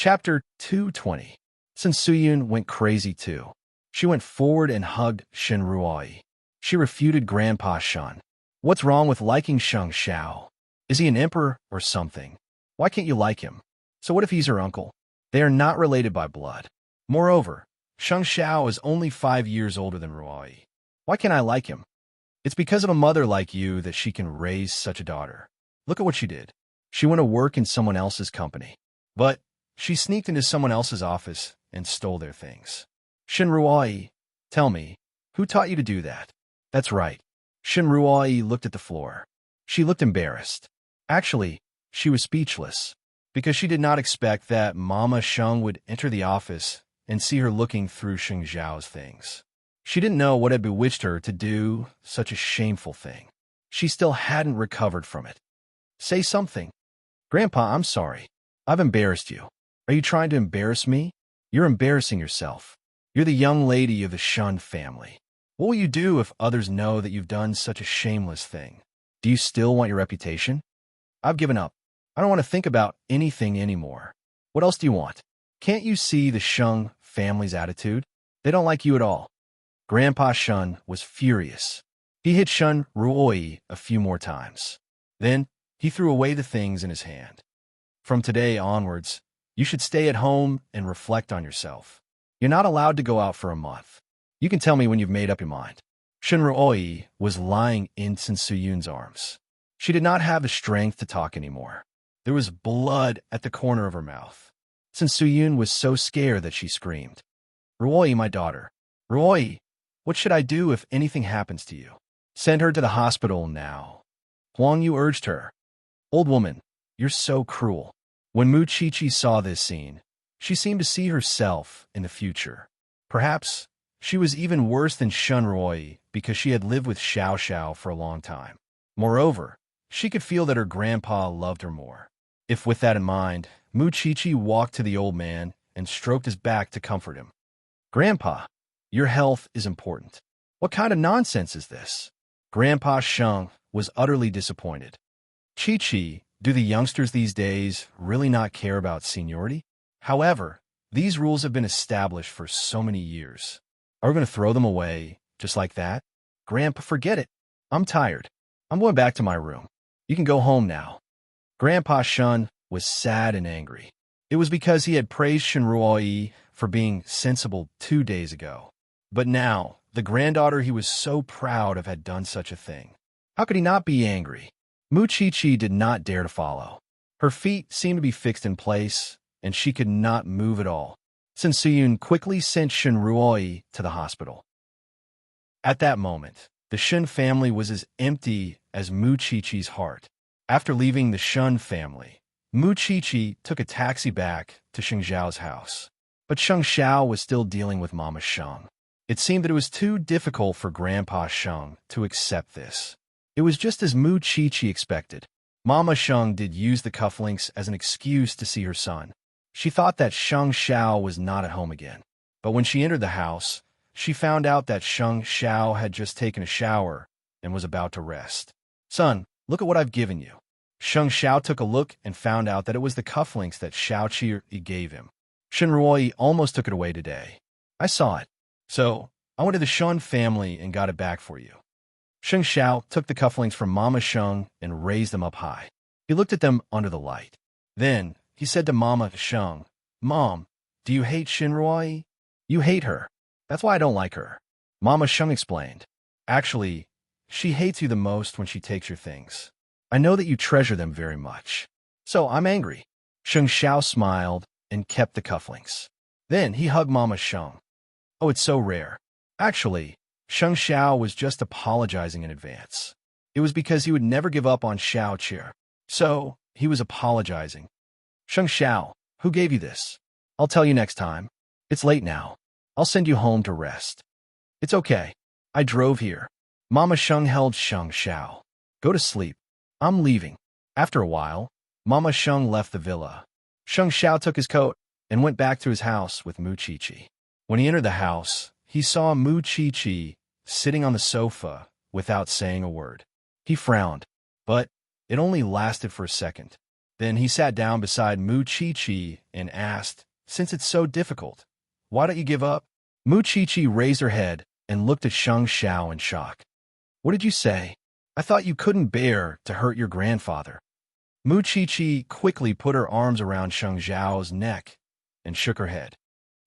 Chapter 220. Since Suyun went crazy too. She went forward and hugged Shen Ruai. She refuted Grandpa Shun. What's wrong with liking Sheng Xiao? Is he an emperor or something? Why can't you like him? So what if he's her uncle? They are not related by blood. Moreover, Sheng Xiao is only 5 years older than Ruai. Why can't I like him? It's because of a mother like you that she can raise such a daughter. Look at what she did. She went to work in someone else's company. But she sneaked into someone else's office and stole their things. Shen Ruai, tell me, who taught you to do that? That's right. Shen Ruai looked at the floor. She looked embarrassed. Actually, she was speechless, because she did not expect that Mama Sheng would enter the office and see her looking through Sheng Zhao's things. She didn't know what had bewitched her to do such a shameful thing. She still hadn't recovered from it. Say something. Grandpa, I'm sorry. I've embarrassed you. Are you trying to embarrass me? You're embarrassing yourself. You're the young lady of the Shun family. What will you do if others know that you've done such a shameless thing? Do you still want your reputation? I've given up. I don't want to think about anything anymore. What else do you want? Can't you see the Shun family's attitude? They don't like you at all. Grandpa Shun was furious. He hit Shun Ruoi a few more times. Then he threw away the things in his hand. From today onwards, you should stay at home and reflect on yourself. You're not allowed to go out for a month. You can tell me when you've made up your mind. Shen Ruoi was lying in Sun Suyun's arms. She did not have the strength to talk anymore. There was blood at the corner of her mouth. Sun Suyun was so scared that she screamed. Ruoi, my daughter. Ruoi, what should I do if anything happens to you? Send her to the hospital now. Huang Yu urged her. Old woman, you're so cruel. When Mu Qiqi saw this scene, she seemed to see herself in the future. Perhaps she was even worse than Shun Ruoi because she had lived with Xiao Xiao for a long time. Moreover, she could feel that her grandpa loved her more. If with that in mind, Mu Qiqi walked to the old man and stroked his back to comfort him. Grandpa, your health is important. What kind of nonsense is this? Grandpa Sheng was utterly disappointed. Qiqi, do the youngsters these days really not care about seniority? However, these rules have been established for so many years. Are we going to throw them away just like that? Grandpa, forget it. I'm tired. I'm going back to my room. You can go home now. Grandpa Shun was sad and angry. It was because he had praised Shen Ruoi for being sensible 2 days ago. But now, the granddaughter he was so proud of had done such a thing. How could he not be angry? Mu Qiqi did not dare to follow. Her feet seemed to be fixed in place, and she could not move at all. Sun Suyun quickly sent Shen Ruoi to the hospital. At that moment, the Shun family was as empty as Mu Qiqi's heart. After leaving the Shun family, Mu Qiqi took a taxi back to Sheng Zhao's house. But Sheng Xiao was still dealing with Mama Sheng. It seemed that it was too difficult for Grandpa Sheng to accept this. It was just as Mu Qiqi expected. Mama Sheng did use the cufflinks as an excuse to see her son. She thought that Sheng Xiao was not at home again. But when she entered the house, she found out that Sheng Xiao had just taken a shower and was about to rest. Son, look at what I've given you. Sheng Xiao took a look and found out that it was the cufflinks that Xiao Qi gave him. Shen Ruoi almost took it away today. I saw it. So, I went to the Shun family and got it back for you. Sheng Xiao took the cufflinks from Mama Sheng and raised them up high. He looked at them under the light. Then, he said to Mama Sheng, Mom, do you hate Shen Ruoi? You hate her. That's why I don't like her. Mama Sheng explained. Actually, she hates you the most when she takes your things. I know that you treasure them very much. So, I'm angry. Sheng Xiao smiled and kept the cufflinks. Then, he hugged Mama Sheng. Oh, it's so rare. Actually, Sheng Xiao was just apologizing in advance. It was because he would never give up on Xiao Qi. So, he was apologizing. Sheng Xiao, who gave you this? I'll tell you next time. It's late now. I'll send you home to rest. It's okay. I drove here. Mama Sheng held Sheng Xiao. Go to sleep. I'm leaving. After a while, Mama Sheng left the villa. Sheng Xiao took his coat and went back to his house with Mu Qiqi. When he entered the house, he saw Mu Qiqi sitting on the sofa without saying a word. He frowned, but it only lasted for a second. Then he sat down beside Mu Chi-Chi and asked, "Since it's so difficult, why don't you give up?" Mu Chi-Chi raised her head and looked at Shang Xiao in shock. "What did you say? I thought you couldn't bear to hurt your grandfather." Mu Chi-Chi quickly put her arms around Shang Xiao's neck and shook her head.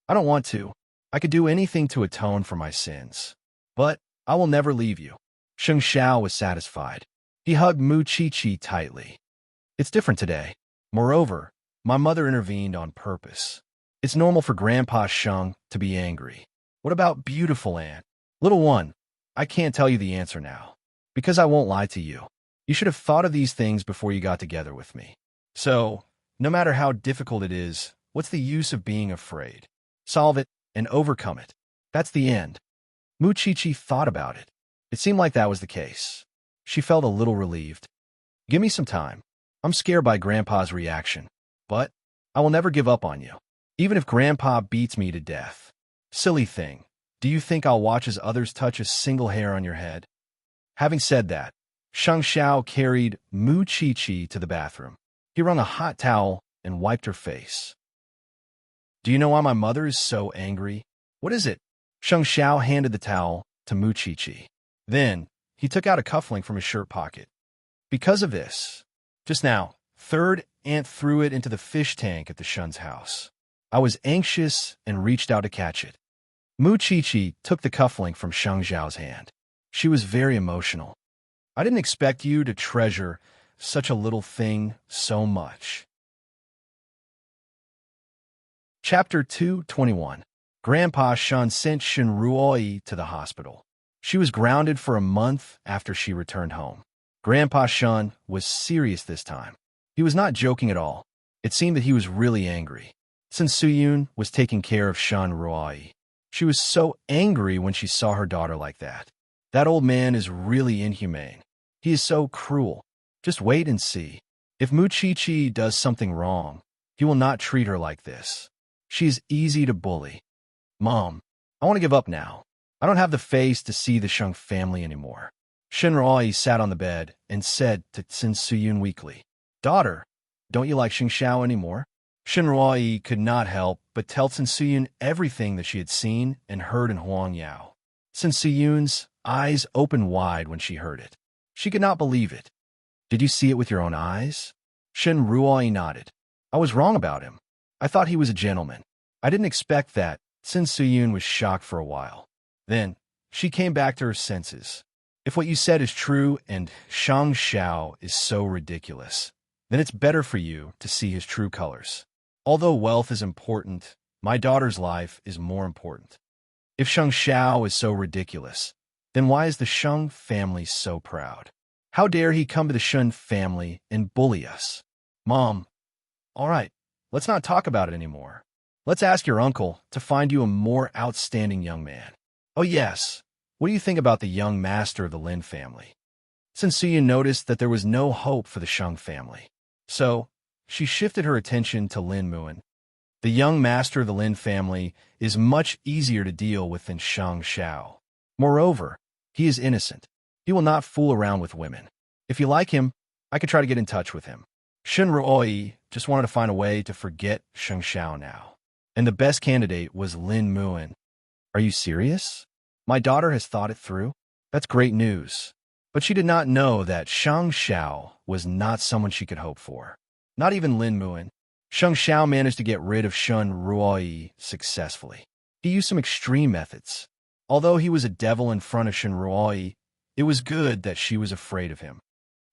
"I don't want to. I could do anything to atone for my sins. But I will never leave you." Shang Xiao was satisfied. He hugged Mu Chi-Chi tightly. "It's different today. Moreover, my mother intervened on purpose. It's normal for Grandpa Shang to be angry. What about beautiful Aunt? Little one, I can't tell you the answer now, because I won't lie to you. You should have thought of these things before you got together with me. So, no matter how difficult it is, what's the use of being afraid? Solve it and overcome it. That's the end." Mu Chi-Chi thought about it. It seemed like that was the case. She felt a little relieved. "Give me some time. I'm scared by Grandpa's reaction, but I will never give up on you, even if Grandpa beats me to death. Silly thing, do you think I'll watch as others touch a single hair on your head?" Having said that, Shang Xiao carried Mu Chi-Chi to the bathroom. He wrung a hot towel and wiped her face. "Do you know why my mother is so angry?" "What is it?" Shang Xiao handed the towel to Mu Chi-Chi. Then, he took out a cufflink from his shirt pocket. "Because of this. Just now, third Aunt threw it into the fish tank at the Shun's house. I was anxious and reached out to catch it." Mu Chi-Chi took the cufflink from Shang Xiao's hand. She was very emotional. "I didn't expect you to treasure such a little thing so much." Chapter 221. Grandpa Shun sent Shen Ruoi to the hospital. She was grounded for a month after she returned home. Grandpa Shun was serious this time. He was not joking at all. It seemed that he was really angry. Since Suyun was taking care of Shen Ruoi, she was so angry when she saw her daughter like that. That old man is really inhumane. He is so cruel. Just wait and see. If Mu Chi-Chi does something wrong, he will not treat her like this. She is easy to bully. "Mom, I want to give up now. I don't have the face to see the Shung family anymore." Shen Ruoi sat on the bed and said to Tsin Suyun weakly, "Daughter, don't you like Xing Xiao anymore?" Shen Ruoi could not help but tell Tsin Suyun everything that she had seen and heard in Huangyao. Tsin Suyun's eyes opened wide when she heard it. She could not believe it. "Did you see it with your own eyes?" Shen Ruoi nodded. "I was wrong about him. I thought he was a gentleman. I didn't expect that." Tsin Suyun was shocked for a while. Then, she came back to her senses. "If what you said is true and Shang Xiao is so ridiculous, then it's better for you to see his true colors. Although wealth is important, my daughter's life is more important. If Shang Xiao is so ridiculous, then why is the Shang family so proud? How dare he come to the Shun family and bully us?" "Mom, all right, let's not talk about it anymore. Let's ask your uncle to find you a more outstanding young man. Oh yes, what do you think about the young master of the Lin family?" Since Suyun noticed that there was no hope for the Shang family, so she shifted her attention to Lin Muan. "The young master of the Lin family is much easier to deal with than Shang Xiao. Moreover, he is innocent. He will not fool around with women. If you like him, I could try to get in touch with him." Shen Ruoi just wanted to find a way to forget Shang Xiao now. And the best candidate was Lin Muan. "Are you serious? My daughter has thought it through? That's great news." But she did not know that Shang Xiao was not someone she could hope for. Not even Lin Muan. Shang Xiao managed to get rid of Shen Ruoi successfully. He used some extreme methods. Although he was a devil in front of Shen Ruoi, it was good that she was afraid of him.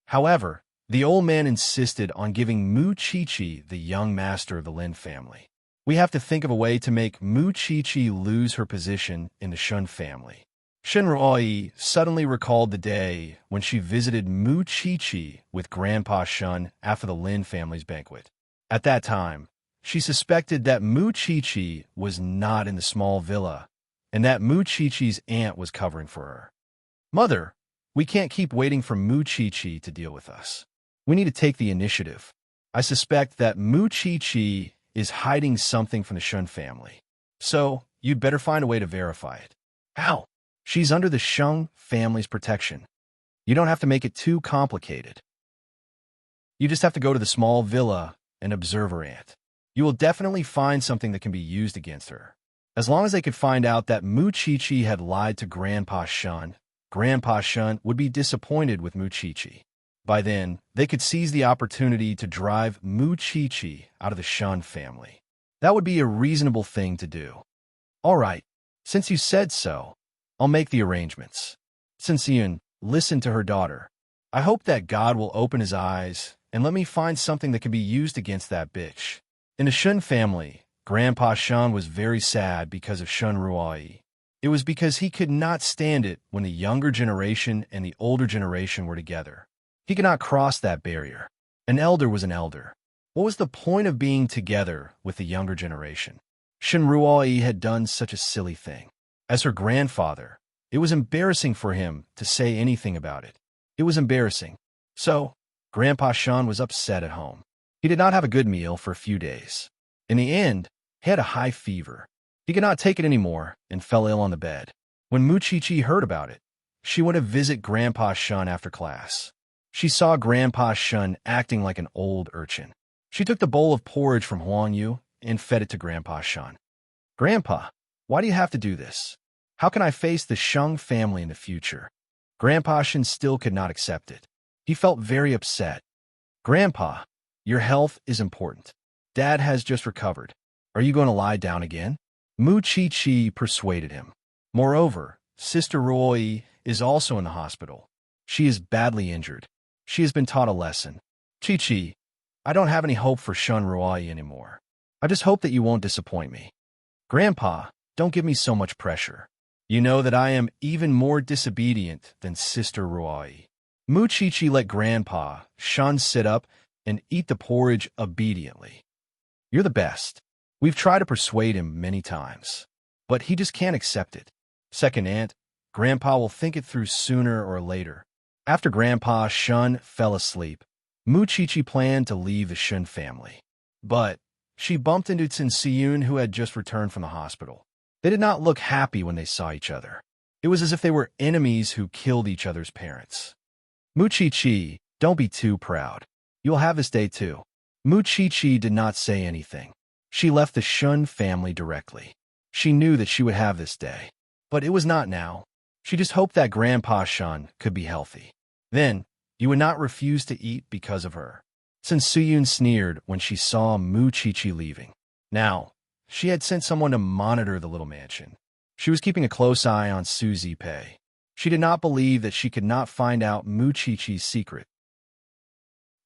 However, the old man insisted on giving Mu Chi-Chi the young master of the Lin family. "We have to think of a way to make Mu Chi-Chi lose her position in the Shun family." Shen Ruoi suddenly recalled the day when she visited Mu Chi-Chi with Grandpa Shun after the Lin family's banquet. At that time, she suspected that Mu Chi-Chi was not in the small villa and that Mu Chi-Chi's aunt was covering for her. "Mother, we can't keep waiting for Mu Chi-Chi to deal with us. We need to take the initiative. I suspect that Mu Chi-Chi is hiding something from the Shun family. So, you'd better find a way to verify it." "How?" "She's under the Shun family's protection. You don't have to make it too complicated." You just have to go to the small villa and observe her aunt. You will definitely find something that can be used against her. As long as they could find out that Muchichi had lied to Grandpa Shun would be disappointed with Muchichi. By then, they could seize the opportunity to drive Muchichi out of the Shun family. That would be a reasonable thing to do. All right, since you said so, I'll make the arrangements. Sinsiyun listened to her daughter. I hope that God will open his eyes and let me find something that can be used against that bitch. In the Shun family, Grandpa Shun was very sad because of Shun Ruai. It was because he could not stand it when the younger generation and the older generation were together. He could not cross that barrier. An elder was an elder. What was the point of being together with the younger generation? Shun Ruai had done such a silly thing. As her grandfather, it was embarrassing for him to say anything about it. It was embarrassing. So, Grandpa Shun was upset at home. He did not have a good meal for a few days. In the end, he had a high fever. He could not take it anymore and fell ill on the bed. When Muchichi heard about it, she went to visit Grandpa Shun after class. She saw Grandpa Shun acting like an old urchin. She took the bowl of porridge from Huang Yu and fed it to Grandpa Shun. Grandpa, why do you have to do this? How can I face the Shun family in the future? Grandpa Shun still could not accept it. He felt very upset. Grandpa, your health is important. Dad has just recovered. Are you going to lie down again? Muchichi persuaded him. Moreover, Sister Roy is also in the hospital. She is badly injured. She has been taught a lesson. Chi-Chi, I don't have any hope for Shun Ruai anymore. I just hope that you won't disappoint me. Grandpa, don't give me so much pressure. You know that I am even more disobedient than Sister Ruai. Muchichi let Grandpa Shun sit up and eat the porridge obediently. You're the best. We've tried to persuade him many times, but he just can't accept it. Second aunt, Grandpa will think it through sooner or later. After Grandpa Shun fell asleep, Muchichi planned to leave the Shun family. But she bumped into Sinsiyun, who had just returned from the hospital. They did not look happy when they saw each other. It was as if they were enemies who killed each other's parents. Muchichi, don't be too proud. You'll have this day too. Muchichi did not say anything. She left the Shun family directly. She knew that she would have this day. But it was not now. She just hoped that Grandpa Shun could be healthy. Then, you would not refuse to eat because of her. Sinsiyun sneered when she saw Muchichi leaving. Now, she had sent someone to monitor the little mansion. She was keeping a close eye on Suzy Pei. She did not believe that she could not find out Muchichi's secret.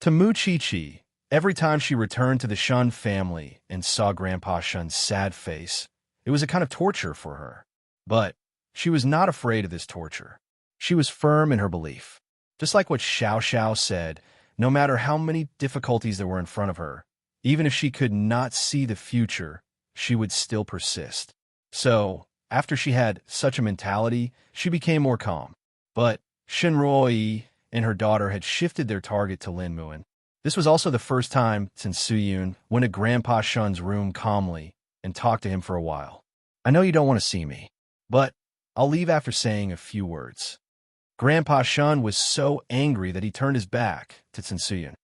To Muchichi, every time she returned to the Shun family and saw Grandpa Shun's sad face, it was a kind of torture for her. But she was not afraid of this torture. She was firm in her belief. Just like what Xiao Xiao said, no matter how many difficulties there were in front of her, even if she could not see the future, she would still persist. So, after she had such a mentality, she became more calm. But Shinroi and her daughter had shifted their target to Lin Muin. This was also the first time since Suyun went to Grandpa Shun's room calmly and talked to him for a while. I know you don't want to see me, but I'll leave after saying a few words. Grandpa Shun was so angry that he turned his back to Tsunsuyun.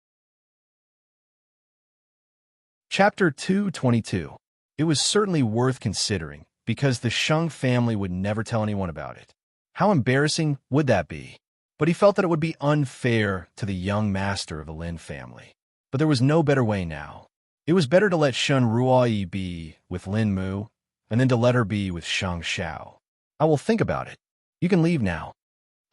Chapter 222. It was certainly worth considering, because the Shung family would never tell anyone about it. How embarrassing would that be? But he felt that it would be unfair to the young master of the Lin family. But there was no better way now. It was better to let Shun Ruai be with Lin Mu, and then to let her be with Shang Xiao. I will think about it. You can leave now.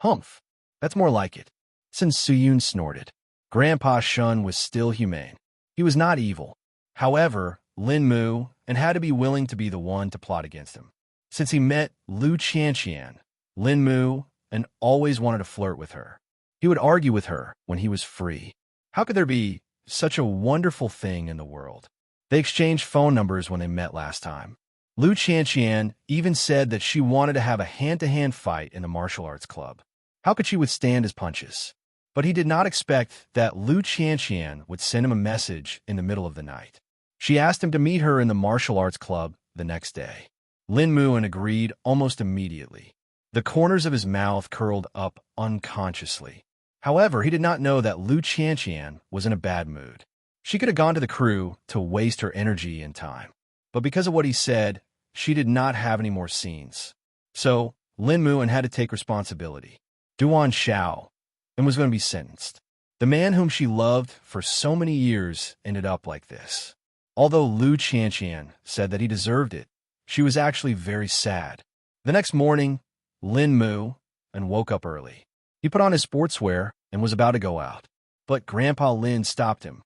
Humph. That's more like it. Since Suyun snorted. Grandpa Shun was still humane. He was not evil. However, Lin Mu and had to be willing to be the one to plot against him. Since he met Lu Qianqian, Lin Mu and always wanted to flirt with her. He would argue with her when he was free. How could there be such a wonderful thing in the world? They exchanged phone numbers when they met last time. Lu Qianqian even said that she wanted to have a hand-to-hand fight in the martial arts club. How could she withstand his punches? But he did not expect that Lu Qianqian would send him a message in the middle of the night. She asked him to meet her in the martial arts club the next day. Lin Muin agreed almost immediately. The corners of his mouth curled up unconsciously. However, he did not know that Lu Qianqian was in a bad mood. She could have gone to the crew to waste her energy and time. But because of what he said, she did not have any more scenes. So, Lin Muan had to take responsibility. Duan Xiao, and was going to be sentenced. The man whom she loved for so many years ended up like this. Although Lu Qianqian said that he deserved it, she was actually very sad. The next morning, Lin Muan woke up early. He put on his sportswear and was about to go out. But Grandpa Lin stopped him.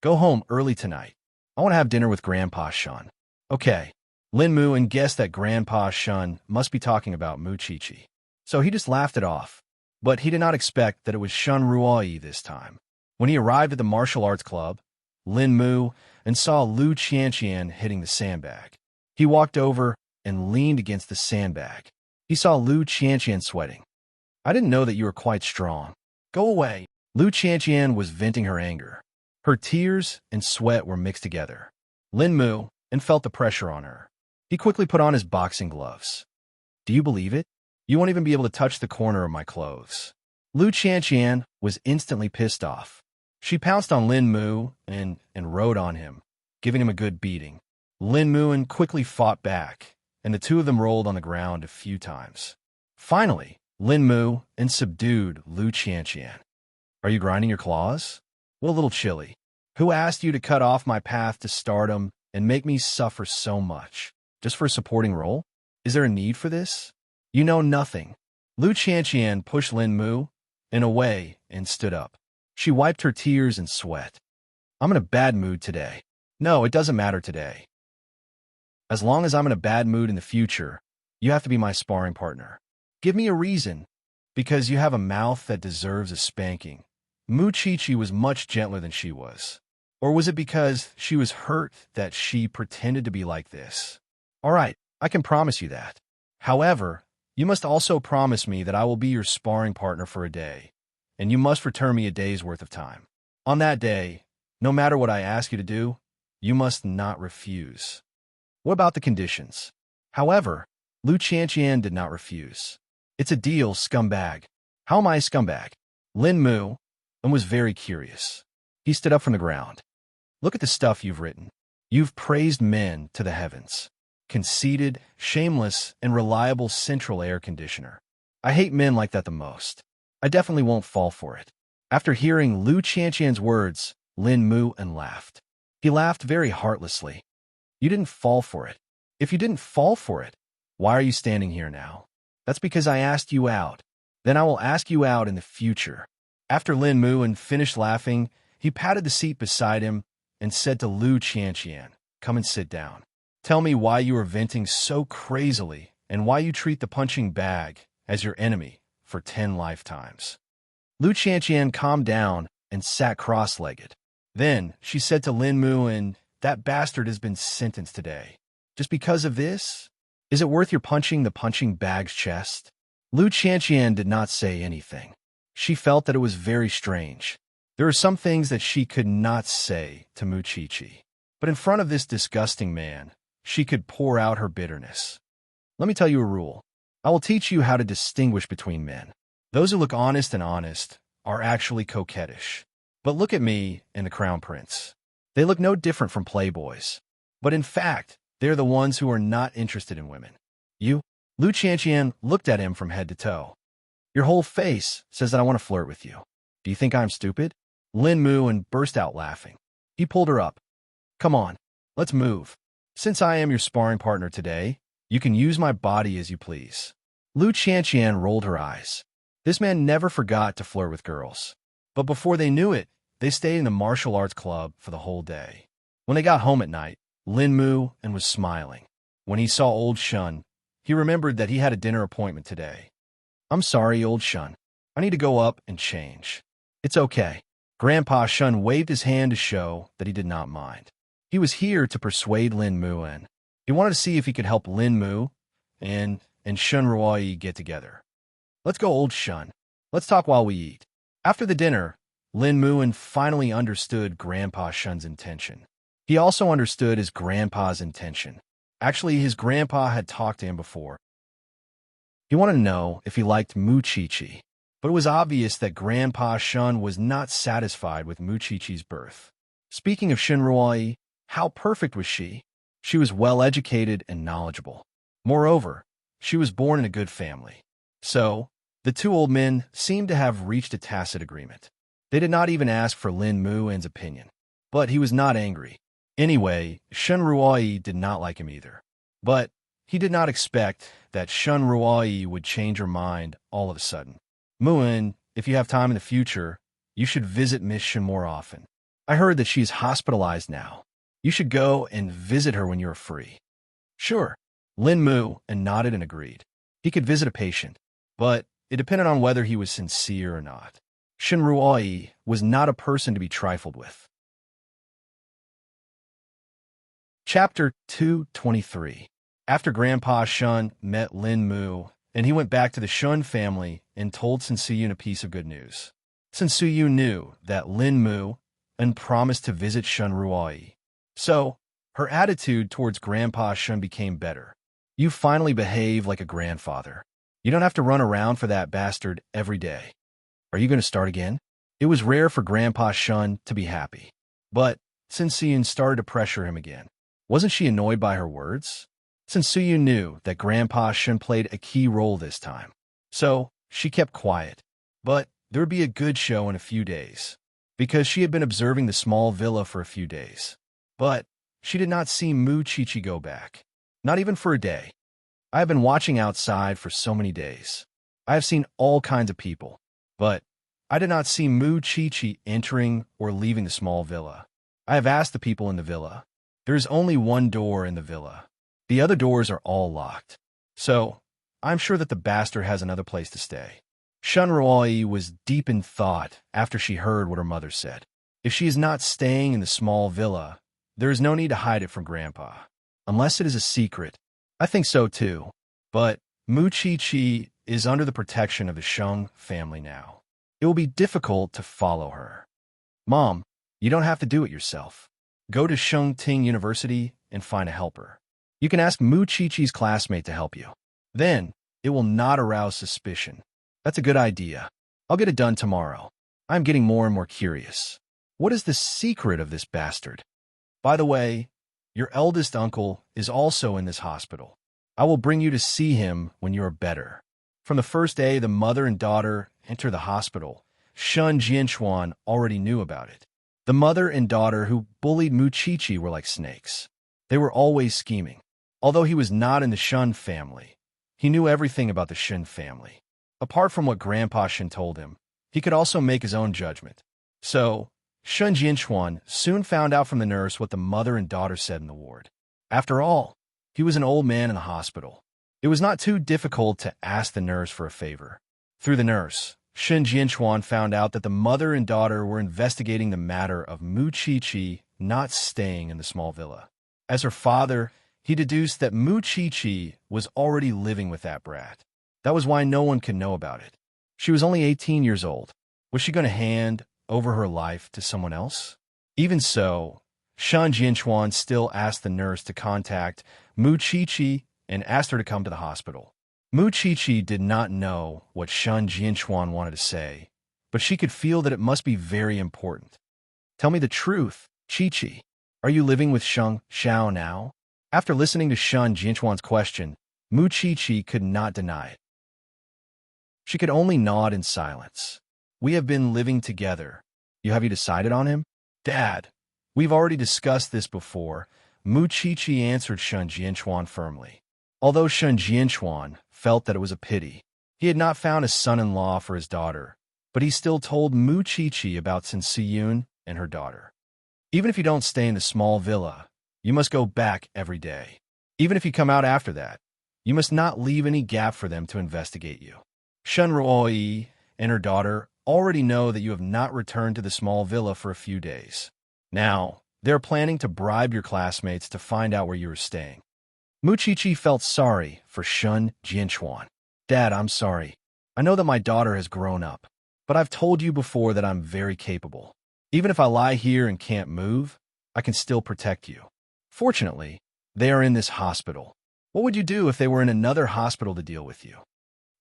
Go home early tonight. I want to have dinner with Grandpa Shun. Okay. Lin Muan guessed that Grandpa Shun must be talking about Mu Chi-Chi. So he just laughed it off. But he did not expect that it was Shun Ruoyi this time. When he arrived at the martial arts club, Lin Muan saw Lu Qianqian hitting the sandbag. He walked over and leaned against the sandbag. He saw Lu Qianqian sweating. I didn't know that you were quite strong. Go away. Lu Qianqian was venting her anger. Her tears and sweat were mixed together. Lin Muan felt the pressure on her. He quickly put on his boxing gloves. Do you believe it? You won't even be able to touch the corner of my clothes. Lu Qianqian was instantly pissed off. She pounced on Lin Muan and rode on him, giving him a good beating. Lin Muan quickly fought back, and the two of them rolled on the ground a few times. Finally, Lin Muan subdued Lu Qianqian. Are you grinding your claws? Well, a little chilly. Who asked you to cut off my path to stardom and make me suffer so much? Just for a supporting role? Is there a need for this? You know nothing. Lu Qianqian pushed Lin Muan away and stood up. She wiped her tears and sweat. I'm in a bad mood today. No, it doesn't matter today. As long as I'm in a bad mood in the future, you have to be my sparring partner. Give me a reason. Because you have a mouth that deserves a spanking. Mu Chi-Chi was much gentler than she was. Or was it because she was hurt that she pretended to be like this? All right, I can promise you that. However, you must also promise me that I will be your sparring partner for a day, and you must return me a day's worth of time. On that day, no matter what I ask you to do, you must not refuse. What about the conditions? However, Lu Qianqian did not refuse. It's a deal, scumbag. How am I a scumbag? Lin Muan was very curious. He stood up from the ground. Look at the stuff you've written. You've praised men to the heavens. Conceited, shameless, and reliable central air conditioner. I hate men like that the most. I definitely won't fall for it. After hearing Lu Qianqian's words, Lin Muan laughed. He laughed very heartlessly. You didn't fall for it. If you didn't fall for it, why are you standing here now? That's because I asked you out. Then I will ask you out in the future. After Lin Muan finished laughing, he patted the seat beside him and said to Lu Qianqian, come and sit down. Tell me why you are venting so crazily and why you treat the punching bag as your enemy for 10 lifetimes. Lu Qianqian calmed down and sat cross-legged. Then she said to Lin Muan, that bastard has been sentenced today. Just because of this? Is it worth your punching the punching bag's chest? Lu Qianqian did not say anything. She felt that it was very strange. There are some things that she could not say to Mu Chi-Chi. But in front of this disgusting man, she could pour out her bitterness. Let me tell you a rule. I will teach you how to distinguish between men. Those who look honest and honest are actually coquettish. But look at me and the Crown Prince. They look no different from playboys. But in fact, they're the ones who are not interested in women. You? Lu Qianqian looked at him from head to toe. Your whole face says that I want to flirt with you. Do you think I'm stupid? Lin Muan burst out laughing. He pulled her up. Come on, let's move. Since I am your sparring partner today, you can use my body as you please. Lu Qianqian rolled her eyes. This man never forgot to flirt with girls. But before they knew it, they stayed in the martial arts club for the whole day. When they got home at night, Lin Muan was smiling. When he saw old Shun, he remembered that he had a dinner appointment today. I'm sorry, old Shun. I need to go up and change. It's okay. Grandpa Shun waved his hand to show that he did not mind. He was here to persuade Lin Muan. He wanted to see if he could help Lin Muan and Shun Ruoyi get together. Let's go, old Shun. Let's talk while we eat. After the dinner, Lin Muan finally understood Grandpa Shun's intention. He also understood his grandpa's intention. Actually, his grandpa had talked to him before. He wanted to know if he liked Mu Chi-Chi. But it was obvious that Grandpa Shun was not satisfied with Muchichi's birth. Speaking of Shinruai, how perfect was she? She was well-educated and knowledgeable. Moreover, she was born in a good family. So, the two old men seemed to have reached a tacit agreement. They did not even ask for Lin Muan's opinion. But he was not angry. Anyway, Shinruai did not like him either. But he did not expect that Shinruai would change her mind all of a sudden. Muan, if you have time in the future, you should visit Miss Shin more often. I heard that she is hospitalized now. You should go and visit her when you are free. Sure. Lin Muan nodded and agreed. He could visit a patient, but it depended on whether he was sincere or not. Shinruai was not a person to be trifled with. Chapter 223. After Grandpa Shun met Lin Mu, and he went back to the Shun family and told Sensuyun a piece of good news. Sensuyun knew that Lin Mu and promised to visit Shinruai. So, her attitude towards Grandpa Shun became better. You finally behave like a grandfather. You don't have to run around for that bastard every day. Are you going to start again? It was rare for Grandpa Shun to be happy. But Sensuyun started to pressure him again. Wasn't she annoyed by her words? Sensuyun knew that Grandpa Shun played a key role this time. So, she kept quiet. But there would be a good show in a few days. Because she had been observing the small villa for a few days. But she did not see Muchichi go back. Not even for a day. I have been watching outside for so many days. I have seen all kinds of people. But I did not see Muchichi entering or leaving the small villa. I have asked the people in the villa. There is only one door in the villa. The other doors are all locked. So, I'm sure that the bastard has another place to stay. Shinruai was deep in thought after she heard what her mother said. If she is not staying in the small villa, there is no need to hide it from Grandpa. Unless it is a secret. I think so too. But Muchichi is under the protection of the Shung family now. It will be difficult to follow her. Mom, you don't have to do it yourself. Go to Shungting University and find a helper. You can ask Muchichi's classmate to help you. Then, it will not arouse suspicion. That's a good idea. I'll get it done tomorrow. I'm getting more and more curious. What is the secret of this bastard? By the way, your eldest uncle is also in this hospital. I will bring you to see him when you are better. From the first day the mother and daughter enter the hospital, Shun Jianchuan already knew about it. The mother and daughter who bullied Muchichi were like snakes. They were always scheming. Although he was not in the Shun family, he knew everything about the Shin family. Apart from what Grandpa Shin told him, he could also make his own judgment. So, Shun Jianchuan soon found out from the nurse what the mother and daughter said in the ward. After all, he was an old man in the hospital. It was not too difficult to ask the nurse for a favor. Through the nurse, Shun Jianchuan found out that the mother and daughter were investigating the matter of Muchichi not staying in the small villa. As her father, he deduced that Muchichi was already living with that brat. That was why no one could know about it. She was only 18 years old. Was she going to hand over her life to someone else? Even so, Shun Jianchuan still asked the nurse to contact Muchichi and asked her to come to the hospital. Muchichi did not know what Shun Jianchuan wanted to say, but she could feel that it must be very important. Tell me the truth, Chi-Chi. Are you living with Shung Xiao now? After listening to Shun Jianchuan's question, Muchichi could not deny it. She could only nod in silence. We have been living together. Have you decided on him? Dad, we've already discussed this before, Muchichi answered Shun Jianchuan firmly. Although Shun Jianchuan felt that it was a pity, he had not found a son-in-law for his daughter, but he still told Muchichi about Sensuyun and her daughter. Even if you don't stay in the small villa, you must go back every day. Even if you come out after that, you must not leave any gap for them to investigate you. Shinruai and her daughter already know that you have not returned to the small villa for a few days. Now, they're planning to bribe your classmates to find out where you are staying. Muchichi felt sorry for Shun Jianchuan. Dad, I'm sorry. I know that my daughter has grown up, but I've told you before that I'm very capable. Even if I lie here and can't move, I can still protect you. Fortunately, they are in this hospital. What would you do if they were in another hospital to deal with you?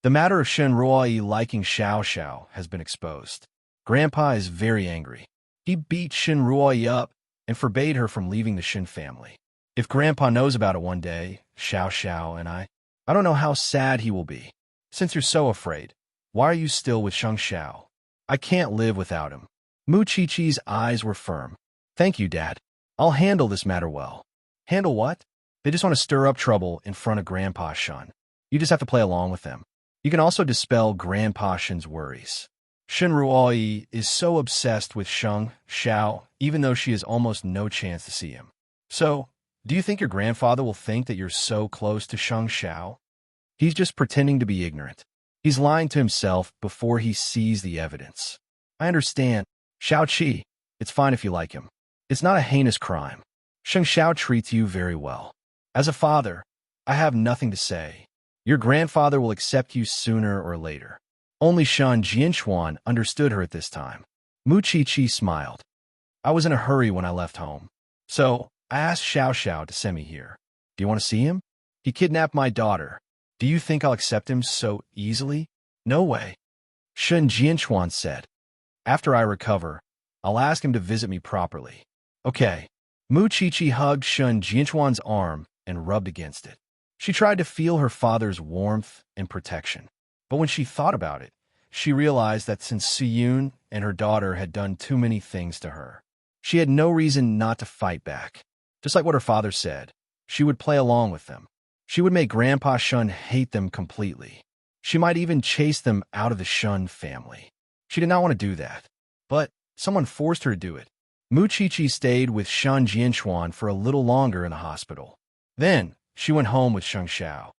The matter of Shen Ruoyi liking Xiao Xiao has been exposed. Grandpa is very angry. He beat Shen Ruoyi up and forbade her from leaving the Shen family. If Grandpa knows about it one day, Xiao Xiao and I don't know how sad he will be. Since you're so afraid, why are you still with Sheng Xiao? I can't live without him. Mu Chi-Chi's eyes were firm. Thank you, Dad. I'll handle this matter well. Handle what? They just want to stir up trouble in front of Grandpa Shen. You just have to play along with them. You can also dispel Grandpa Shen's worries. Shen Ruoyi is so obsessed with Sheng Xiao, even though she has almost no chance to see him. So, do you think your grandfather will think that you're so close to Sheng Xiao? He's just pretending to be ignorant. He's lying to himself before he sees the evidence. I understand. Xiao Qi, it's fine if you like him. It's not a heinous crime. Sheng Xiao treats you very well. As a father, I have nothing to say. Your grandfather will accept you sooner or later. Only Shen Jianquan understood her at this time. Mu Chi-Chi smiled. I was in a hurry when I left home. So, I asked Xiao Xiao to send me here. Do you want to see him? He kidnapped my daughter. Do you think I'll accept him so easily? No way. Shen Jianquan said. After I recover, I'll ask him to visit me properly. Okay. Mu Chi-Chi hugged Shen Jianquan's arm and rubbed against it. She tried to feel her father's warmth and protection. But when she thought about it, she realized that since Suyun and her daughter had done too many things to her, she had no reason not to fight back. Just like what her father said, she would play along with them. She would make Grandpa Shen hate them completely. She might even chase them out of the Shen family. She did not want to do that. But someone forced her to do it. Mu Chi-Chi stayed with Shen Jianquan for a little longer in the hospital. Then, she went home with Sheng Xiao.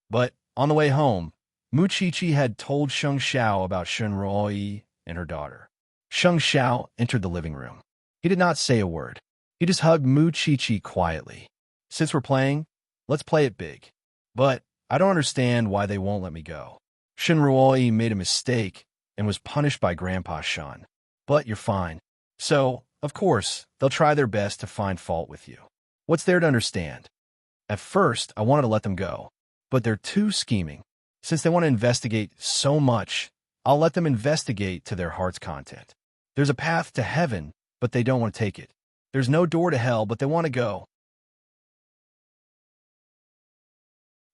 But, on the way home, Mu Chi-Chi had told Sheng Xiao about Shen Ruoyi and her daughter. Sheng Xiao entered the living room. He did not say a word. He just hugged Mu Chi-Chi quietly. Since we're playing, let's play it big. But I don't understand why they won't let me go. Shen Ruoyi made a mistake and was punished by Grandpa Shen. But you're fine. So, of course, they'll try their best to find fault with you. What's there to understand? At first, I wanted to let them go, but they're too scheming. Since they want to investigate so much, I'll let them investigate to their heart's content. There's a path to heaven, but they don't want to take it. There's no door to hell, but they want to go.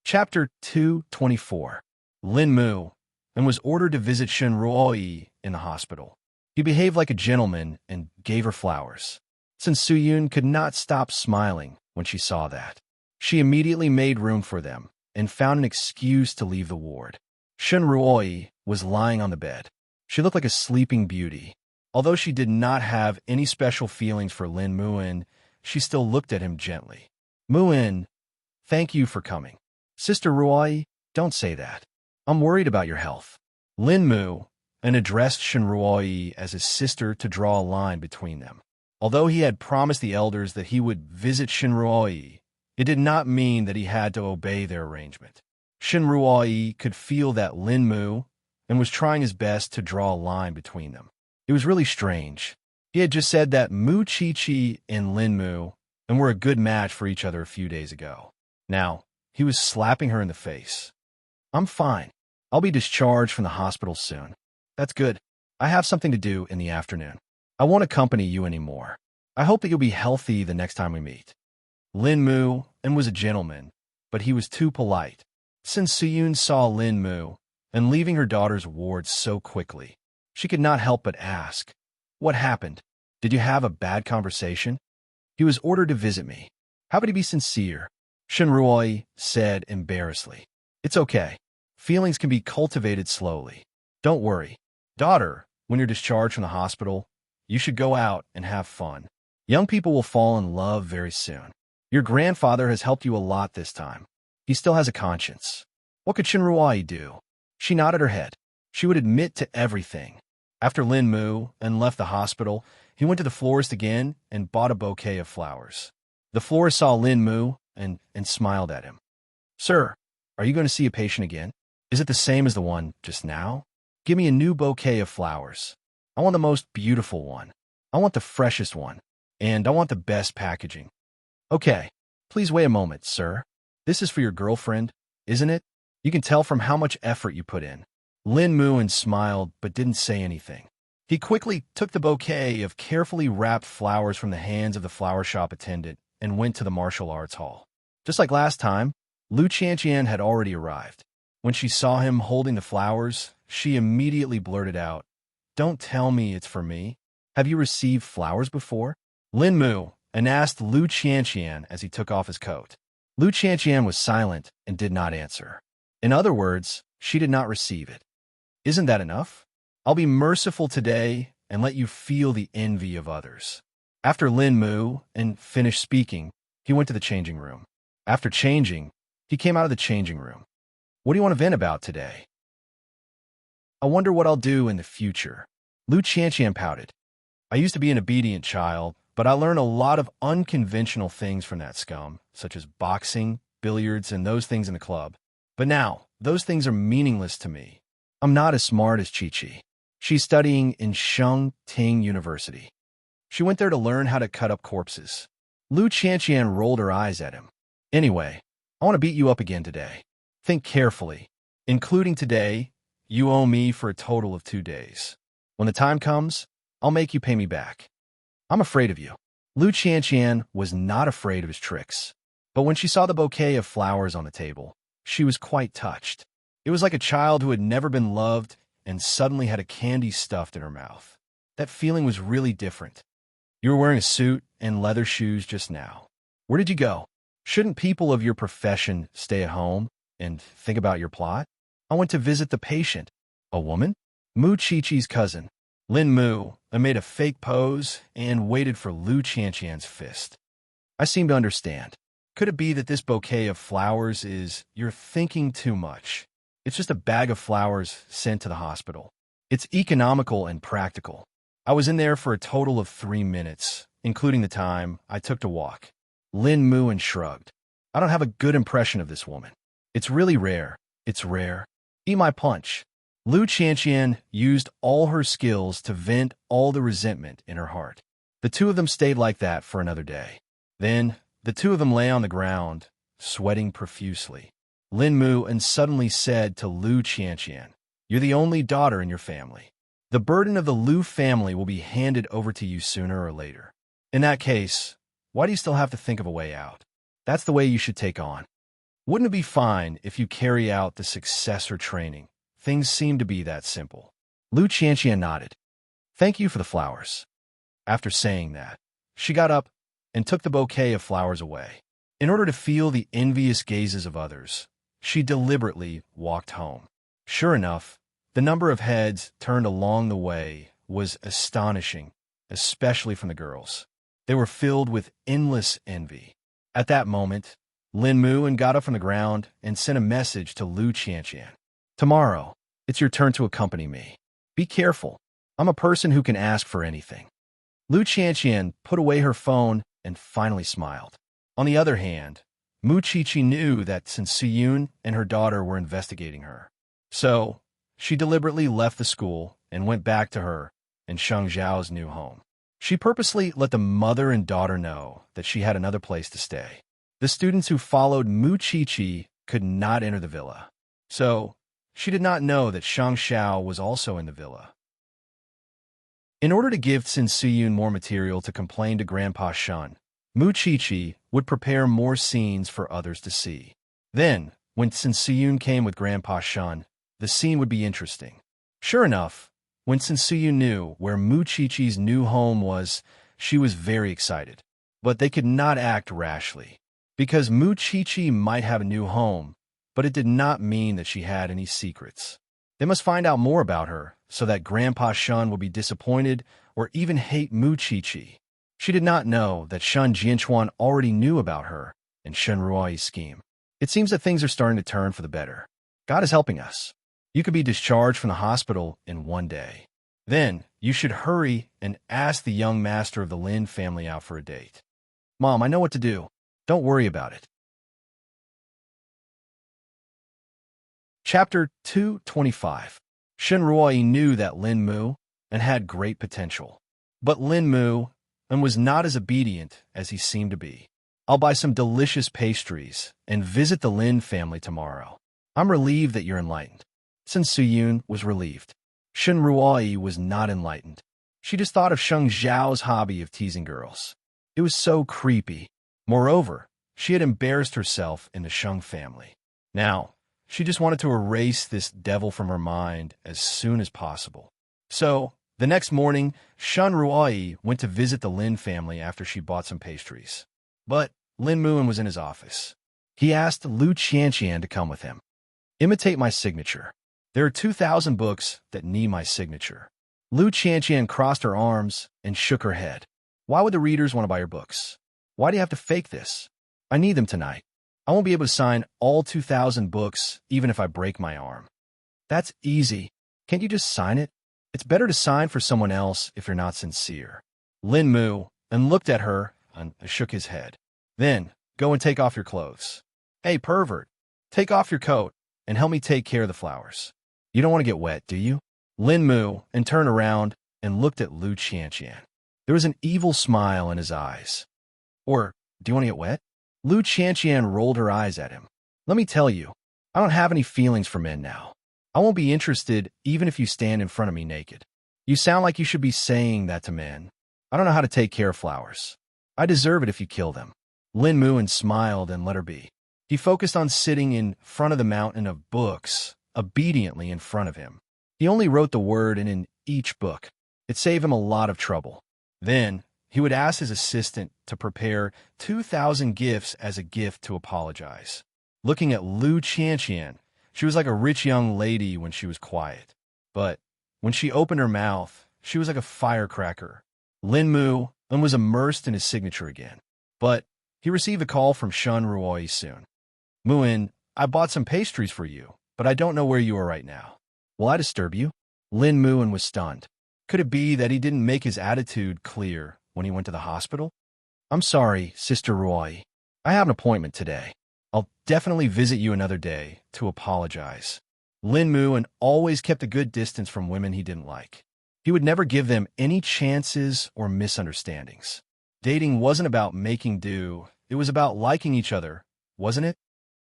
Chapter 224. Lin Mu, and was ordered to visit Shen Ruoyi in the hospital. He behaved like a gentleman and gave her flowers. Since Suyun could not stop smiling when she saw that, she immediately made room for them and found an excuse to leave the ward. Shen Ruoyi was lying on the bed. She looked like a sleeping beauty. Although she did not have any special feelings for Lin Muin, she still looked at him gently. Muin, thank you for coming. Sister Ruoyi, don't say that. I'm worried about your health. Lin Mu, and addressed Shen Ruoyi as his sister to draw a line between them. Although he had promised the elders that he would visit Shen Ruoyi, it did not mean that he had to obey their arrangement. Shen Ruoyi could feel that Lin Mu and was trying his best to draw a line between them. It was really strange. He had just said that Mu Chi-Chi and Lin Mu and were a good match for each other a few days ago. Now, he was slapping her in the face. I'm fine. I'll be discharged from the hospital soon. That's good. I have something to do in the afternoon. I won't accompany you anymore. I hope that you'll be healthy the next time we meet. Lin Mu and was a gentleman, but he was too polite. Since Suyun saw Lin Mu and leaving her daughter's ward so quickly, she could not help but ask, what happened? Did you have a bad conversation? He was ordered to visit me. How could he be sincere? Shen Ruoyi said embarrassedly. It's okay. Feelings can be cultivated slowly. Don't worry. Daughter, when you're discharged from the hospital, you should go out and have fun. Young people will fall in love very soon. Your grandfather has helped you a lot this time. He still has a conscience. What could Shen Ruoyi do? She nodded her head. She would admit to everything. After Lin Mu and left the hospital, he went to the florist again and bought a bouquet of flowers. The florist saw Lin Mu and smiled at him. Sir, are you going to see a patient again? Is it the same as the one just now? Give me a new bouquet of flowers. I want the most beautiful one. I want the freshest one. And I want the best packaging. Okay, please wait a moment, sir. This is for your girlfriend, isn't it? You can tell from how much effort you put in. Lin Muin smiled but didn't say anything. He quickly took the bouquet of carefully wrapped flowers from the hands of the flower shop attendant and went to the martial arts hall. Just like last time, Lu Qianqian had already arrived. When she saw him holding the flowers, she immediately blurted out, "Don't tell me it's for me. Have you received flowers before?" Lin Mu and asked Lu Qianqian as he took off his coat. Lu Qianqian was silent and did not answer. In other words, she did not receive it. Isn't that enough? I'll be merciful today and let you feel the envy of others. After Lin Mu and finished speaking, he went to the changing room. After changing, he came out of the changing room. What do you want to vent about today? I wonder what I'll do in the future. Lu Qianqian pouted. I used to be an obedient child, but I learned a lot of unconventional things from that scum, such as boxing, billiards, and those things in the club. But now, those things are meaningless to me. I'm not as smart as Chi-Chi. She's studying in Ting University. She went there to learn how to cut up corpses. Lu Qianqian rolled her eyes at him. Anyway, I want to beat you up again today. Think carefully. Including today, you owe me for a total of 2 days. When the time comes, I'll make you pay me back. I'm afraid of you. Lu Qianqian was not afraid of his tricks. But when she saw the bouquet of flowers on the table, she was quite touched. It was like a child who had never been loved and suddenly had a candy stuffed in her mouth. That feeling was really different. You were wearing a suit and leather shoes just now. Where did you go? Shouldn't people of your profession stay at home and think about your plot? I went to visit the patient. A woman? Mu Chi-Chi's cousin. Lin Mu, I made a fake pose and waited for Lu Qianqian's fist. I seem to understand. Could it be that this bouquet of flowers is you're thinking too much? It's just a bag of flowers sent to the hospital. It's economical and practical. I was in there for a total of 3 minutes, including the time I took to walk. Lin Muin shrugged. I don't have a good impression of this woman. It's really rare. It's rare. Eat my punch. Lu Qianqian used all her skills to vent all the resentment in her heart. The two of them stayed like that for another day. Then, the two of them lay on the ground, sweating profusely. Lin Muin suddenly said to Lu Qianqian, "You're the only daughter in your family. The burden of the Lu family will be handed over to you sooner or later. In that case, why do you still have to think of a way out? That's the way you should take on. Wouldn't it be fine if you carry out the successor training? Things seem to be that simple." Lu Qianqian nodded. "Thank you for the flowers." After saying that, she got up and took the bouquet of flowers away. In order to feel the envious gazes of others, she deliberately walked home. Sure enough, the number of heads turned along the way was astonishing, especially from the girls. They were filled with endless envy. At that moment, Lin Muin got up from the ground and sent a message to Lu Qianqian. "Tomorrow, it's your turn to accompany me. Be careful. I'm a person who can ask for anything." Lu Qianqian put away her phone and finally smiled. On the other hand, Mu Chi-Chi knew that since Suyun and her daughter were investigating her. So, she deliberately left the school and went back to her and Sheng Zhao's new home. She purposely let the mother and daughter know that she had another place to stay. The students who followed Mu Chi-Chi could not enter the villa. So, she did not know that Shang Xiao was also in the villa. In order to give Xin Suyun more material to complain to Grandpa Shun, Mu Chi-Chi would prepare more scenes for others to see. Then, when Xin Suyun came with Grandpa Shun, the scene would be interesting. Sure enough, when Xin Suyun knew where Mu Chi-Chi's new home was, she was very excited. But they could not act rashly. Because Mu Chi-Chi might have a new home, but it did not mean that she had any secrets. They must find out more about her, so that Grandpa Shun will be disappointed or even hate Mu Chi-Chi. She did not know that Shun Jianchuan already knew about her and Shen Ruoi's scheme. It seems that things are starting to turn for the better. God is helping us. You could be discharged from the hospital in 1 day. Then, you should hurry and ask the young master of the Lin family out for a date. Mom, I know what to do. Don't worry about it. Chapter 225. Shen Ruoi knew that Lin Mu and had great potential. But Lin Mu and was not as obedient as he seemed to be. I'll buy some delicious pastries and visit the Lin family tomorrow. I'm relieved that you're enlightened. Since Suyun was relieved, Shen Ruoyi was not enlightened. She just thought of Sheng Zhao's hobby of teasing girls. It was so creepy. Moreover, she had embarrassed herself in the Sheng family. Now, she just wanted to erase this devil from her mind as soon as possible. So, the next morning, Shen Ruoyi went to visit the Lin family after she bought some pastries. But Lin Muin was in his office. He asked Lu Qianqian to come with him. Imitate my signature. There are 2,000 books that need my signature. Lu Qianqian crossed her arms and shook her head. Why would the readers want to buy your books? Why do you have to fake this? I need them tonight. I won't be able to sign all 2,000 books even if I break my arm. That's easy. Can't you just sign it? It's better to sign for someone else if you're not sincere. Lin Mu and looked at her and shook his head. Then, go and take off your clothes. Hey, pervert, take off your coat and help me take care of the flowers. You don't want to get wet, do you? Lin Mu and turned around and looked at Lu Qianqian. There was an evil smile in his eyes. Or, do you want to get wet? Lu Qianqian rolled her eyes at him. Let me tell you, I don't have any feelings for men now. I won't be interested even if you stand in front of me naked. You sound like you should be saying that to men. I don't know how to take care of flowers. I deserve it if you kill them. Lin Muin smiled and let her be. He focused on sitting in front of the mountain of books, obediently in front of him. He only wrote the word in each book. It saved him a lot of trouble. Then, he would ask his assistant to prepare 2,000 gifts as a gift to apologize. Looking at Lu Qianqian, she was like a rich young lady when she was quiet. But when she opened her mouth, she was like a firecracker. Lin Mu was immersed in his signature again. But he received a call from Shen Ruoyi soon. Muin, I bought some pastries for you, but I don't know where you are right now. Will I disturb you? Lin Muin was stunned. Could it be that he didn't make his attitude clear when he went to the hospital? I'm sorry, Sister Ruoyi. I have an appointment today. I'll definitely visit you another day to apologize. Lin Muin always kept a good distance from women he didn't like. He would never give them any chances or misunderstandings. Dating wasn't about making do. It was about liking each other, wasn't it?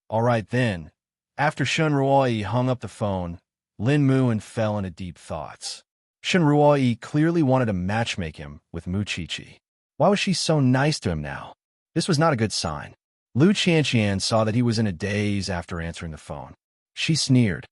All right then. After Shen Ruoyi hung up the phone, Lin Muin fell into deep thoughts. Shen Ruoyi clearly wanted to matchmake him with Mu Qiqi. Why was she so nice to him now? This was not a good sign. Lu Qianqian saw that he was in a daze after answering the phone. She sneered.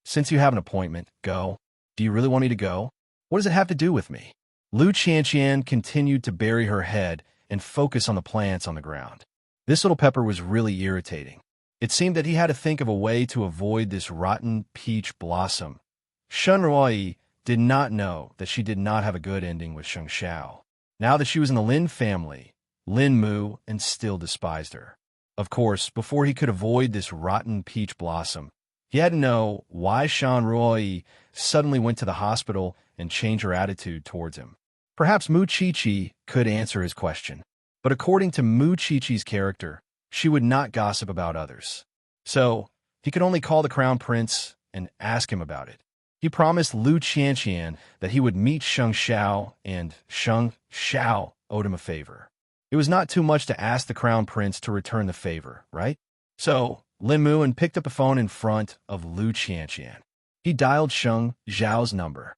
Since you have an appointment, go. Do you really want me to go? What does it have to do with me? Lu Qianqian continued to bury her head and focus on the plants on the ground. This little pepper was really irritating. It seemed that he had to think of a way to avoid this rotten peach blossom. Shen Ruoyi did not know that she did not have a good ending with Sheng Xiao. Now that she was in the Lin family, Lin Mu and still despised her. Of course, before he could avoid this rotten peach blossom, he had to know why Shen Ruoyi suddenly went to the hospital and changed her attitude towards him. Perhaps Mu Qiqi could answer his question. But according to Mu Qiqi's character, she would not gossip about others. So, he could only call the crown prince and ask him about it. He promised Lu Qianqian that he would meet Sheng Xiao, and Sheng Xiao owed him a favor. It was not too much to ask the crown prince to return the favor, right? So, Lin Muin picked up the phone in front of Lu Qianqian. He dialed Sheng Xiao's number.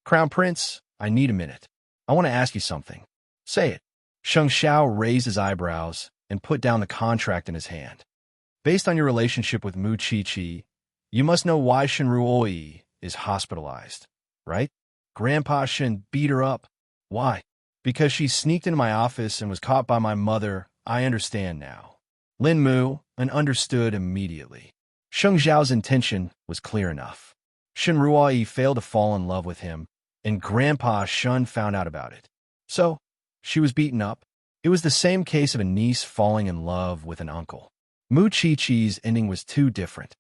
Crown Prince, I need a minute. I want to ask you something. Say it. Sheng Xiao raised his eyebrows and put down the contract in his hand. Based on your relationship with Mu Qiqi, you must know why Shen Ruoyi is hospitalized, right? Grandpa Shen beat her up. Why? Because she sneaked into my office and was caught by my mother. I understand now. Lin Mu understood immediately. Sheng Xiao's intention was clear enough. Shen Ruoyi failed to fall in love with him, and Grandpa Shen found out about it. So, she was beaten up. It was the same case of a niece falling in love with an uncle. Mu Qiqi's ending was too different.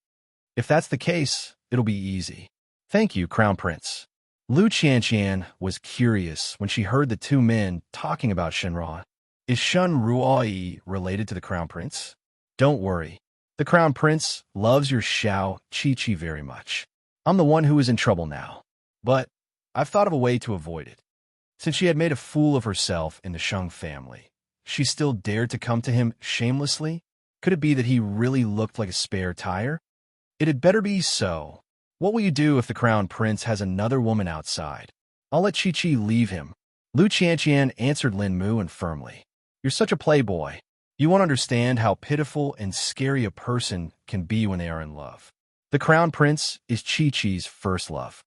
If that's the case, it'll be easy. Thank you, Crown Prince. Lu Qianqian was curious when she heard the two men talking about Shenron. Is Shen Ruoyi related to the Crown Prince? Don't worry. The Crown Prince loves your Xiao Qiqi very much. I'm the one who is in trouble now. But I've thought of a way to avoid it. Since she had made a fool of herself in the Sheng family, she still dared to come to him shamelessly. Could it be that he really looked like a spare tire? It had better be so. What will you do if the crown prince has another woman outside? I'll let Chi-Chi leave him. Lu Qianqian answered Lin Mu firmly. You're such a playboy. You won't understand how pitiful and scary a person can be when they are in love. The crown prince is Chi-Chi's first love.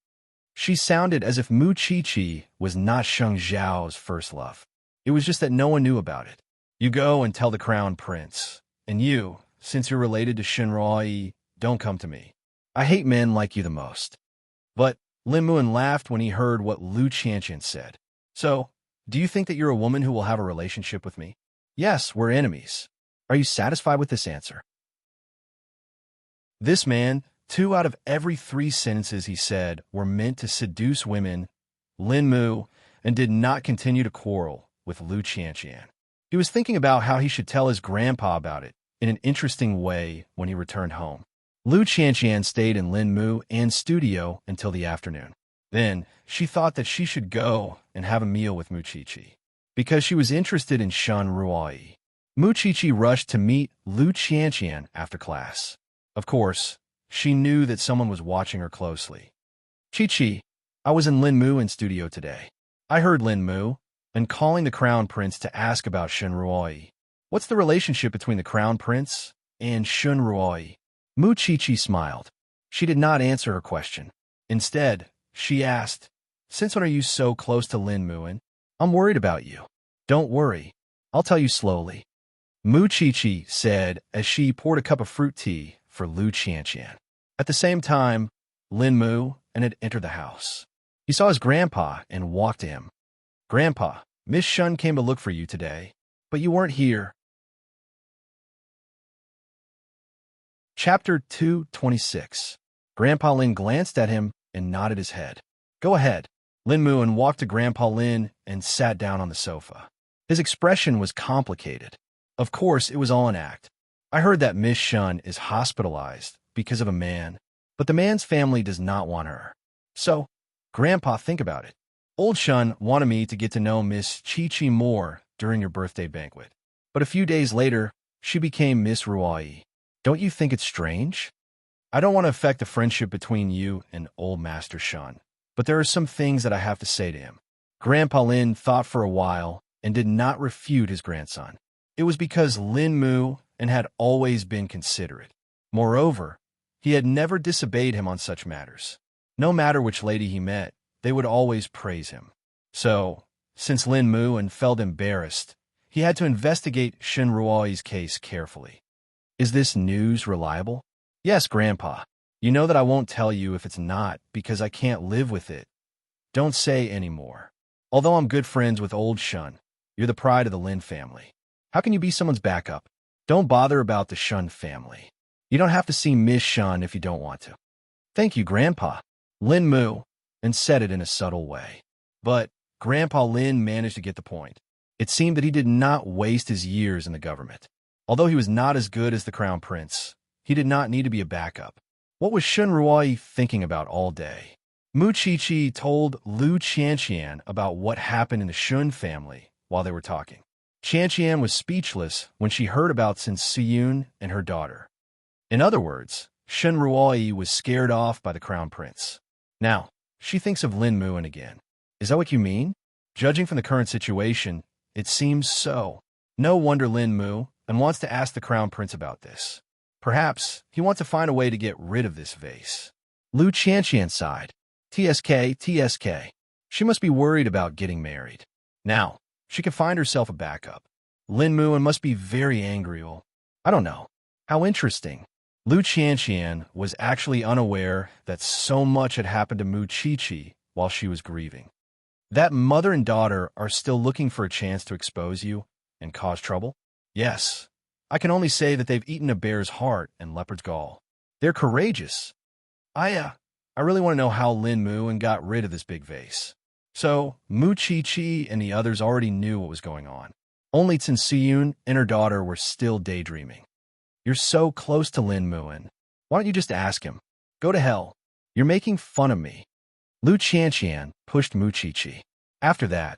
She sounded as if Mu Chi-Chi was not Sheng Zhao's first love. It was just that no one knew about it. You go and tell the crown prince. And you, since you're related to Shen Ruoyi, don't come to me. I hate men like you the most. But Lin Muan laughed when he heard what Lu Qianqian said. So, do you think that you're a woman who will have a relationship with me? Yes, we're enemies. Are you satisfied with this answer? This man, 2 out of every 3 sentences he said were meant to seduce women, Lin Mu, and did not continue to quarrel with Lu Qianqian. He was thinking about how he should tell his grandpa about it in an interesting way when he returned home. Lu Qianqian stayed in Lin Mu An's studio until the afternoon. Then, she thought that she should go and have a meal with Mu Chi-Chi, because she was interested in Shen Ruoyi. Mu Chi-Chi rushed to meet Lu Qianqian after class. Of course, she knew that someone was watching her closely. Chi-Chi, I was in Lin Mu An's studio today. I heard Lin Mu and calling the crown prince to ask about Shen Ruoyi. What's the relationship between the crown prince and Shen Ruoyi? Mu Chi-Chi smiled. She did not answer her question. Instead, she asked, Since when are you so close to Lin Muan? I'm worried about you. Don't worry. I'll tell you slowly. Mu Chi-Chi said as she poured a cup of fruit tea for Lu Qianqian. At the same time, Lin Mu had entered the house. He saw his grandpa and walked to him. Grandpa, Miss Shun came to look for you today, but you weren't here. Chapter 226. Grandpa Lin glanced at him and nodded his head. Go ahead. Lin Muan walked to Grandpa Lin and sat down on the sofa. His expression was complicated. Of course, it was all an act. I heard that Miss Shun is hospitalized because of a man, but the man's family does not want her. So, Grandpa, think about it. Old Shun wanted me to get to know Miss Chi-Chi more during your birthday banquet. But a few days later, she became Miss Ruoyi. Don't you think it's strange? I don't want to affect the friendship between you and old Master Shun, but there are some things that I have to say to him. Grandpa Lin thought for a while and did not refute his grandson. It was because Lin Mu had always been considerate. Moreover, he had never disobeyed him on such matters. No matter which lady he met, they would always praise him. So, since Lin Mu felt embarrassed, he had to investigate Shen Ruoyi's case carefully. Is this news reliable? Yes, Grandpa. You know that I won't tell you if it's not because I can't live with it. Don't say any more. Although I'm good friends with old Shun, you're the pride of the Lin family. How can you be someone's backup? Don't bother about the Shun family. You don't have to see Miss Shun if you don't want to. Thank you, Grandpa. Lin Mu said it in a subtle way. But Grandpa Lin managed to get the point. It seemed that he did not waste his years in the government. Although he was not as good as the crown prince, he did not need to be a backup. What was Shen Ruoyi thinking about all day? Mu Chi-Chi told Lu Qianqian about what happened in the Shun family while they were talking. Qianqian was speechless when she heard about Sin Siyun and her daughter. In other words, Shen Ruoyi was scared off by the crown prince. Now, she thinks of Lin Muan again. Is that what you mean? Judging from the current situation, it seems so. No wonder Lin Mu wants to ask the crown prince about this. Perhaps he wants to find a way to get rid of this vase. Lu Qianqian sighed. TSK. She must be worried about getting married. Now, she can find herself a backup. Lin Mu must be very angry. I don't know. How interesting. Lu Qianqian was actually unaware that so much had happened to Mu Chi-Chi while she was grieving. That mother and daughter are still looking for a chance to expose you and cause trouble? Yes. I can only say that they've eaten a bear's heart and leopard's gall. They're courageous. I really want to know how Lin Mu got rid of this big vase. So, Mu Chi-Chi and the others already knew what was going on. Only Sin Siyun and her daughter were still daydreaming. You're so close to Lin Mu. Why don't you just ask him? Go to hell. You're making fun of me. Lu Qianqian pushed Mu Chi-Chi. After that,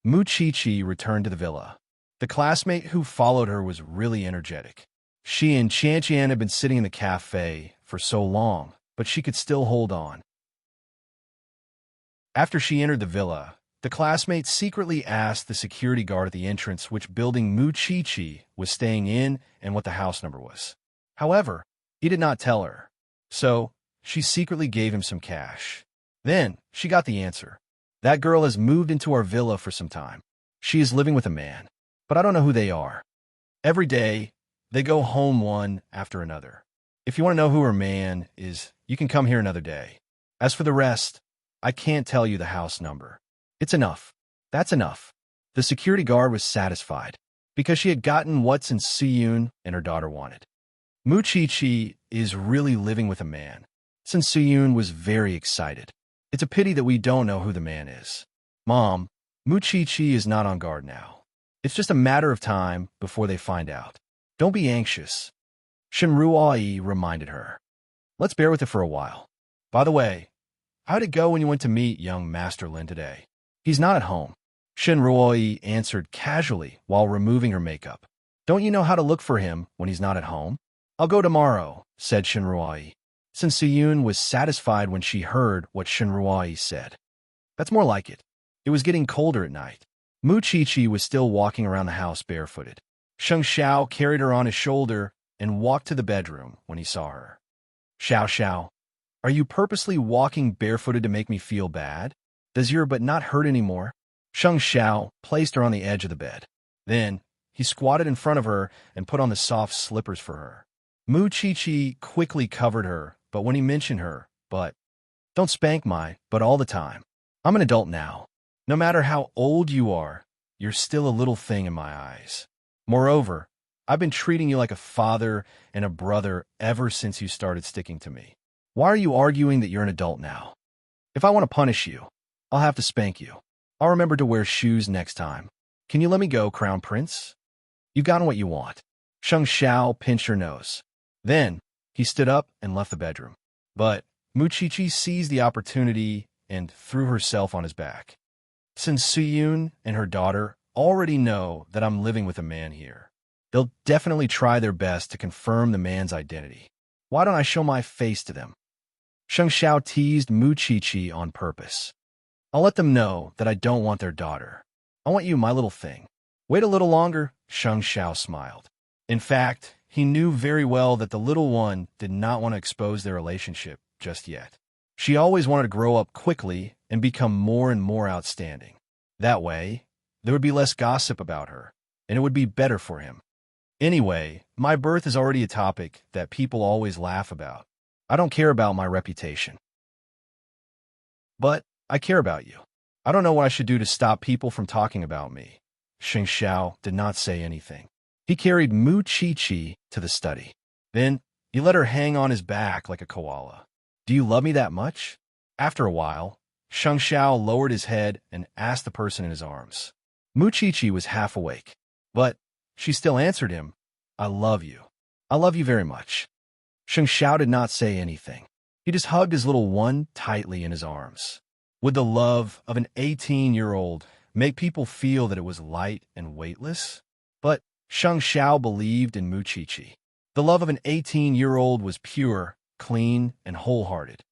Mu Chi-Chi returned to the villa. The classmate who followed her was really energetic. She and Qianqian had been sitting in the cafe for so long, but she could still hold on. After she entered the villa, the classmates secretly asked the security guard at the entrance which building Mu Chi was staying in and what the house number was. However, he did not tell her, so she secretly gave him some cash. Then she got the answer. That girl has moved into our villa for some time. She is living with a man, but I don't know who they are. Every day, they go home one after another. If you want to know who her man is, you can come here another day. As for the rest, I can't tell you the house number. It's enough. That's enough. The security guard was satisfied, because she had gotten what Sun Suyun and her daughter wanted. Mu Chi is really living with a man. Sun Suyun was very excited. It's a pity that we don't know who the man is. Mom, Mu Chi is not on guard now. It's just a matter of time before they find out. Don't be anxious. Shen Ruoyi reminded her. Let's bear with it for a while. By the way, how'd it go when you went to meet young Master Lin today? He's not at home. Shen Ruoyi answered casually while removing her makeup. Don't you know how to look for him when he's not at home? I'll go tomorrow, said Shen Ruoyi. Sun Suyun was satisfied when she heard what Shen Ruoyi said. That's more like it. It was getting colder at night. Mu Chi was still walking around the house barefooted. Sheng Xiao carried her on his shoulder and walked to the bedroom when he saw her. Xiao, are you purposely walking barefooted to make me feel bad? Does your butt not hurt anymore? Sheng Xiao placed her on the edge of the bed. Then, he squatted in front of her and put on the soft slippers for her. Mu Chi quickly covered her, but when he mentioned her, but, don't spank my butt all the time. I'm an adult now. No matter how old you are, you're still a little thing in my eyes. Moreover, I've been treating you like a father and a brother ever since you started sticking to me. Why are you arguing that you're an adult now? If I want to punish you, I'll have to spank you. I'll remember to wear shoes next time. Can you let me go, Crown Prince? You've gotten what you want. Sheng Xiao pinched her nose. Then, he stood up and left the bedroom. But Mu Chi seized the opportunity and threw herself on his back. Sun Suyun and her daughter already know that I'm living with a man here. They'll definitely try their best to confirm the man's identity. Why don't I show my face to them? Sheng Xiao teased Mu Chi on purpose. I'll let them know that I don't want their daughter. I want you, my little thing. Wait a little longer, Sheng Xiao smiled. In fact, he knew very well that the little one did not want to expose their relationship just yet. She always wanted to grow up quickly and become more and more outstanding. That way, there would be less gossip about her, and it would be better for him. Anyway, my birth is already a topic that people always laugh about. I don't care about my reputation. But I care about you. I don't know what I should do to stop people from talking about me. Sheng Xiao did not say anything. He carried Mu Chi to the study. Then, he let her hang on his back like a koala. Do you love me that much? After a while, Sheng Xiao lowered his head and asked the person in his arms. Mu Chi was half awake, but she still answered him, I love you. I love you very much. Sheng Xiao did not say anything. He just hugged his little one tightly in his arms. Would the love of an 18-year-old make people feel that it was light and weightless? But Sheng Xiao believed in Mu Chi. The love of an 18-year-old was pure, clean, and wholehearted.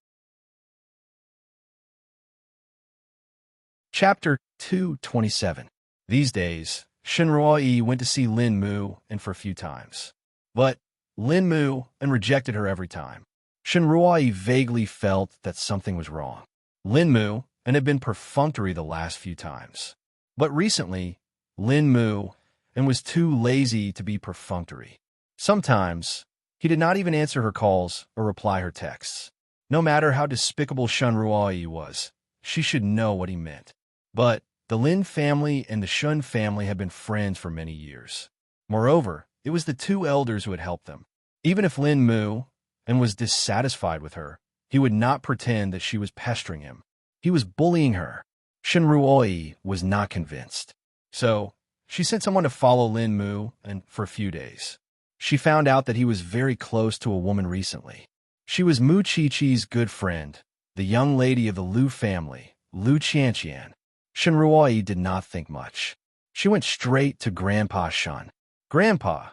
Chapter 227. These days, Shen Ruoyi went to see Lin Mu and for a few times. But Lin Mu and rejected her every time. Shen Ruoyi vaguely felt that something was wrong. Lin Mu and had been perfunctory the last few times. But recently, Lin Mu and was too lazy to be perfunctory. Sometimes, he did not even answer her calls or reply her texts. No matter how despicable Shen Ruoyi was, she should know what he meant. But the Lin family and the Shun family had been friends for many years. Moreover, it was the two elders who had helped them. Even if Lin Mu and was dissatisfied with her, he would not pretend that she was pestering him. He was bullying her. Shen Ruoyi was not convinced. So, she sent someone to follow Lin Mu and for a few days. She found out that he was very close to a woman recently. She was Mu Chi-Chi's good friend, the young lady of the Liu family, Liu Qianqian. Shen Ruoyi did not think much. She went straight to Grandpa Shun. Grandpa,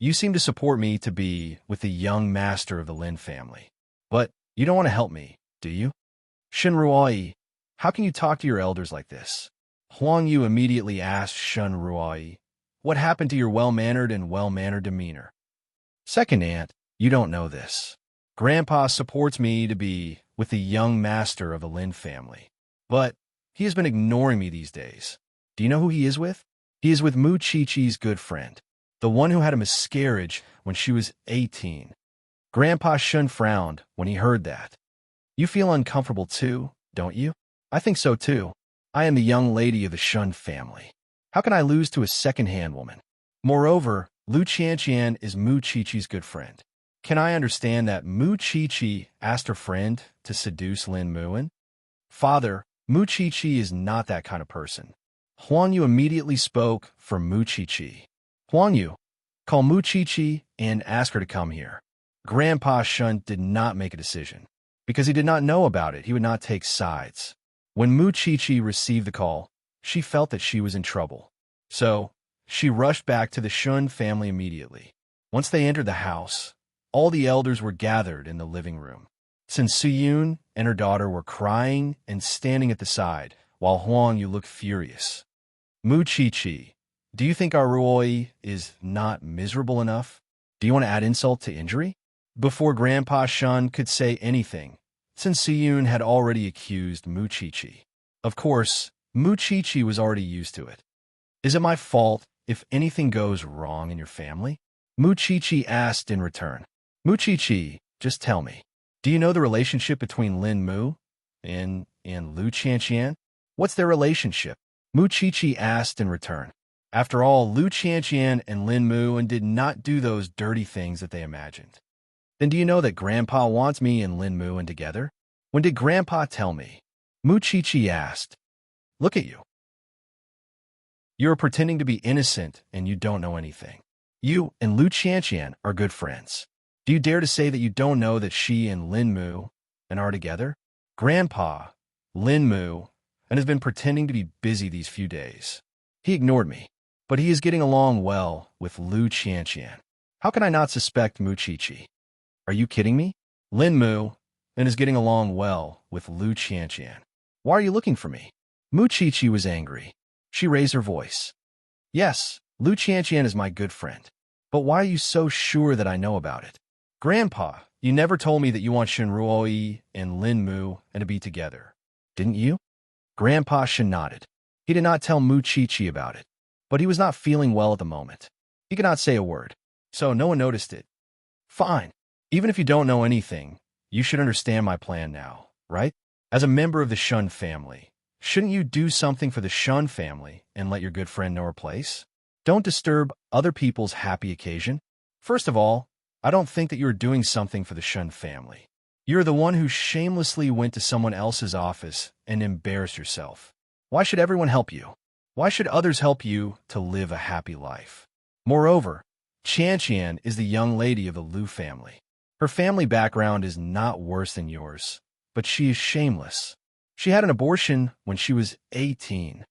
You seem to support me to be with the young master of the Lin family. But you don't want to help me, do you? Shen Ruoyi, how can you talk to your elders like this? Huang Yu immediately asked Shen Ruoyi, what happened to your well-mannered and well-mannered demeanor? Second aunt, you don't know this. Grandpa supports me to be with the young master of the Lin family. But he has been ignoring me these days. Do you know who he is with? He is with Mu Chi-Chi's good friend, the one who had a miscarriage when she was 18. Grandpa Shun frowned when he heard that. You feel uncomfortable too, don't you? I think so too. I am the young lady of the Shun family. How can I lose to a second-hand woman? Moreover, Lu Qianqian is Mu Chi-Chi's good friend. Can I understand that Mu Chi-Chi asked her friend to seduce Lin Muin? Father, Mu Chi-Chi is not that kind of person. Huang Yu immediately spoke for Mu Chi-Chi. Huang Yu, call Mu Chi-Chi and ask her to come here. Grandpa Shun did not make a decision. Because he did not know about it, he would not take sides. When Mu Chi-Chi received the call, she felt that she was in trouble. So, she rushed back to the Shun family immediately. Once they entered the house, all the elders were gathered in the living room. Since Suyun and her daughter were crying and standing at the side, while Huang Yu looked furious. Mu Chi-Chi, do you think our Ruoyi is not miserable enough? Do you want to add insult to injury? Before Grandpa Shun could say anything, since Suyun had already accused Mu Chi-Chi. Of course, Mu Chi-Chi was already used to it. Is it my fault if anything goes wrong in your family? Mu Chi-Chi asked in return. Mu Chi-Chi, just tell me, do you know the relationship between Lin Mu and Lu Qianqian? What's their relationship? Mu Chi-Chi asked in return. After all, Lu Qianqian and Lin Mu did not do those dirty things that they imagined. Then do you know that Grandpa wants me and Lin Mu together? When did Grandpa tell me? Mu Chi-Chi asked. Look at you. You are pretending to be innocent and you don't know anything. You and Lu Qianqian are good friends. Do you dare to say that you don't know that she and Lin Mu are together? Grandpa, Lin Mu, has been pretending to be busy these few days. He ignored me, but he is getting along well with Lu Qianqian. How can I not suspect Mu Chi-Chi? Are you kidding me? Lin Mu is getting along well with Lu Qianqian. Why are you looking for me? Mu Chi-Chi was angry. She raised her voice. Yes, Lu Qianqian is my good friend. But why are you so sure that I know about it? Grandpa, you never told me that you want Shen Ruoyi and Lin Mu to be together. Didn't you? Grandpa Shen nodded. He did not tell Mu Chi-Chi about it. But he was not feeling well at the moment. He could not say a word. So no one noticed it. Fine. Even if you don't know anything, you should understand my plan now, right? As a member of the Shun family, shouldn't you do something for the Shun family and let your good friend know her place? Don't disturb other people's happy occasion. First of all, I don't think that you're doing something for the Shun family. You're the one who shamelessly went to someone else's office and embarrassed yourself. Why should everyone help you? Why should others help you to live a happy life? Moreover, Qianqian is the young lady of the Lu family. Her family background is not worse than yours, but she is shameless. She had an abortion when she was 18.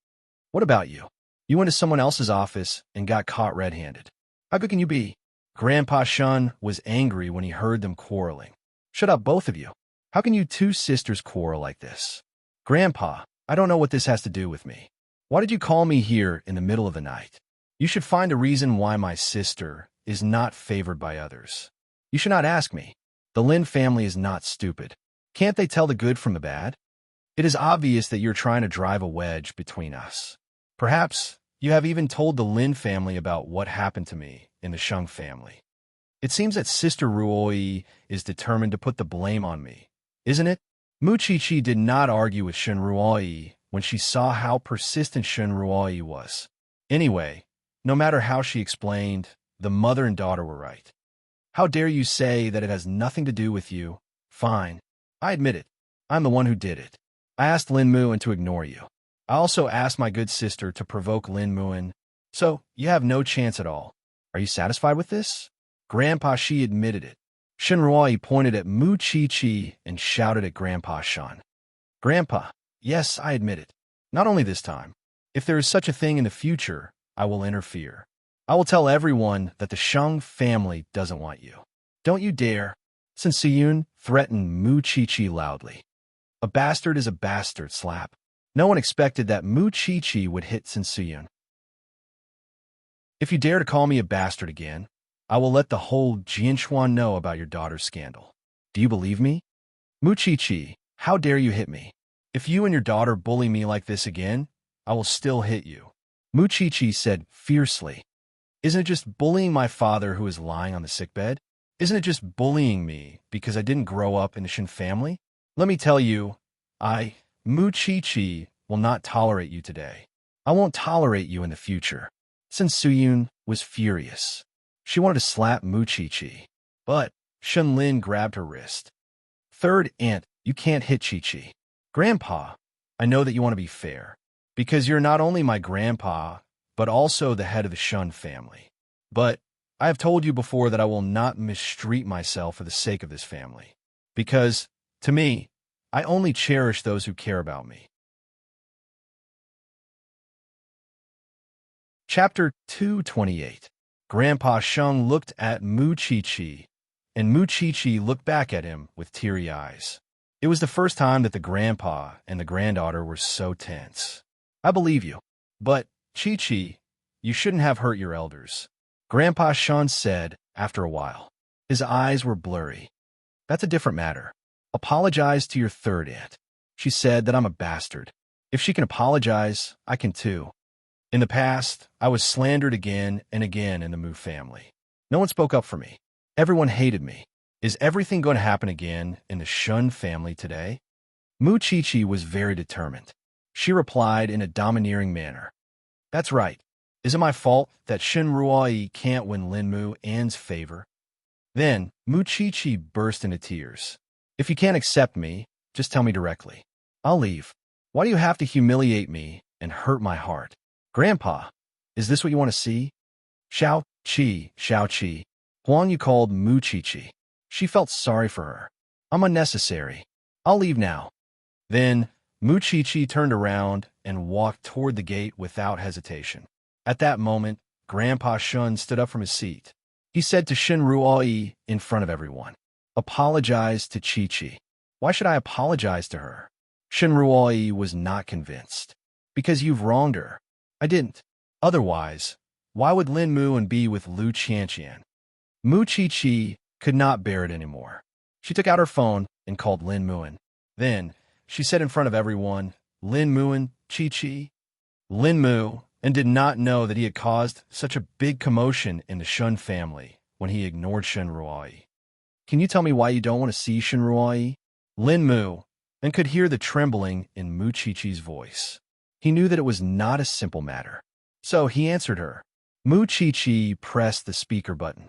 What about you? You went to someone else's office and got caught red-handed. How good can you be? Grandpa Shun was angry when he heard them quarreling. Shut up, both of you. How can you two sisters quarrel like this? Grandpa, I don't know what this has to do with me. Why did you call me here in the middle of the night? You should find a reason why my sister is not favored by others. You should not ask me. The Lin family is not stupid. Can't they tell the good from the bad? It is obvious that you're trying to drive a wedge between us. Perhaps you have even told the Lin family about what happened to me in the Shung family. It seems that Sister Ruoyi is determined to put the blame on me, isn't it? Mu Chi-Chi did not argue with Shen Ruoyi when she saw how persistent Shen Ruoyi was. Anyway, no matter how she explained, the mother and daughter were right. How dare you say that it has nothing to do with you? Fine. I admit it. I'm the one who did it. I asked Lin Mu to ignore you. I also asked my good sister to provoke Lin Mu, so you have no chance at all. Are you satisfied with this? Grandpa Shi admitted it. Shen Ruoyi pointed at Mu Chi-Chi and shouted at Grandpa Shan. Grandpa, yes, I admit it. Not only this time. If there is such a thing in the future, I will interfere. I will tell everyone that the Shang family doesn't want you. Don't you dare. Sun Siyun threatened Mu Chi-Chi loudly. A bastard is a bastard, slap. No one expected that Mu Chi-Chi would hit Sun Siyun. If you dare to call me a bastard again, I will let the whole Jianchuan know about your daughter's scandal. Do you believe me? Mu Chi-Chi, how dare you hit me? If you and your daughter bully me like this again, I will still hit you. Mu Chi-Chi said fiercely. Isn't it just bullying my father who is lying on the sickbed? Isn't it just bullying me because I didn't grow up in a Shin family? Let me tell you, Mu Chi-Chi, will not tolerate you today. I won't tolerate you in the future. Sun Siyun was furious. She wanted to slap Mu Chi-Chi, but Shun Lin grabbed her wrist. Third aunt, you can't hit Chi-Chi. Grandpa, I know that you want to be fair, because you're not only my grandpa, but also the head of the Shun family. But I have told you before that I will not mistreat myself for the sake of this family, because, to me, I only cherish those who care about me. Chapter 228. Grandpa Sheng looked at Mu Chi-Chi, and Mu Chi-Chi looked back at him with teary eyes. It was the first time that the grandpa and the granddaughter were so tense. I believe you, but, Chi-Chi, you shouldn't have hurt your elders. Grandpa Sheng said after a while. His eyes were blurry. That's a different matter. Apologize to your third aunt. She said that I'm a bastard. If she can apologize, I can too. In the past, I was slandered again and again in the Mu family. No one spoke up for me. Everyone hated me. Is everything going to happen again in the Shun family today? Mu Chi-Chi was very determined. She replied in a domineering manner. That's right. Is it my fault that Shin Ruai can't win Lin Mu An's favor? Then, Mu Chi-Chi burst into tears. If you can't accept me, just tell me directly. I'll leave. Why do you have to humiliate me and hurt my heart? Grandpa, is this what you want to see? Xiao Chi. Huang Yu called Mu Chi-Chi. She felt sorry for her. I'm unnecessary. I'll leave now. Then, Mu Chi-Chi turned around and walked toward the gate without hesitation. At that moment, Grandpa Shun stood up from his seat. He said to Shin Ruai in front of everyone, apologize to Chi-Chi. Why should I apologize to her? Shin Ruai was not convinced. Because you've wronged her. I didn't. Otherwise, why would Lin Mu and be with Lu Qianqian? Mu Chi-Chi could not bear it anymore. She took out her phone and called Lin Muan. Then, she said in front of everyone, Lin Muan, Chi-Chi. Lin Mu, and did not know that he had caused such a big commotion in the Shun family when he ignored Shin Ruai. Can you tell me why you don't want to see Shin Ruai? Lin Mu, and could hear the trembling in Mu Chi-Chi's voice. He knew that it was not a simple matter. So he answered her. Mu Chi-Chi pressed the speaker button.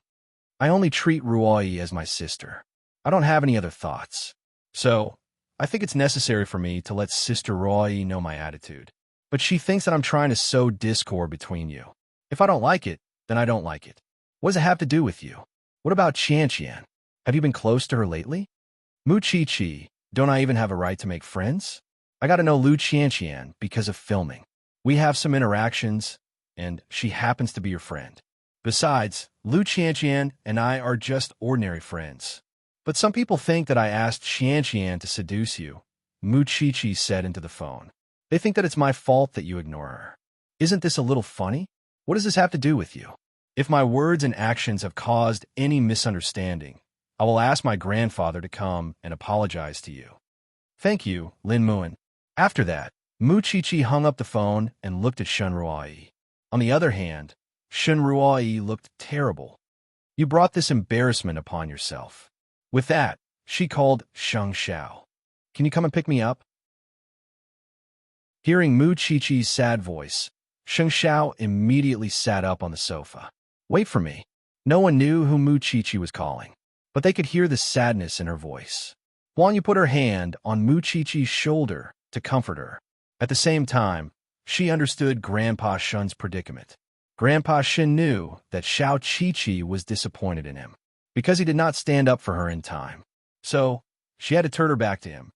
I only treat Ruai as my sister. I don't have any other thoughts. So, I think it's necessary for me to let Sister Ruai know my attitude. But she thinks that I'm trying to sow discord between you. If I don't like it, then I don't like it. What does it have to do with you? What about Qianqian? Have you been close to her lately? Mu Chi-Chi, don't I even have a right to make friends? I got to know Lu Qianqian because of filming. We have some interactions, and she happens to be your friend. Besides, Lu Qianqian and I are just ordinary friends. But some people think that I asked Qianqian to seduce you, Mu Chi-Chi said into the phone. They think that it's my fault that you ignore her. Isn't this a little funny? What does this have to do with you? If my words and actions have caused any misunderstanding, I will ask my grandfather to come and apologize to you. Thank you, Lin Muan. After that, Mu Chi-Chi hung up the phone and looked at Shin Ruai. On the other hand, Shin Ruai looked terrible. You brought this embarrassment upon yourself. With that, she called Sheng Xiao. Can you come and pick me up? Hearing Mu Chi-Chi's sad voice, Sheng Xiao immediately sat up on the sofa. Wait for me. No one knew who Mu Chi-Chi was calling, but they could hear the sadness in her voice. Huang Yu put her hand on Mu Chi-Chi's shoulder to comfort her. At the same time, she understood Grandpa Shun's predicament. Grandpa Shin knew that Xiao Chi-Chi was disappointed in him, because he did not stand up for her in time. So, she had to turn her back to him.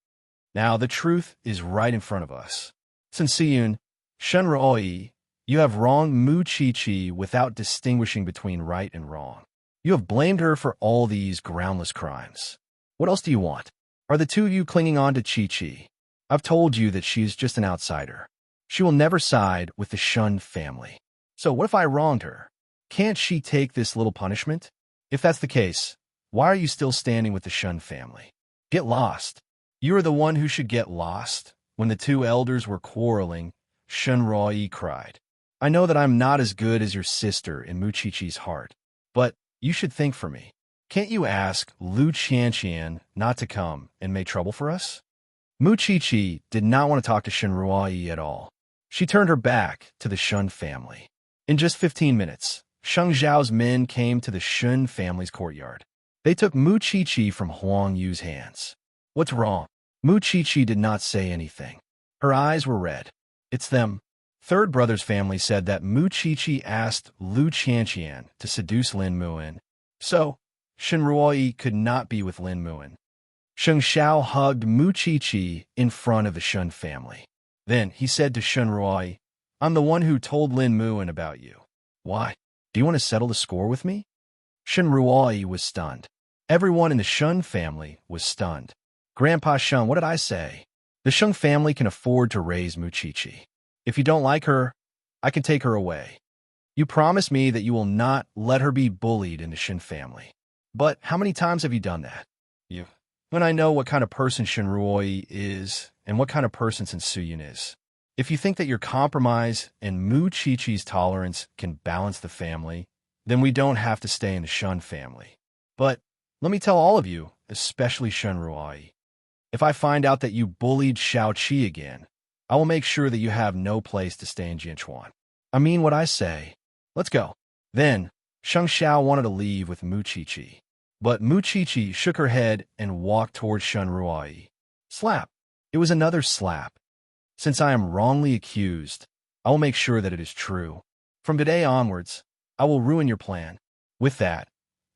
Now, the truth is right in front of us. Sun Siyun, Shen Ruoi, You have wronged Mu Chi-Chi without distinguishing between right and wrong. You have blamed her for all these groundless crimes. What else do you want? Are the two of you clinging on to Chi-Chi? I've told you that she is just an outsider. She will never side with the Shun family. So what if I wronged her? Can't she take this little punishment? If that's the case, why are you still standing with the Shun family? Get lost. You are the one who should get lost. When the two elders were quarreling, Shun Ruoyi cried. I know that I'm not as good as your sister in Mu Chi-Chi's heart, but you should think for me. Can't you ask Lu Qianqian not to come and make trouble for us? Mu Chi-Chi did not want to talk to Shun Ruoyi at all. She turned her back to the Shun family. In just 15 minutes, Sheng Zhao's men came to the Shun family's courtyard. They took Mu Chi-Chi from Huang Yu's hands. What's wrong? Mu Chi-Chi did not say anything. Her eyes were red. It's them. Third brother's family said that Mu Chi-Chi asked Lu Qianqian to seduce Lin Muin. So, Shun Ruoyi could not be with Lin Muin. Sheng Xiao hugged Mu Chi-Chi in front of the Shun family. Then he said to Shun Ruoyi, I'm the one who told Lin Muin about you. Why? Do you want to settle the score with me? Shun Ruoyi was stunned. Everyone in the Shun family was stunned. Grandpa Shun, what did I say? The Shun family can afford to raise Mu Chi-Chi. If you don't like her, I can take her away. You promise me that you will not let her be bullied in the Shun family. But how many times have you done that? When I know what kind of person Shun Ruoyi is and what kind of person Sun Suyun is. If you think that your compromise and Mu Chi-Chi's tolerance can balance the family, then we don't have to stay in the Shun family. But let me tell all of you, especially Shun Ruoyi, if I find out that you bullied Xiao Qi again, I will make sure that you have no place to stay in Jinchuan. I mean what I say. Let's go. Then, Sheng Xiao wanted to leave with Mu Chi-Chi. But Mu Chi-Chi shook her head and walked towards Shun Ruoyi. Slap. It was another slap. Since I am wrongly accused, I will make sure that it is true. From today onwards, I will ruin your plan. With that,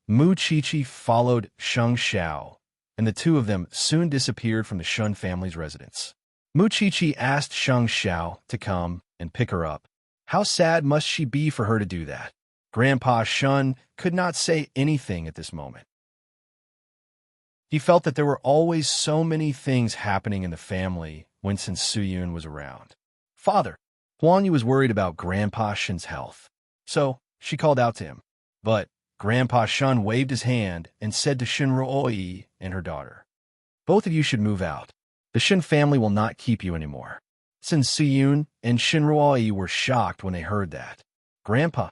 Mu Chi-Chi followed Sheng Xiao, and the two of them soon disappeared from the Shun family's residence. Mu Chi-Chi asked Sheng Xiao to come and pick her up. How sad must she be for her to do that? Grandpa Shun could not say anything at this moment. He felt that there were always so many things happening in the family when Sun Suyun was around. Father, Huang Yu was worried about Grandpa Shun's health, so she called out to him. But Grandpa Shun waved his hand and said to Shun Ruoyi and her daughter, both of you should move out. The Shun family will not keep you anymore. Sun Suyun and Shun Ruoyi were shocked when they heard that. Grandpa.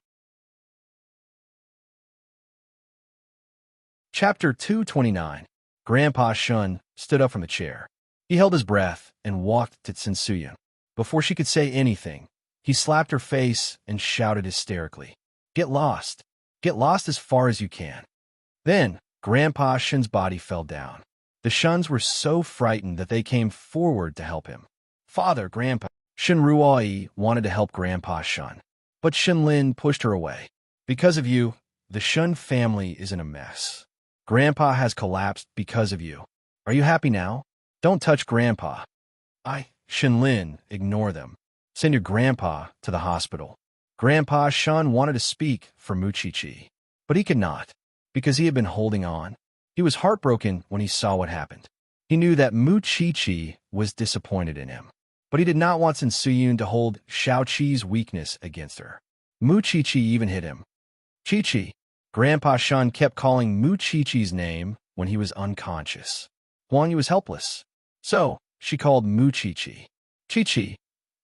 Chapter 229. Grandpa Shun stood up from the chair. He held his breath and walked to Sun Suyun. Before she could say anything, he slapped her face and shouted hysterically, Get lost! Get lost as far as you can. Then, Grandpa Shun's body fell down. The Shuns were so frightened that they came forward to help him. Father, Grandpa. Shun Ruoyi wanted to help Grandpa Shun, but Shun Lin pushed her away. Because of you, the Shun family is in a mess. Grandpa has collapsed because of you. Are you happy now? Don't touch Grandpa. Shun Lin, ignore them. Send your Grandpa to the hospital. Grandpa Shun wanted to speak for Mu Chi-Chi, but he could not, because he had been holding on. He was heartbroken when he saw what happened. He knew that Mu Chi-Chi was disappointed in him, but he did not want Sun Suyun to hold Xiao Qi's weakness against her. Mu Chi-Chi even hit him. Chi-Chi. Grandpa Shun kept calling Mu Chi-Chi's name when he was unconscious. Huang Yu was helpless. So, she called Mu Chi-Chi. Chi-Chi,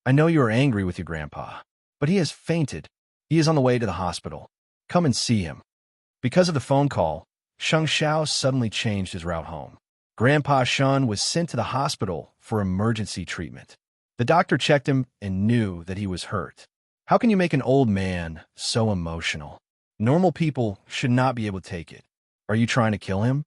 I know you are angry with your grandpa, but he has fainted. He is on the way to the hospital. Come and see him. Because of the phone call, Sheng Xiao suddenly changed his route home. Grandpa Shun was sent to the hospital for emergency treatment. The doctor checked him and knew that he was hurt. How can you make an old man so emotional? Normal people should not be able to take it. Are you trying to kill him?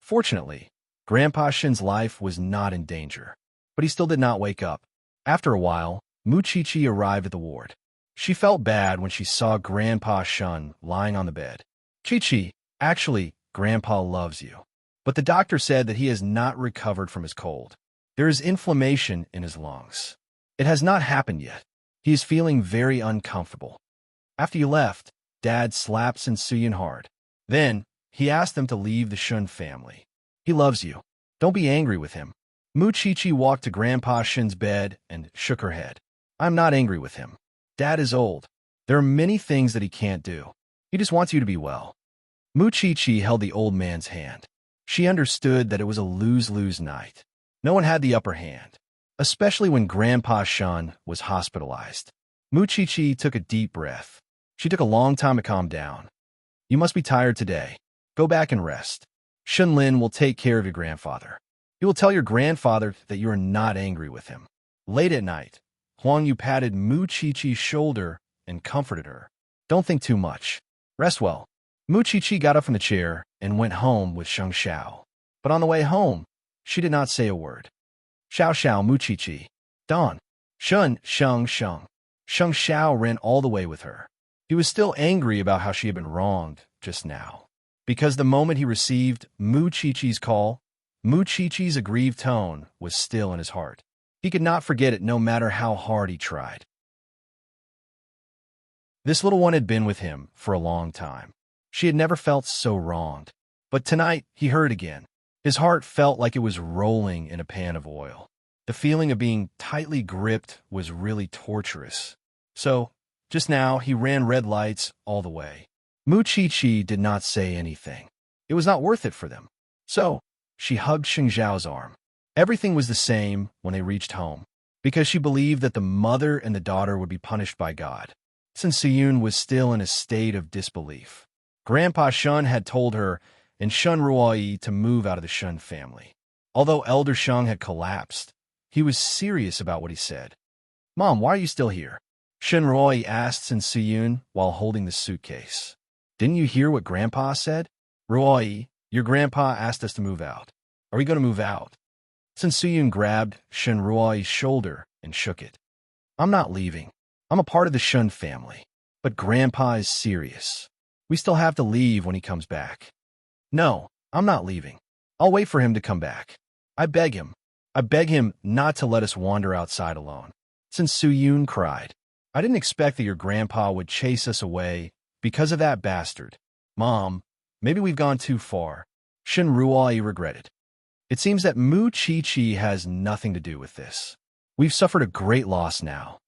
Fortunately, Grandpa Shun's life was not in danger, but he still did not wake up. After a while, Mu Chi-Chi arrived at the ward. She felt bad when she saw Grandpa Shun lying on the bed. Chi-Chi, actually, Grandpa loves you. But the doctor said that he has not recovered from his cold. There is inflammation in his lungs. It has not happened yet. He is feeling very uncomfortable. After you left, Dad slapped Sin Suyun hard. Then, he asked them to leave the Shun family. He loves you. Don't be angry with him. Mu Chi-Chi walked to Grandpa Shin's bed and shook her head. I'm not angry with him. Dad is old. There are many things that he can't do. He just wants you to be well. Mu Chi-Chi held the old man's hand. She understood that it was a lose-lose night. No one had the upper hand, especially when Grandpa Shun was hospitalized. Mu Chi-Chi took a deep breath. She took a long time to calm down. You must be tired today. Go back and rest. Shun Lin will take care of your grandfather. He will tell your grandfather that you are not angry with him. Late at night, Huang Yu patted Mu Chi-Chi's shoulder and comforted her. Don't think too much. Rest well. Mu Chi-Chi got up from the chair and went home with Sheng Xiao. But on the way home, she did not say a word. Xiao Xiao Mu Chi-Chi. Dawn. Shun Sheng Sheng. Sheng Xiao ran all the way with her. He was still angry about how she had been wronged just now. Because the moment he received Mu Chi-Chi's call, Mu Chi-Chi's aggrieved tone was still in his heart. He could not forget it no matter how hard he tried. This little one had been with him for a long time. She had never felt so wronged. But tonight, he heard again. His heart felt like it was rolling in a pan of oil. The feeling of being tightly gripped was really torturous. So, just now, he ran red lights all the way. Mu Chi-Chi did not say anything. It was not worth it for them. So, she hugged Sheng Xiao's arm. Everything was the same when they reached home, because she believed that the mother and the daughter would be punished by God. Sin Suyun was still in a state of disbelief. Grandpa Shun had told her and Shun Ruoyi to move out of the Shun family. Although Elder Sheng had collapsed, he was serious about what he said. Mom, why are you still here? Shun Ruoyi asked Sin Suyun while holding the suitcase. Didn't you hear what Grandpa said? Ruoyi, your grandpa asked us to move out. Are we going to move out? Sin Suyun grabbed Shun Ruoyi's shoulder and shook it. I'm not leaving. I'm a part of the Shun family. But Grandpa is serious. We still have to leave when he comes back. No, I'm not leaving. I'll wait for him to come back. I beg him. I beg him not to let us wander outside alone. Sin Suyun cried. I didn't expect that your grandpa would chase us away because of that bastard. Mom, maybe we've gone too far. Shun Ruoyi regretted. It seems that Mu Chi-Chi has nothing to do with this. We've suffered a great loss now.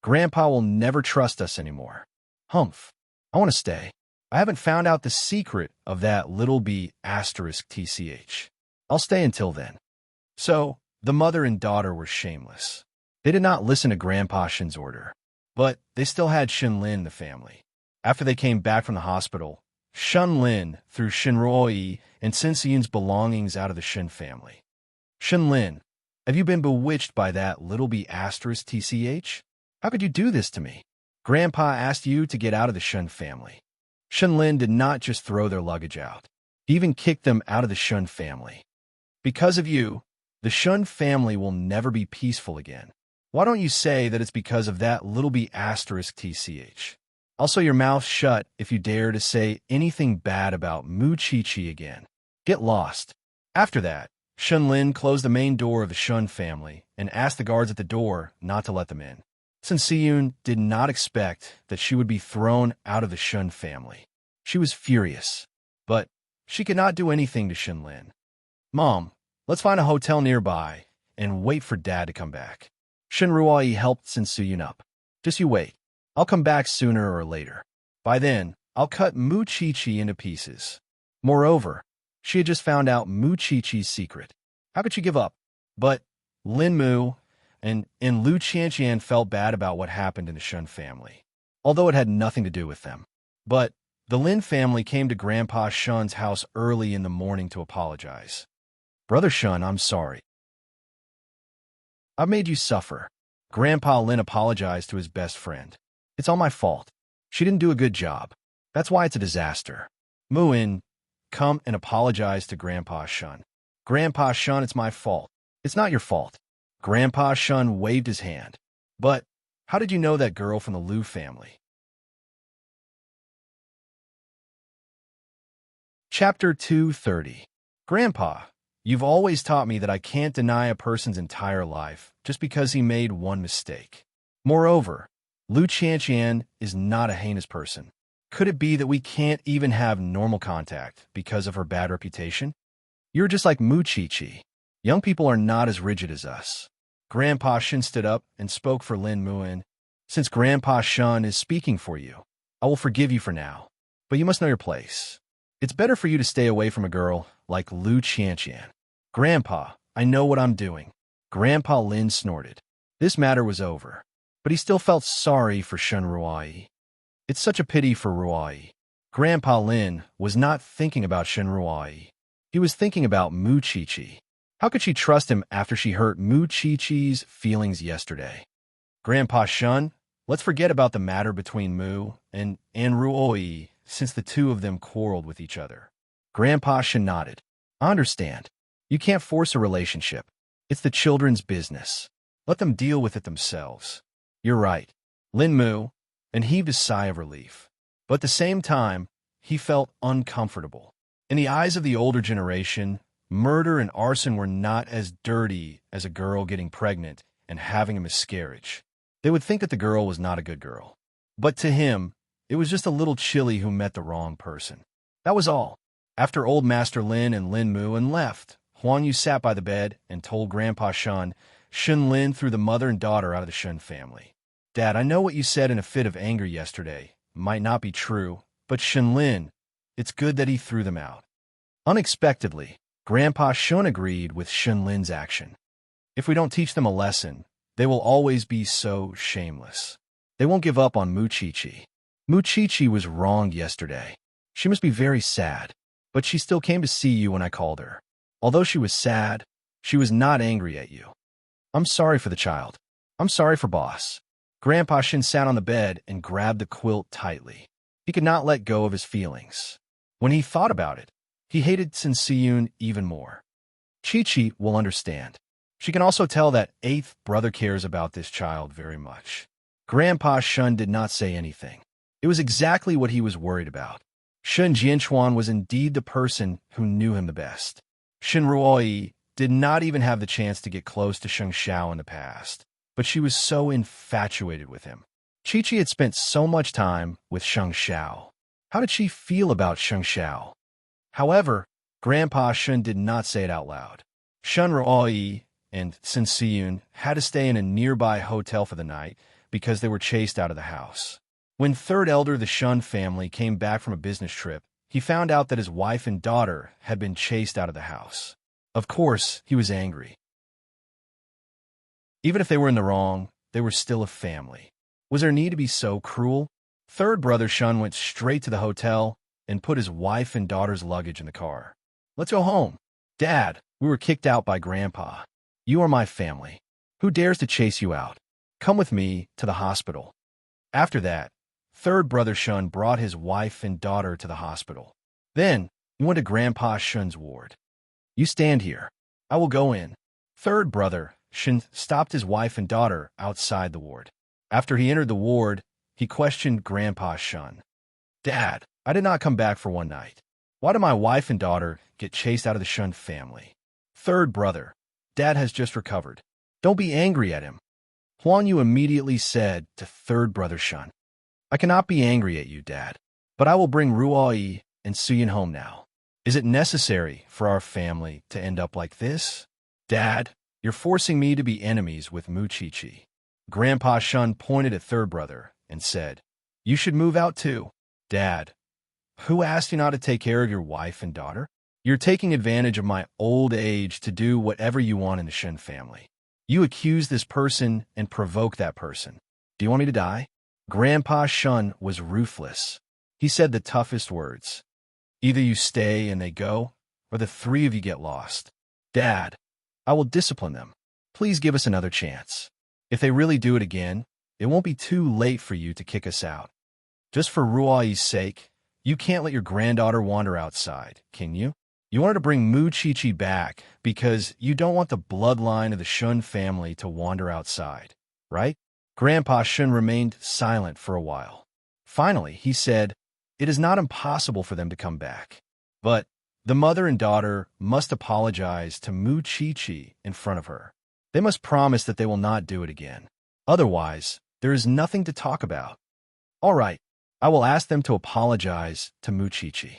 Grandpa will never trust us anymore. Humph. I want to stay. I haven't found out the secret of that little b asterisk tch. I'll stay until then. So, the mother and daughter were shameless. They did not listen to Grandpa Shin's order. But they still had Shin Lin in the family. After they came back from the hospital, Shun Lin threw Shin Ruoyi and Sin Suyun's belongings out of the Shin family. Shin Lin, have you been bewitched by that little b asterisk tch? How could you do this to me? Grandpa asked you to get out of the Shun family. Shin Lin did not just throw their luggage out. He even kicked them out of the Shun family. Because of you, the Shun family will never be peaceful again. Why don't you say that it's because of that little b asterisk tch? Also, your mouth shut if you dare to say anything bad about Mu Chi-Chi again. Get lost. After that, Shun Lin closed the main door of the Shun family and asked the guards at the door not to let them in. Sin Suyun did not expect that she would be thrown out of the Shun family. She was furious, but she could not do anything to Shin Lin. Mom, let's find a hotel nearby and wait for Dad to come back. Shin Ruoyi helped Sin Suyun up. Just you wait. I'll come back sooner or later. By then, I'll cut Mu Chi-Chi into pieces. Moreover, she had just found out Mu Chi-Chi's secret. How could she give up? But Lin Mu and Lu Qianqian felt bad about what happened in the Shun family, although it had nothing to do with them. But the Lin family came to Grandpa Shun's house early in the morning to apologize. Brother Shun, I'm sorry. I've made you suffer. Grandpa Lin apologized to his best friend. It's all my fault. She didn't do a good job. That's why it's a disaster. Muin, come and apologize to Grandpa Shun. Grandpa Shun, it's my fault. It's not your fault. Grandpa Shun waved his hand. But how did you know that girl from the Liu family? Chapter 230. Grandpa, you've always taught me that I can't deny a person's entire life just because he made one mistake. Moreover, Lu Qianqian is not a heinous person. Could it be that we can't even have normal contact because of her bad reputation? You're just like Mu Chi-Chi. Young people are not as rigid as us. Grandpa Shen stood up and spoke for Lin Muin. Since Grandpa Shun is speaking for you, I will forgive you for now. But you must know your place. It's better for you to stay away from a girl like Lu Qianqian. Grandpa, I know what I'm doing. Grandpa Lin snorted. This matter was over, but he still felt sorry for Shen Ruai. It's such a pity for Ruai. Grandpa Lin was not thinking about Shen Ruai. He was thinking about Mu Chi-Chi. How could she trust him after she hurt Mu Chi-Chi's feelings yesterday? Grandpa Shun, let's forget about the matter between Mu and Ruoi, since the two of them quarreled with each other. Grandpa Shun nodded. I understand. You can't force a relationship. It's the children's business. Let them deal with it themselves. You're right. Lin Mu, and heaved a sigh of relief. But at the same time, he felt uncomfortable. In the eyes of the older generation, murder and arson were not as dirty as a girl getting pregnant and having a miscarriage. They would think that the girl was not a good girl. But to him, it was just a little chilly who met the wrong person. That was all. After old Master Lin and Lin Muin left, Huan Yu sat by the bed and told Grandpa Shun Lin threw the mother and daughter out of the Shun family. Dad, I know what you said in a fit of anger yesterday might not be true, but Shun Lin, it's good that he threw them out. Unexpectedly, Grandpa Shun agreed with Shun Lin's action. If we don't teach them a lesson, they will always be so shameless. They won't give up on Mu Chi-Chi. Mu Chi-Chi was wronged yesterday. She must be very sad, but she still came to see you when I called her. Although she was sad, she was not angry at you. I'm sorry for the child. I'm sorry for Boss. Grandpa Shin sat on the bed and grabbed the quilt tightly. He could not let go of his feelings. When he thought about it, he hated Sin Siyun even more. Chi-Chi will understand. She can also tell that eighth brother cares about this child very much. Grandpa Shun did not say anything. It was exactly what he was worried about. Shun Jianchuan was indeed the person who knew him the best. Shen Ruoi did not even have the chance to get close to Sheng Xiao in the past, but she was so infatuated with him. Chi-Chi had spent so much time with Sheng Xiao. How did she feel about Sheng Xiao? However, Grandpa Shun did not say it out loud. Shen Ruoi and Sin Siyun had to stay in a nearby hotel for the night because they were chased out of the house. When third elder of the Shun family came back from a business trip, he found out that his wife and daughter had been chased out of the house. Of course, he was angry. Even if they were in the wrong, they were still a family. Was there need to be so cruel? Third brother Shun went straight to the hotel and put his wife and daughter's luggage in the car. Let's go home. Dad, we were kicked out by Grandpa. You are my family. Who dares to chase you out? Come with me to the hospital. After that, third brother Shun brought his wife and daughter to the hospital. Then, he went to Grandpa Shun's ward. You stand here. I will go in. Third brother Shun stopped his wife and daughter outside the ward. After he entered the ward, he questioned Grandpa Shun. Dad, I did not come back for one night. Why did my wife and daughter get chased out of the Shun family? Third brother, Dad has just recovered. Don't be angry at him. Huan Yu immediately said to third brother Shun, I cannot be angry at you, Dad, but I will bring Ruai and Suyin home now. Is it necessary for our family to end up like this? Dad, you're forcing me to be enemies with Mu Chi-Chi. Grandpa Shun pointed at third brother and said, You should move out too. Dad, who asked you not to take care of your wife and daughter? You're taking advantage of my old age to do whatever you want in the Shen family. You accuse this person and provoke that person. Do you want me to die? Grandpa Shun was ruthless. He said the toughest words. Either you stay and they go, or the three of you get lost. Dad, I will discipline them. Please give us another chance. If they really do it again, it won't be too late for you to kick us out. Just for Ruai's sake, you can't let your granddaughter wander outside, can you? You wanted to bring Mu Chi-Chi back because you don't want the bloodline of the Shun family to wander outside, right? Grandpa Shun remained silent for a while. Finally, he said, It is not impossible for them to come back. But the mother and daughter must apologize to Mu Chi-Chi in front of her. They must promise that they will not do it again. Otherwise, There is nothing to talk about. All right, I will ask them to apologize to Muchichi.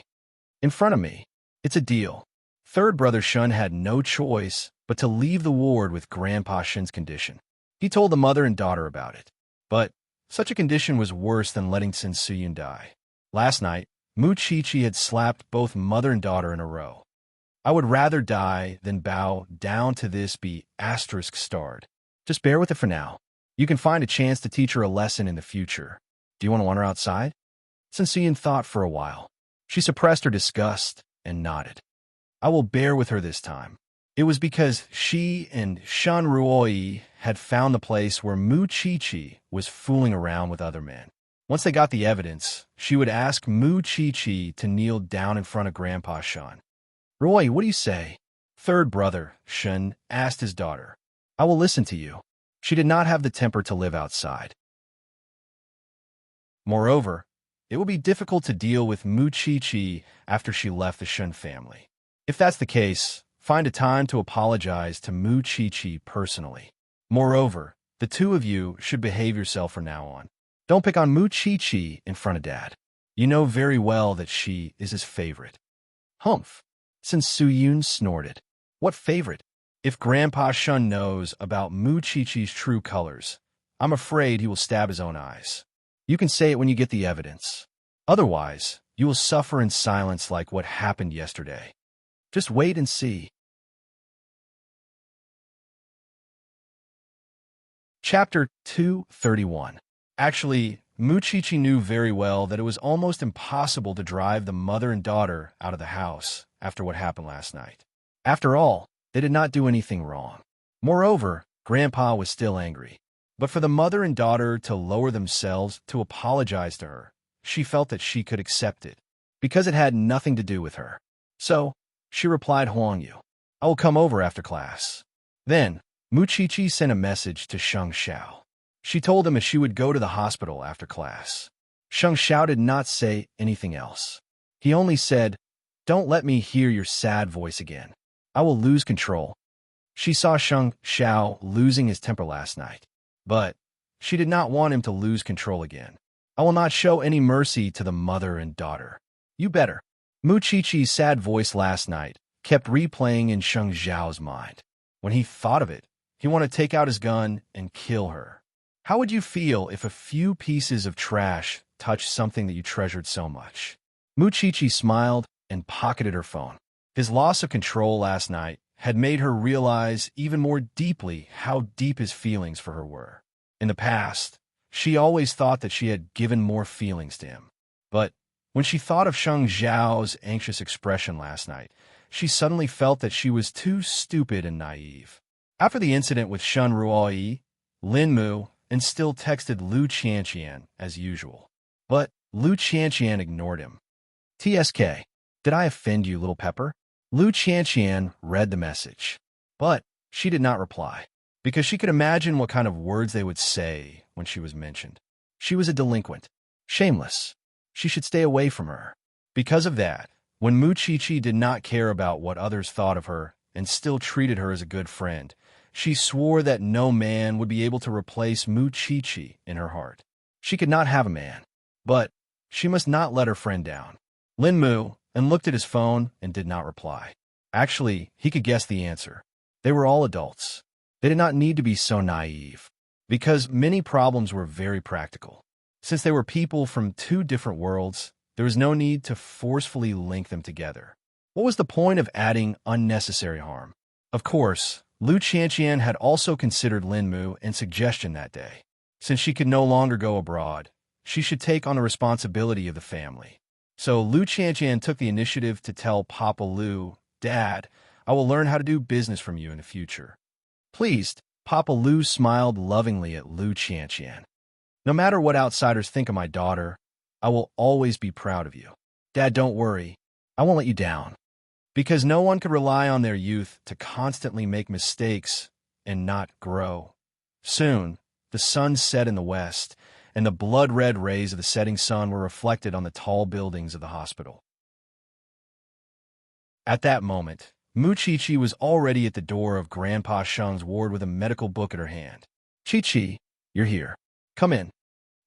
In front of me. It's a deal. Third brother Shun had no choice but to leave the ward with Grandpa Shin's condition. He told the mother and daughter about it. But such a condition was worse than letting Sin Suyun die. Last night, Muchichi had slapped both mother and daughter in a row. I would rather die than bow down to this be asterisk starred. Just bear with it for now. You can find a chance to teach her a lesson in the future. Do you want her outside? Sin Suyun thought for a while. She suppressed her disgust and nodded. I will bear with her this time. It was because she and Shan Ruoi had found the place where Muchichi was fooling around with other men. Once they got the evidence, she would ask Muchichi to kneel down in front of Grandpa Shan. Ruoi, what do you say? Third brother, Shun, asked his daughter. I will listen to you. She did not have the temper to live outside. Moreover, it will be difficult to deal with Muchichi after she left the Shun family. If that's the case, find a time to apologize to Muchichi personally. Moreover, the two of you should behave yourself from now on. Don't pick on Muchichi in front of Dad. You know very well that she is his favorite. Humph. Sin Suyun snorted. What favorite? If Grandpa Shun knows about Muchichi's true colors, I'm afraid he will stab his own eyes. You can say it when you get the evidence. Otherwise, you will suffer in silence like what happened yesterday. Just wait and see. Chapter 231. Actually, Muchichi knew very well that it was almost impossible to drive the mother and daughter out of the house after what happened last night. After all, they did not do anything wrong. Moreover, Grandpa was still angry. But for the mother and daughter to lower themselves to apologize to her, she felt that she could accept it, because it had nothing to do with her. So, she replied Huangyu, I will come over after class. Then, Muchichi sent a message to Sheng Xiao. She told him if she would go to the hospital after class. Sheng Xiao did not say anything else. He only said, Don't let me hear your sad voice again. I will lose control. She saw Sheng Xiao losing his temper last night. But she did not want him to lose control again. I will not show any mercy to the mother and daughter. You better. Muchichi's sad voice last night kept replaying in Sheng Xiao's mind. When he thought of it, he wanted to take out his gun and kill her. How would you feel if a few pieces of trash touched something that you treasured so much? Muchichi smiled and pocketed her phone. His loss of control last night had made her realize even more deeply how deep his feelings for her were. In the past, she always thought that she had given more feelings to him. But when she thought of Sheng Xiao's anxious expression last night, she suddenly felt that she was too stupid and naive. After the incident with Shun Ruoi, Lin Mu and still texted Lu Qianqian as usual. But Lu Qianqian ignored him. TSK, did I offend you, little pepper? Lu Qianqian read the message, but she did not reply, because she could imagine what kind of words they would say when she was mentioned. She was a delinquent, shameless. She should stay away from her. Because of that, when Muchichi did not care about what others thought of her and still treated her as a good friend, she swore that no man would be able to replace Muchichi in her heart. She could not have a man, but she must not let her friend down. Lin Mu and looked at his phone and did not reply. Actually, he could guess the answer. They were all adults. They did not need to be so naive, because many problems were very practical. Since they were people from two different worlds, there was no need to forcefully link them together. What was the point of adding unnecessary harm? Of course, Lu Qianqian had also considered Lin Mu and suggestion that day. Since she could no longer go abroad, she should take on the responsibility of the family. So Lu Qianqian took the initiative to tell Papa Lu, Dad, I will learn how to do business from you in the future. Pleased, Papa Lu smiled lovingly at Lu Qianqian. No matter what outsiders think of my daughter, I will always be proud of you. Dad, don't worry. I won't let you down. Because no one could rely on their youth to constantly make mistakes and not grow. Soon, the sun set in the west, and the blood-red rays of the setting sun were reflected on the tall buildings of the hospital. At that moment, Muchichi was already at the door of Grandpa Shung's ward with a medical book in her hand. Chi-Chi, you're here. Come in.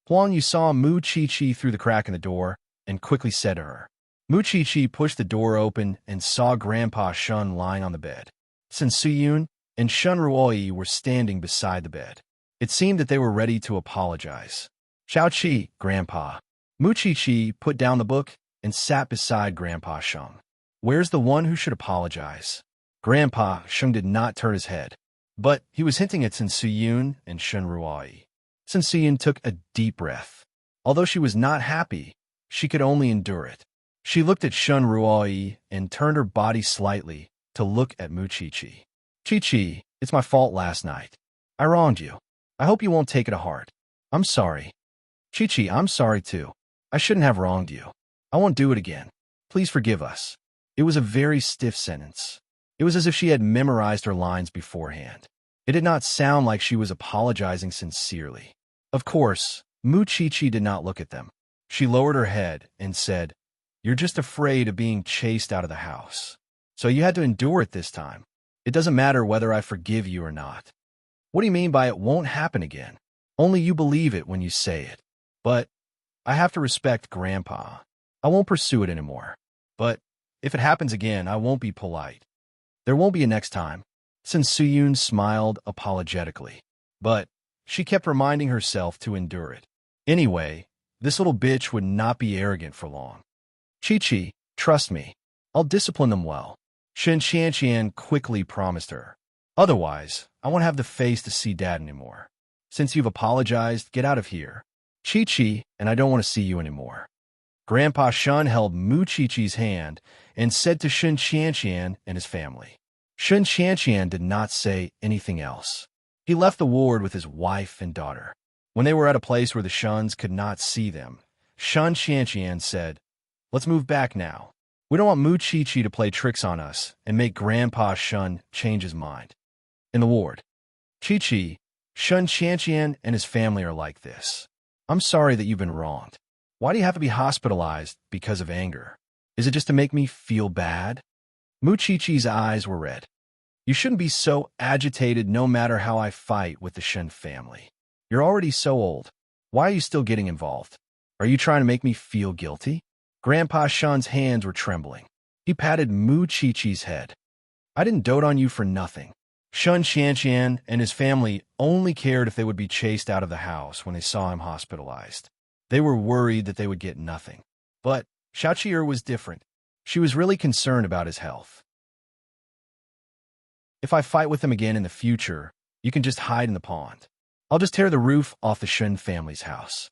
Huang Yu saw Mu Chi-Chi through the crack in the door and quickly said to her. Mu Chi-Chi pushed the door open and saw Grandpa Shun lying on the bed. Sin Suyun and Shun Ruoyi were standing beside the bed. It seemed that they were ready to apologize. Xiao Qi, Grandpa. Mu Chi-Chi put down the book and sat beside Grandpa Shung. Where's the one who should apologize? Grandpa Shung did not turn his head, but he was hinting at Sin Suyun and Shun Ruoyi. Sin Suyun took a deep breath. Although she was not happy, she could only endure it. She looked at Shun Ruoyi and turned her body slightly to look at Mu Chi-Chi. Chi-Chi, it's my fault last night. I wronged you. I hope you won't take it to heart. I'm sorry. Chi-Chi, I'm sorry too. I shouldn't have wronged you. I won't do it again. Please forgive us. It was a very stiff sentence. It was as if she had memorized her lines beforehand. It did not sound like she was apologizing sincerely. Of course, Mu Chi-Chi did not look at them. She lowered her head and said, You're just afraid of being chased out of the house. So you had to endure it this time. It doesn't matter whether I forgive you or not. What do you mean by it won't happen again? Only you believe it when you say it. But I have to respect Grandpa. I won't pursue it anymore. But if it happens again, I won't be polite. There won't be a next time. Sin Suyun smiled apologetically. But she kept reminding herself to endure it. Anyway, this little bitch would not be arrogant for long. Chi-Chi, trust me. I'll discipline them well. Shen Qianqian quickly promised her. Otherwise, I won't have the face to see Dad anymore. Since you've apologized, get out of here. Chi-Chi, and I don't want to see you anymore. Grandpa Shun held Mu Chi-Chi's hand and said to Shen Qianqian and his family. Shen Qianqian did not say anything else. He left the ward with his wife and daughter. When they were at a place where the Shuns could not see them, Shen Qianqian said, Let's move back now. We don't want Mu Chi-Chi to play tricks on us and make Grandpa Shun change his mind. In the ward, Chi-Chi, Shen Qianqian and his family are like this. I'm sorry that you've been wronged. Why do you have to be hospitalized because of anger? Is it just to make me feel bad? Mu Chi-Chi's eyes were red. You shouldn't be so agitated no matter how I fight with the Shen family. You're already so old. Why are you still getting involved? Are you trying to make me feel guilty? Grandpa Shun's hands were trembling. He patted Mu Chi-Chi's head. I didn't dote on you for nothing. Shen Qianqian and his family only cared if they would be chased out of the house when they saw him hospitalized. They were worried that they would get nothing. But Xiaoqi'er was different. She was really concerned about his health. If I fight with him again in the future, you can just hide in the pond. I'll just tear the roof off the Shen family's house.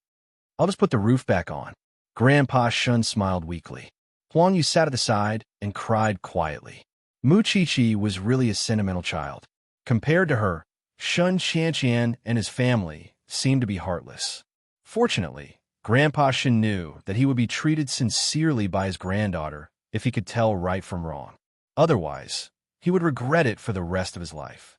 I'll just put the roof back on. Grandpa Shun smiled weakly. Huang Yu sat at the side and cried quietly. Mu Chi-Chi was really a sentimental child. Compared to her, Shen Qianqian and his family seemed to be heartless. Fortunately, Grandpa Shun knew that he would be treated sincerely by his granddaughter if he could tell right from wrong. Otherwise, he would regret it for the rest of his life.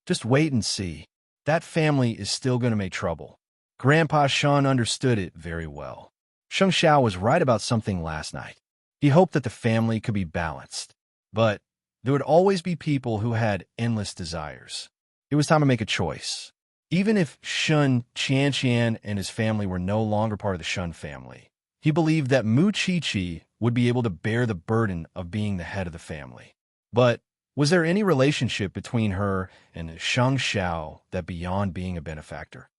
Just wait and see. That family is still going to make trouble. Grandpa Shun understood it very well. Sheng Xiao was right about something last night. He hoped that the family could be balanced. But there would always be people who had endless desires. It was time to make a choice. Even if Shen Qianqian and his family were no longer part of the Shun family, he believed that Mu Chi-Chi would be able to bear the burden of being the head of the family. But was there any relationship between her and Sheng Xiao that beyond being a benefactor?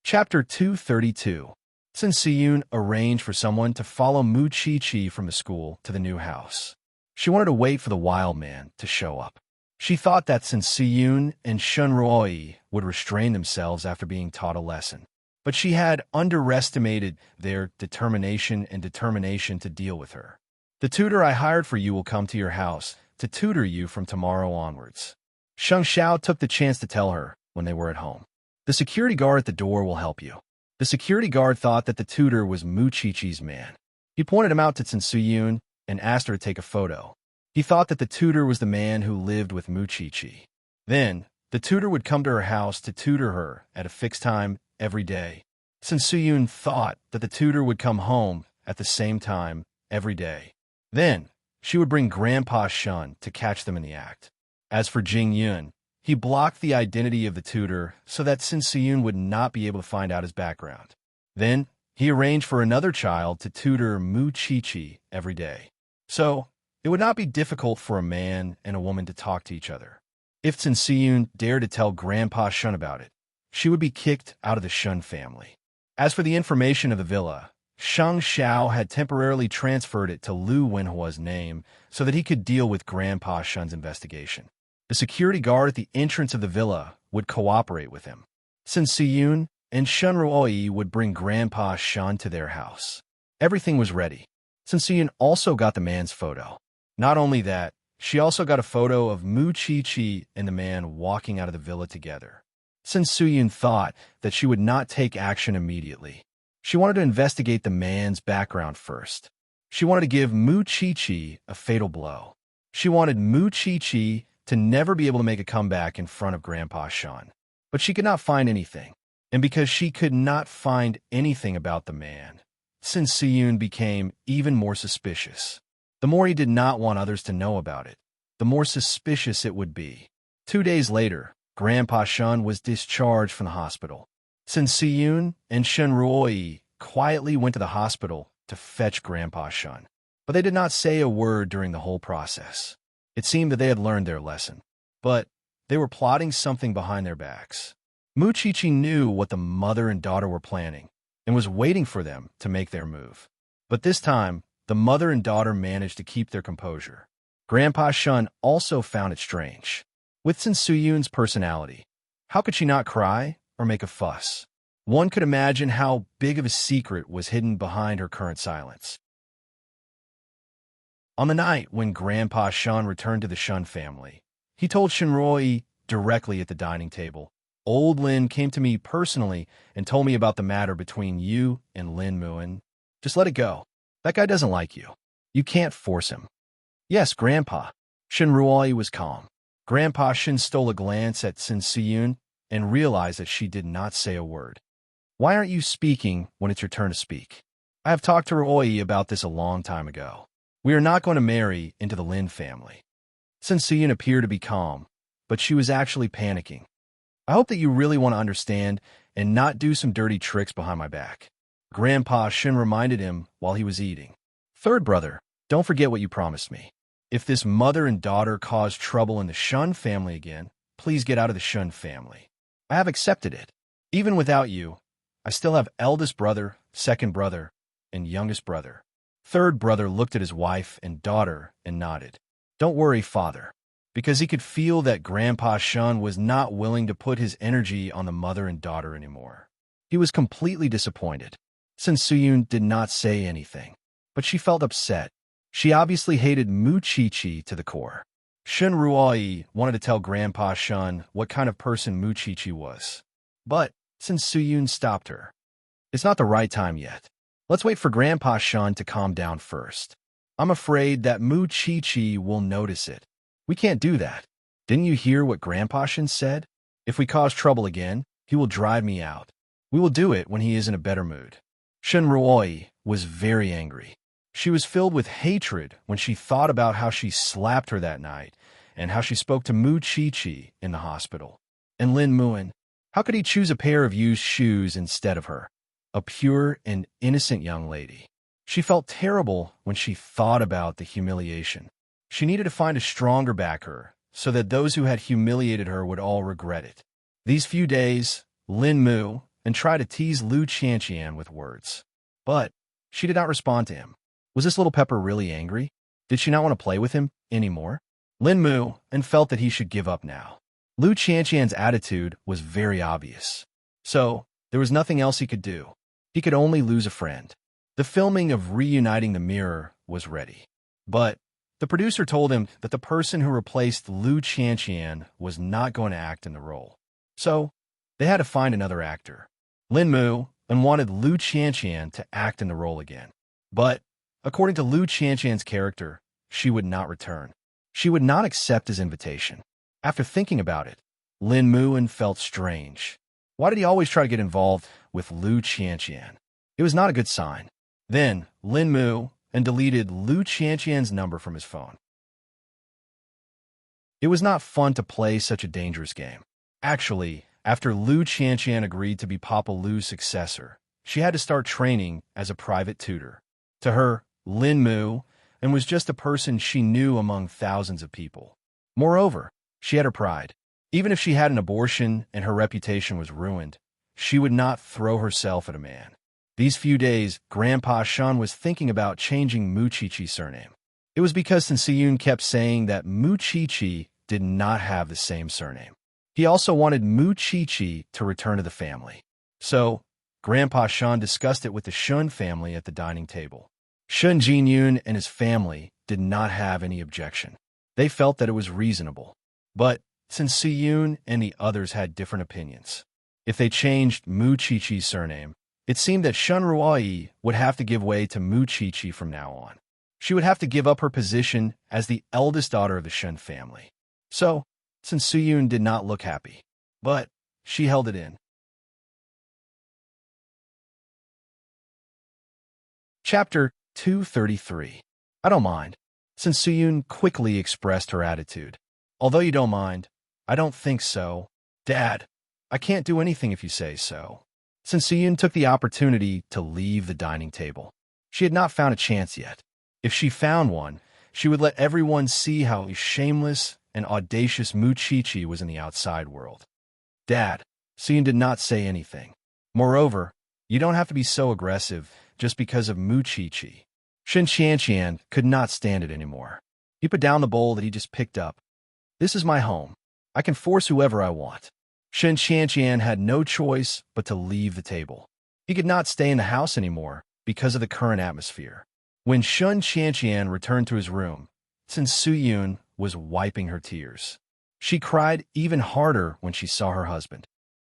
Chapter 232. Sin Siyun arranged for someone to follow Mu Chi-Chi from the school to the new house. She wanted to wait for the wild man to show up. She thought that Sin Siyun and Shun Ruoyi would restrain themselves after being taught a lesson. But she had underestimated their determination to deal with her. The tutor I hired for you will come to your house to tutor you from tomorrow onwards. Sheng Xiao took the chance to tell her when they were at home. The security guard at the door will help you. The security guard thought that the tutor was Mu Chi-Chi's man. He pointed him out to Sin Suyun and asked her to take a photo. He thought that the tutor was the man who lived with Mu Chi-Chi. Then, the tutor would come to her house to tutor her at a fixed time every day. Sin Suyun thought that the tutor would come home at the same time every day. Then, she would bring Grandpa Shun to catch them in the act. As for Jing Yun, He blocked the identity of the tutor so that Sin Siyun would not be able to find out his background. Then, he arranged for another child to tutor Mu Chi-Chi every day. So, it would not be difficult for a man and a woman to talk to each other. If Sin Siyun dared to tell Grandpa Shun about it, she would be kicked out of the Shun family. As for the information of the villa, Shang Xiao had temporarily transferred it to Lu Wenhua's name so that he could deal with Grandpa Shun's investigation. The security guard at the entrance of the villa would cooperate with him. Sin Siyun and Shun Ruoyi would bring Grandpa Shun to their house. Everything was ready. Sin Siyun also got the man's photo. Not only that, she also got a photo of Mu Chi-Chi and the man walking out of the villa together. Sin Siyun thought that she would not take action immediately. She wanted to investigate the man's background first. She wanted to give Mu Chi-Chi a fatal blow. She wanted Mu Chi-Chi to never be able to make a comeback in front of Grandpa Shun. But she could not find anything. And because she could not find anything about the man, Sin Siyun became even more suspicious. The more he did not want others to know about it, the more suspicious it would be. 2 days later, Grandpa Shun was discharged from the hospital. Sin Siyun and Shun Ruoyi quietly went to the hospital to fetch Grandpa Shun. But they did not say a word during the whole process. It seemed that they had learned their lesson. But they were plotting something behind their backs. Mu Chi-Chi knew what the mother and daughter were planning and was waiting for them to make their move. But this time, the mother and daughter managed to keep their composure. Grandpa Shun also found it strange. With Sin Siyun's personality, how could she not cry or make a fuss? One could imagine how big of a secret was hidden behind her current silence. On the night when Grandpa Shun returned to the Shun family, he told Shinroi directly at the dining table, "Old Lin came to me personally and told me about the matter between you and Lin Muin. Just let it go. That guy doesn't like you. You can't force him." "Yes, Grandpa." Shinroi was calm. Grandpa Shin stole a glance at Sin Siyun and realized that she did not say a word. "Why aren't you speaking when it's your turn to speak? I have talked to Ruoyi about this a long time ago. We are not going to marry into the Lin family." Sin Siyun appeared to be calm, but she was actually panicking. "I hope that you really want to understand and not do some dirty tricks behind my back." Grandpa Shin reminded him while he was eating. "Third brother, don't forget what you promised me. If this mother and daughter cause trouble in the Shun family again, please get out of the Shun family. I have accepted it. Even without you, I still have eldest brother, second brother, and youngest brother." Third brother looked at his wife and daughter and nodded. "Don't worry, father," because he could feel that Grandpa Shun was not willing to put his energy on the mother and daughter anymore. He was completely disappointed. Sin Siyun did not say anything, but she felt upset. She obviously hated Mu Chi-Chi to the core. Shun Ruoyi wanted to tell Grandpa Shun what kind of person Mu Chi-Chi was. But Sin Siyun stopped her. "It's not the right time yet. Let's wait for Grandpa Shun to calm down first. I'm afraid that Mu Chi-Chi will notice it. We can't do that. Didn't you hear what Grandpa Shun said? If we cause trouble again, he will drive me out. We will do it when he is in a better mood." Shun Ruoyi was very angry. She was filled with hatred when she thought about how she slapped her that night and how she spoke to Mu Chi-Chi in the hospital. And Lin Muin, how could he choose a pair of used shoes instead of her? A pure and innocent young lady. She felt terrible when she thought about the humiliation. She needed to find a stronger backer so that those who had humiliated her would all regret it. These few days, Lin Mu and tried to tease Lu Qianqian with words. But she did not respond to him. Was this little pepper really angry? Did she not want to play with him anymore? Lin Mu and felt that he should give up now. Lu Qianqian's attitude was very obvious. So, there was nothing else he could do. He could only lose a friend. The filming of Reuniting the Mirror was ready. But the producer told him that the person who replaced Lu Qianqian was not going to act in the role. So, they had to find another actor. Lin Mu and wanted Lu Qianqian to act in the role again. But, according to Lu Qianqian's character, she would not return. She would not accept his invitation. After thinking about it, Lin Muin felt strange. Why did he always try to get involved with Lu Qianqian? It was not a good sign. Then, Lin Mu and deleted Lu Qianqian's number from his phone. It was not fun to play such a dangerous game. Actually, after Lu Qianqian agreed to be Papa Lu's successor, she had to start training as a private tutor. To her, Lin Mu and was just a person she knew among thousands of people. Moreover, she had her pride. Even if she had an abortion and her reputation was ruined, she would not throw herself at a man. These few days, Grandpa Shan was thinking about changing Mu Qiqi's surname. It was because Siyun kept saying that Mu Qiqi did not have the same surname. He also wanted Mu Qiqi to return to the family. So, Grandpa Shan discussed it with the Shun family at the dining table. Shun Jinyun and his family did not have any objection. They felt that it was reasonable. But since Siyun and the others had different opinions, if they changed Mu Qiqi's surname, it seemed that Shun Ruoyi would have to give way to Mu Qiqi from now on. She would have to give up her position as the eldest daughter of the Shun family. So, since Siyun did not look happy, but she held it in. Chapter 233. I don't mind, since Siyun quickly expressed her attitude. Although you don't mind, I don't think so. Dad, I can't do anything if you say so. Since Siyun took the opportunity to leave the dining table. She had not found a chance yet. If she found one, she would let everyone see how shameless and audacious Mu Qiqi was in the outside world. Dad, Siyun did not say anything. Moreover, you don't have to be so aggressive just because of Mu Qiqi. Shen Qianqian could not stand it anymore. He put down the bowl that he just picked up. This is my home. I can force whoever I want. Shen Qianqian had no choice but to leave the table. He could not stay in the house anymore because of the current atmosphere. When Shun Qianqian returned to his room, since Siyun was wiping her tears, she cried even harder when she saw her husband.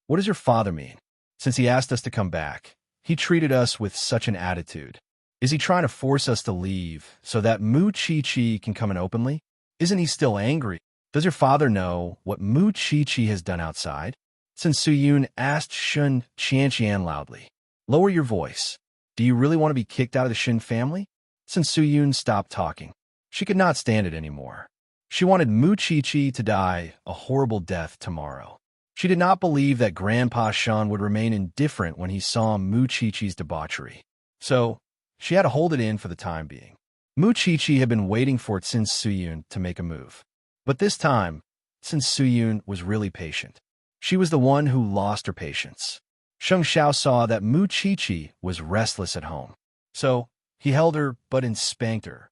What does your father mean? Since he asked us to come back, he treated us with such an attitude. Is he trying to force us to leave so that Mu Qiqi can come in openly? Isn't he still angry? Does your father know what Mu Qiqi has done outside? Since Siyun asked Shun Qianqian loudly, lower your voice. Do you really want to be kicked out of the Shin family? Since Siyun stopped talking, she could not stand it anymore. She wanted Mu Qiqi to die a horrible death tomorrow. She did not believe that Grandpa Shan would remain indifferent when he saw Mu Qiqi's debauchery. So, she had to hold it in for the time being. Mu Qiqi had been waiting for it since Siyun to make a move. But this time, since Siyun was really patient, she was the one who lost her patience. Sheng Xiao saw that Mu Qiqi was restless at home. So, he held her butt and spanked her.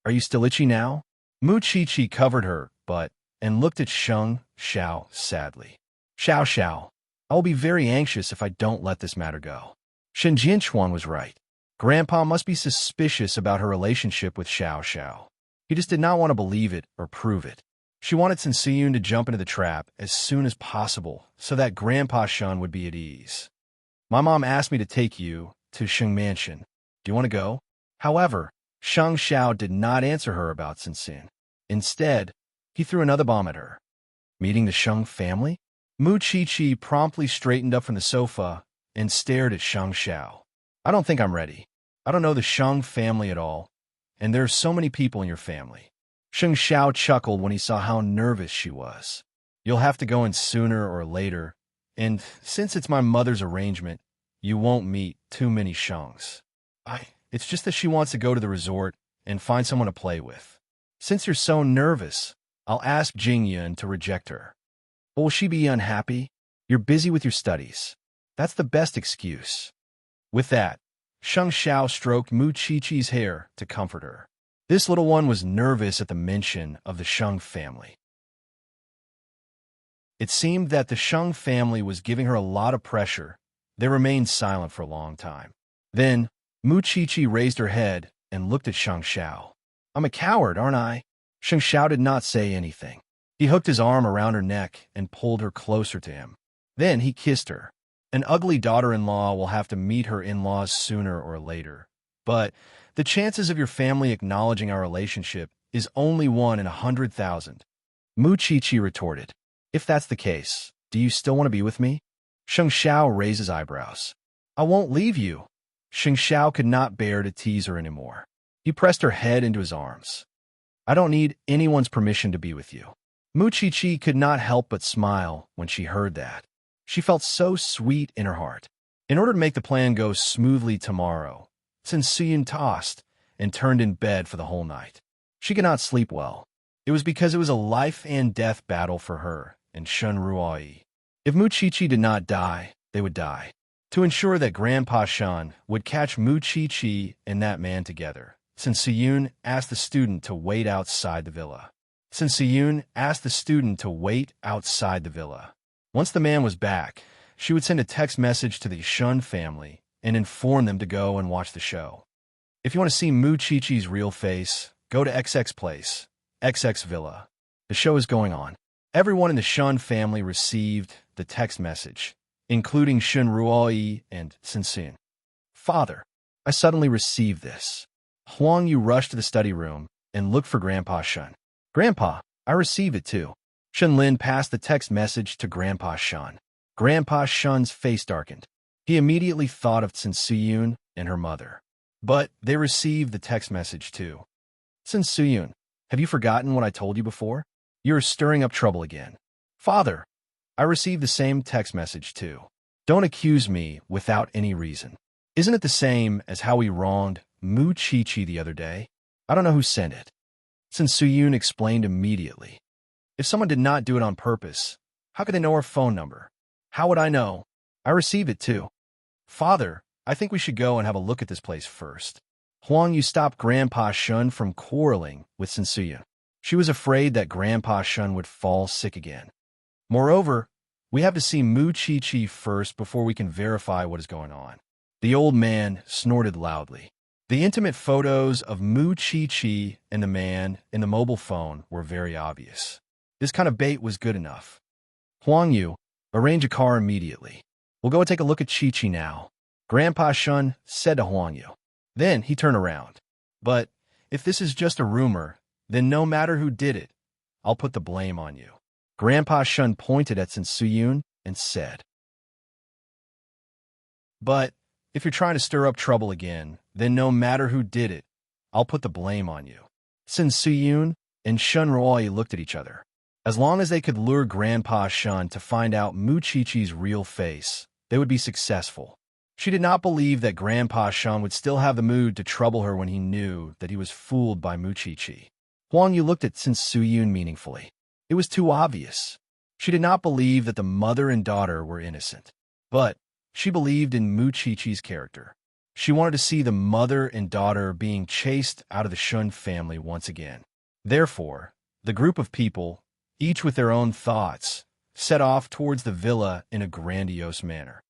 Are you still itchy now? Mu Qiqi covered her butt and looked at Sheng Xiao sadly. Xiao Xiao, I will be very anxious if I don't let this matter go. Shen Jinchuan was right. Grandpa must be suspicious about her relationship with Xiao Xiao. He just did not want to believe it or prove it. She wanted Sun Siyun to jump into the trap as soon as possible so that Grandpa Shun would be at ease. My mom asked me to take you to Sheng Mansion. Do you want to go? However, Sheng Xiao did not answer her about Sun Sin. Instead, he threw another bomb at her. Meeting the Sheng family? Mu Qiqi promptly straightened up from the sofa and stared at Sheng Xiao. I don't think I'm ready. I don't know the Sheng family at all, and there are so many people in your family. Sheng Xiao chuckled when he saw how nervous she was. You'll have to go in sooner or later, and since it's my mother's arrangement, you won't meet too many Shengs. It's just that she wants to go to the resort and find someone to play with. Since you're so nervous, I'll ask Jingyun to reject her. But will she be unhappy? You're busy with your studies. That's the best excuse. With that, Sheng Xiao stroked Mu Qiqi's hair to comfort her. This little one was nervous at the mention of the Sheng family. It seemed that the Sheng family was giving her a lot of pressure. They remained silent for a long time. Then, Mu Qiqi raised her head and looked at Sheng Xiao. I'm a coward, aren't I? Sheng Xiao did not say anything. He hooked his arm around her neck and pulled her closer to him. Then he kissed her. An ugly daughter-in-law will have to meet her in-laws sooner or later. But the chances of your family acknowledging our relationship is only 1 in 100,000. Mu Qiqi retorted. If that's the case, do you still want to be with me? Sheng Xiao raised his eyebrows. I won't leave you. Sheng Xiao could not bear to tease her anymore. He pressed her head into his arms. I don't need anyone's permission to be with you. Mu Chi could not help but smile when she heard that. She felt so sweet in her heart. In order to make the plan go smoothly tomorrow, Suyun tossed and turned in bed for the whole night. She could not sleep well. It was because it was a life and death battle for her and Shun Ruai. If Mu Chi did not die, they would die. To ensure that Grandpa Shun would catch Mu Chi and that man together, Suyun asked the student to wait outside the villa. Suyun asked the student to wait outside the villa. Once the man was back, she would send a text message to the Shun family and inform them to go and watch the show. If you want to see Mu Chi-Chi's real face, go to XX Place, XX Villa. The show is going on. Everyone in the Shun family received the text message, including Shun Ruoi and Sin. Father, I suddenly received this. Huang Yu rushed to the study room and looked for Grandpa Shun. Grandpa, I received it too. Shun Lin passed the text message to Grandpa Shun. Grandpa Shun's face darkened. He immediately thought of Suyun and her mother. But they received the text message too. Suyun, have you forgotten what I told you before? You're stirring up trouble again. Father, I received the same text message too. Don't accuse me without any reason. Isn't it the same as how we wronged Mu Chi the other day? I don't know who sent it. Suyun explained immediately. If someone did not do it on purpose, how could they know our phone number? How would I know? I received it too. Father, I think we should go and have a look at this place first. Huang Yu stopped Grandpa Shun from quarreling with Suyun. She was afraid that Grandpa Shun would fall sick again. Moreover, we have to see Mu Chi first before we can verify what is going on. The old man snorted loudly. The intimate photos of Mu Chi and the man in the mobile phone were very obvious. This kind of bait was good enough. Huang Yu, arrange a car immediately. We'll go and take a look at Chi now, Grandpa Shun said to Huang Yu. Then he turned around. But if this is just a rumor, then no matter who did it, I'll put the blame on you. Grandpa Shun pointed at Suyun and said. But if you're trying to stir up trouble again, then no matter who did it, I'll put the blame on you. Suyun and Shun Ruoi looked at each other. As long as they could lure Grandpa Shun to find out Mu Chi-Chi's real face, they would be successful. She did not believe that Grandpa Shun would still have the mood to trouble her when he knew that he was fooled by Mu Chi-Chi. Huang Yu looked at Suyun meaningfully. It was too obvious. She did not believe that the mother and daughter were innocent. But she believed in Mu Chi-Chi's character. She wanted to see the mother and daughter being chased out of the Shun family once again. Therefore, the group of people, each with their own thoughts, set off towards the villa in a grandiose manner.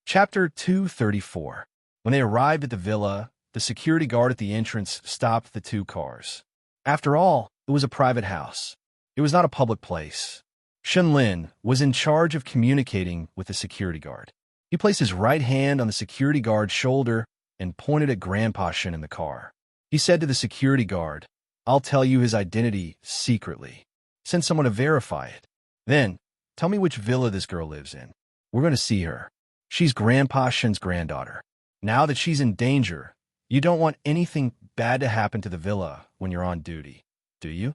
Chapter 234. When they arrived at the villa, the security guard at the entrance stopped the two cars. After all, it was a private house. It was not a public place. Shun Lin was in charge of communicating with the security guard. He placed his right hand on the security guard's shoulder and pointed at Grandpa Shun in the car. He said to the security guard, I'll tell you his identity secretly. Send someone to verify it. Then, tell me which villa this girl lives in. We're going to see her. She's Grandpa Shun's granddaughter. Now that she's in danger, you don't want anything bad to happen to the villa when you're on duty, do you?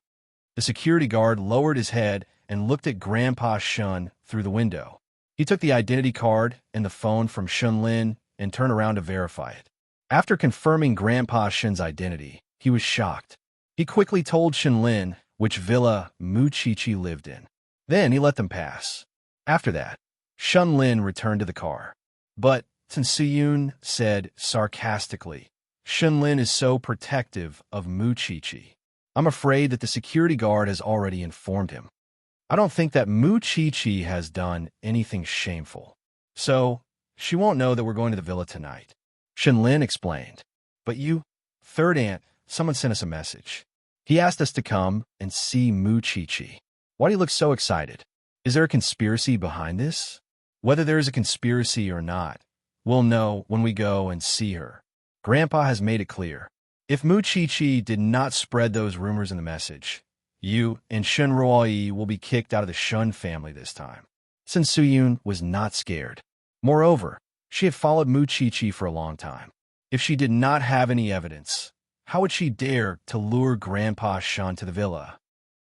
The security guard lowered his head and looked at Grandpa Shun through the window. He took the identity card and the phone from Shun Lin and turned around to verify it. After confirming Grandpa Shun's identity, he was shocked. He quickly told Shun Lin which villa Mu Chi-Chi lived in. Then he let them pass. After that, Shun Lin returned to the car. But Suyun said sarcastically, Shun Lin is so protective of Mu Chi-Chi. I'm afraid that the security guard has already informed him. I don't think that Mu Chi-Chi has done anything shameful. So, she won't know that we're going to the villa tonight. Shun Lin explained. But you, third aunt, someone sent us a message. He asked us to come and see Mu Chi-Chi. Why do you look so excited? Is there a conspiracy behind this? Whether there is a conspiracy or not, we'll know when we go and see her. Grandpa has made it clear. If Mu Chi-Chi did not spread those rumors in the message, you and Shun Ruoi will be kicked out of the Shun family this time. Suyun was not scared. Moreover, she had followed Mu Chi-Chi for a long time. If she did not have any evidence, How would she dare to lure Grandpa Shun to the villa?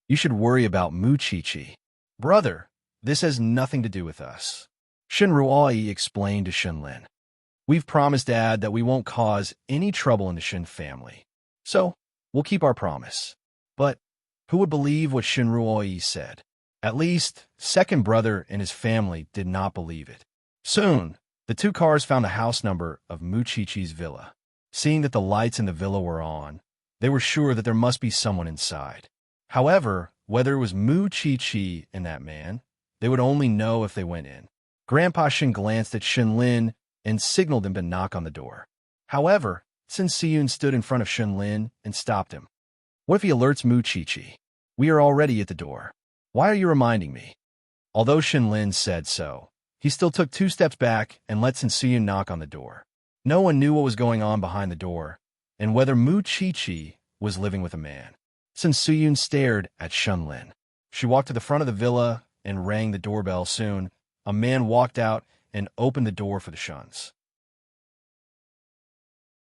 You should worry about Muchichi. Brother, this has nothing to do with us. Shinruai explained to Shinlin. We've promised Dad that we won't cause any trouble in the Shin family. So, we'll keep our promise. But who would believe what Shinruai said? At least, second brother and his family did not believe it. Soon, the two cars found the house number of Muchichi's villa. Seeing that the lights in the villa were on, they were sure that there must be someone inside. However, whether it was Muchichi and that man, they would only know if they went in. Grandpa Shin glanced at Shinlin and signaled him to knock on the door. However, Sin Siyun stood in front of Shinlin and stopped him. What if he alerts Muchichi? We are already at the door. Why are you reminding me? Although Shinlin said so, he still took 2 steps back and let Sin Siyun knock on the door. No one knew what was going on behind the door, and whether Muchichi was living with a man. Sin Siyun stared at Shinlin. She walked to the front of the villa and rang the doorbell. Soon, a man walked out and opened the door for the Shuns.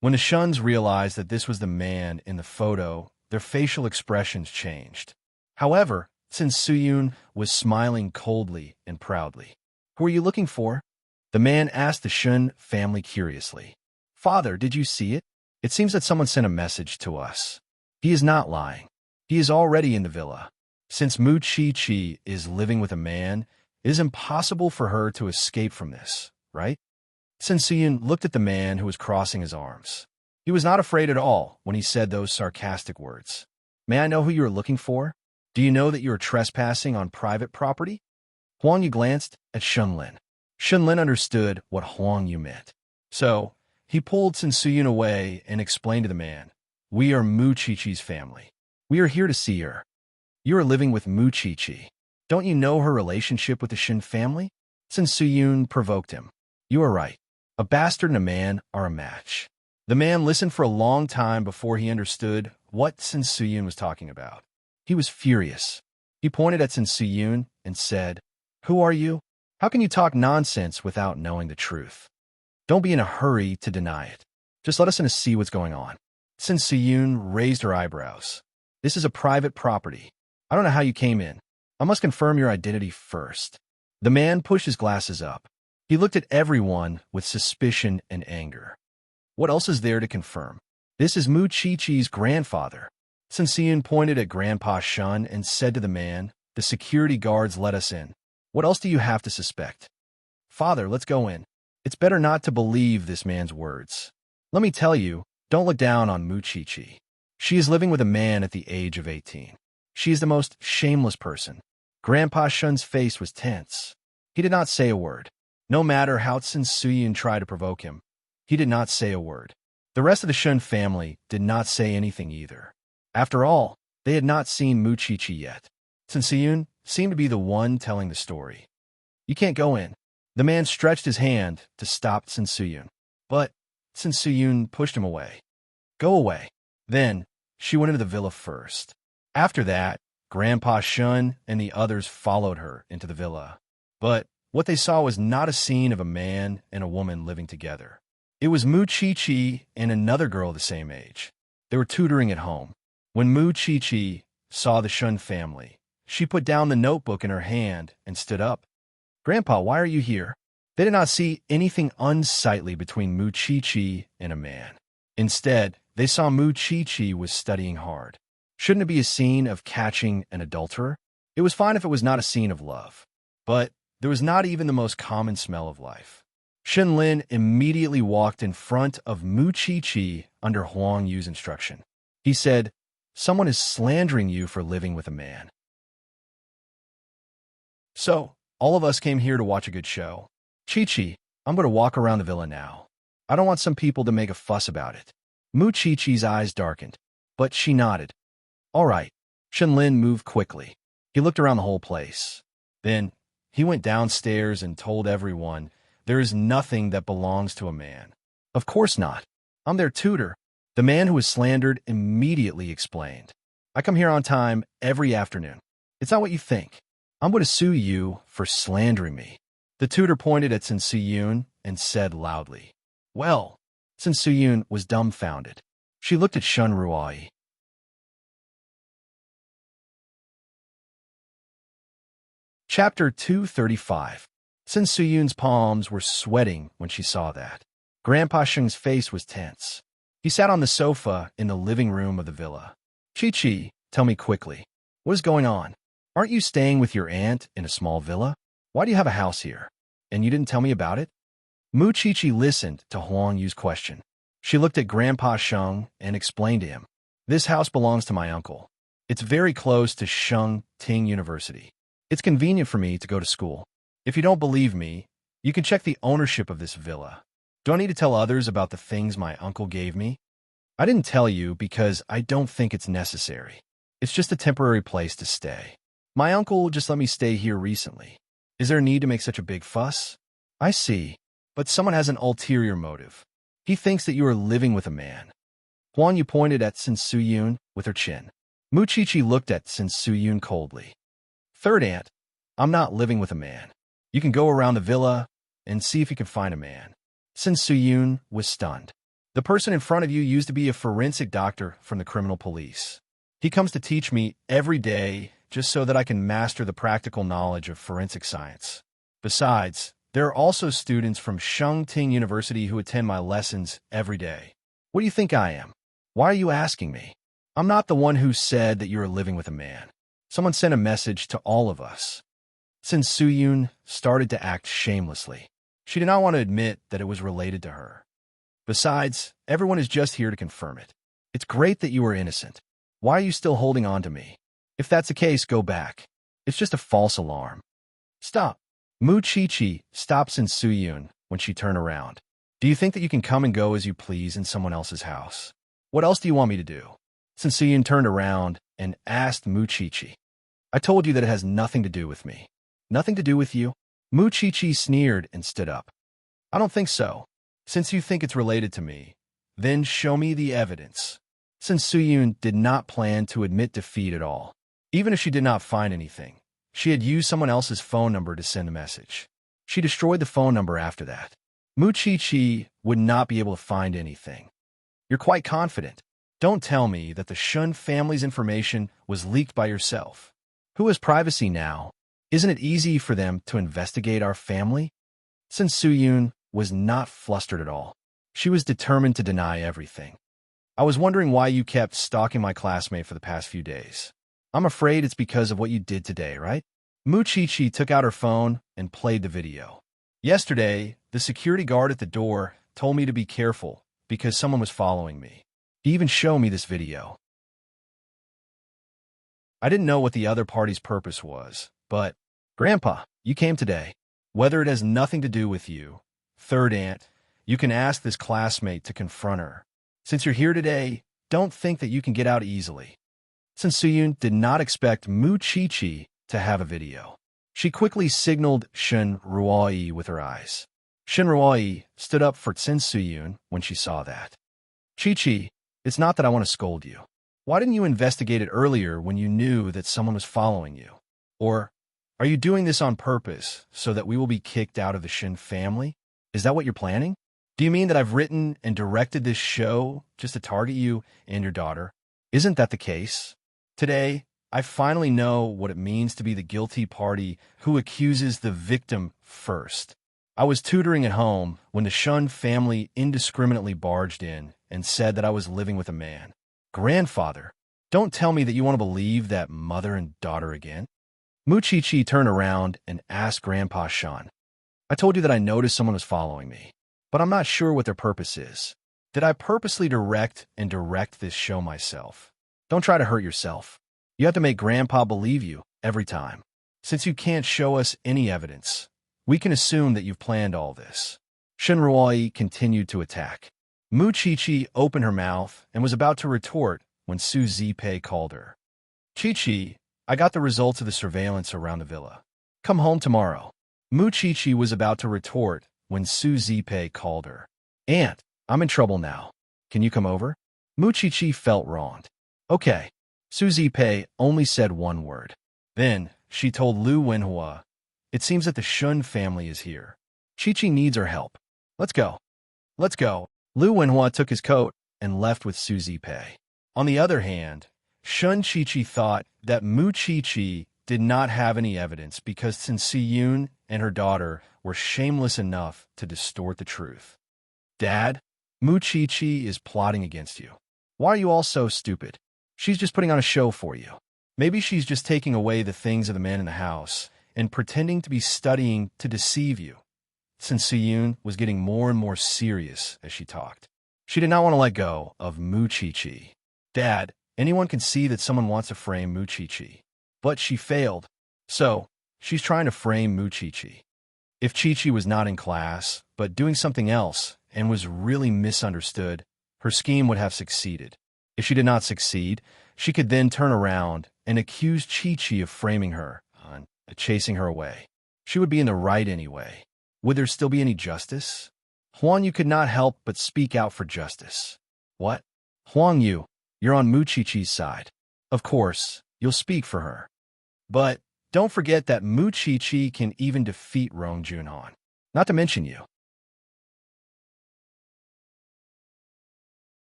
When the Shuns realized that this was the man in the photo, their facial expressions changed. However, Sin Siyun was smiling coldly and proudly. Who are you looking for? The man asked the Shun family curiously. Father, did you see it? It seems that someone sent a message to us. He is not lying. He is already in the villa. Since Muchichi is living with a man, it is impossible for her to escape from this, right? Sin Siyun looked at the man who was crossing his arms. He was not afraid at all when he said those sarcastic words. May I know who you are looking for? Do you know that you are trespassing on private property? Huang Yu glanced at Shinlin. Shinlin understood what Huang Yu meant. So, he pulled Sin Siyun away and explained to the man, We are Muchichi's family. We are here to see her. You are living with Muchichi. Don't you know her relationship with the Shin family? Sin Siyun provoked him. You are right. A bastard and a man are a match. The man listened for a long time before he understood what Sin Siyun was talking about. He was furious. He pointed at Sin Siyun and said, Who are you? How can you talk nonsense without knowing the truth? Don't be in a hurry to deny it. Just let us in to see what's going on. Sin Siyun raised her eyebrows. This is a private property. I don't know how you came in. I must confirm your identity first. The man pushed his glasses up. He looked at everyone with suspicion and anger. What else is there to confirm? This is Muchichi's grandfather. Sin Siyun pointed at Grandpa Shun and said to the man, The security guards let us in. What else do you have to suspect? Father, let's go in. It's better not to believe this man's words. Let me tell you, don't look down on Muchichi. She is living with a man at the age of 18. She is the most shameless person. Grandpa Shun's face was tense. He did not say a word. No matter how Sin Siyun tried to provoke him, he did not say a word. The rest of the Shun family did not say anything either. After all, they had not seen Muchichi yet. Sin Siyun seemed to be the one telling the story. You can't go in. The man stretched his hand to stop Sin Siyun, but Sin Siyun pushed him away. Go away. Then, she went into the villa first. After that, Grandpa Shun and the others followed her into the villa. But what they saw was not a scene of a man and a woman living together. It was Muchichi and another girl the same age. They were tutoring at home. When Muchichi saw the Shun family, she put down the notebook in her hand and stood up. Grandpa, why are you here? They did not see anything unsightly between Muchichi and a man. Instead, they saw Muchichi was studying hard. Shouldn't it be a scene of catching an adulterer? It was fine if it was not a scene of love. But there was not even the most common smell of life. Shinlin immediately walked in front of Muchichi under Huang Yu's instruction. He said, Someone is slandering you for living with a man. So, all of us came here to watch a good show. Chi-Chi, I'm going to walk around the villa now. I don't want some people to make a fuss about it. Muchichi's eyes darkened, but she nodded. All right. Shinlin moved quickly. He looked around the whole place. Then, he went downstairs and told everyone, there is nothing that belongs to a man. Of course not. I'm their tutor. The man who was slandered immediately explained. I come here on time every afternoon. It's not what you think. I'm going to sue you for slandering me. The tutor pointed at Sin Siyun and said loudly. Well, Sin Siyun was dumbfounded. She looked at Shun Ruai. Chapter 235. Since Suyun's palms were sweating when she saw that, Grandpa Sheng's face was tense. He sat on the sofa in the living room of the villa. Chi-Chi, tell me quickly, what is going on? Aren't you staying with your aunt in a small villa? Why do you have a house here? And you didn't tell me about it? Mu Chi-Chi listened to Huang Yu's question. She looked at Grandpa Sheng and explained to him, this house belongs to my uncle. It's very close to Sheng Ting University. It's convenient for me to go to school. If you don't believe me, you can check the ownership of this villa. Do I need to tell others about the things my uncle gave me? I didn't tell you because I don't think it's necessary. It's just a temporary place to stay. My uncle just let me stay here recently. Is there a need to make such a big fuss? I see, but someone has an ulterior motive. He thinks that you are living with a man. Huan Yu pointed at Sin Suyun with her chin. Mu Chi-Chi looked at Sin Suyun coldly. Third aunt, I'm not living with a man. You can go around the villa and see if you can find a man. Sin Suyun was stunned. The person in front of you used to be a forensic doctor from the criminal police. He comes to teach me every day just so that I can master the practical knowledge of forensic science. Besides, there are also students from Sheng Ting University who attend my lessons every day. What do you think I am? Why are you asking me? I'm not the one who said that you are living with a man. Someone sent a message to all of us. Sin Suyun started to act shamelessly. She did not want to admit that it was related to her. Besides, everyone is just here to confirm it. It's great that you are innocent. Why are you still holding on to me? If that's the case, go back. It's just a false alarm. Stop. Mu Chi-Chi stopped Sin Suyun when she turned around. Do you think that you can come and go as you please in someone else's house? What else do you want me to do? Sin Suyun turned around and asked Mu Chi-Chi. I told you that it has nothing to do with me. Nothing to do with you? Mu Chi-Chi sneered and stood up. I don't think so. Since you think it's related to me, then show me the evidence. Sin Suyun did not plan to admit defeat at all. Even if she did not find anything, she had used someone else's phone number to send a message. She destroyed the phone number after that. Mu Chi-Chi would not be able to find anything. You're quite confident. Don't tell me that the Shun family's information was leaked by yourself. Who has privacy now? Isn't it easy for them to investigate our family? Sin Suyun was not flustered at all. She was determined to deny everything. I was wondering why you kept stalking my classmate for the past few days. I'm afraid it's because of what you did today, right? Mu Chi-Chi took out her phone and played the video. Yesterday, the security guard at the door told me to be careful because someone was following me. He even showed me this video. I didn't know what the other party's purpose was, but, Grandpa, you came today. Whether it has nothing to do with you, third aunt, you can ask this classmate to confront her. Since you're here today, don't think that you can get out easily. Since Suyun did not expect Mu Chi-Chi to have a video, she quickly signaled Shin Ruai with her eyes. Shin Ruai stood up for Sin Suyun when she saw that. Chi-Chi, it's not that I want to scold you. Why didn't you investigate it earlier when you knew that someone was following you? Or, are you doing this on purpose so that we will be kicked out of the Shin family? Is that what you're planning? Do you mean that I've written and directed this show just to target you and your daughter? Isn't that the case? Today, I finally know what it means to be the guilty party who accuses the victim first. I was tutoring at home when the Shun family indiscriminately barged in and said that I was living with a man. Grandfather, don't tell me that you want to believe that mother and daughter again. Mu Chi-Chi turned around and asked Grandpa Shan. I told you that I noticed someone was following me, but I'm not sure what their purpose is. Did I purposely direct this show myself? Don't try to hurt yourself. You have to make Grandpa believe you every time. Since you can't show us any evidence, we can assume that you've planned all this. Shin Ruai continued to attack. Mu Chi-Chi opened her mouth and was about to retort when Su Zipei called her. Chi-Chi, I got the results of the surveillance around the villa. Come home tomorrow. Mu Chi-Chi was about to retort when Su Zipei called her. Aunt, I'm in trouble now. Can you come over? Mu Chi-Chi felt wronged. Okay. Su Zipei only said one word. Then, she told Lu Wenhua, it seems that the Shun family is here. Chi-Chi needs our help. Let's go. Let's go. Lu Wenhua took his coat and left with Su Zipei. On the other hand, Shun Qiqi thought that Mu Qiqi did not have any evidence because Sun Siyun and her daughter were shameless enough to distort the truth. Dad, Mu Qiqi is plotting against you. Why are you all so stupid? She's just putting on a show for you. Maybe she's just taking away the things of the man in the house and pretending to be studying to deceive you. Sun Siyun was getting more and more serious as she talked. She did not want to let go of Mu Qiqi. Dad, anyone can see that someone wants to frame Mu Qiqi. But she failed. So, she's trying to frame Mu Qiqi. If Qiqi was not in class, but doing something else, and was really misunderstood, her scheme would have succeeded. If she did not succeed, she could then turn around and accuse Qiqi of framing her and chasing her away. She would be in the right anyway. Would there still be any justice? Huang Yu could not help but speak out for justice. What? Huang Yu, you're on Mu Qiqi's side. Of course, you'll speak for her. But don't forget that Mu Qiqi can even defeat Rong Junhan. Not to mention you.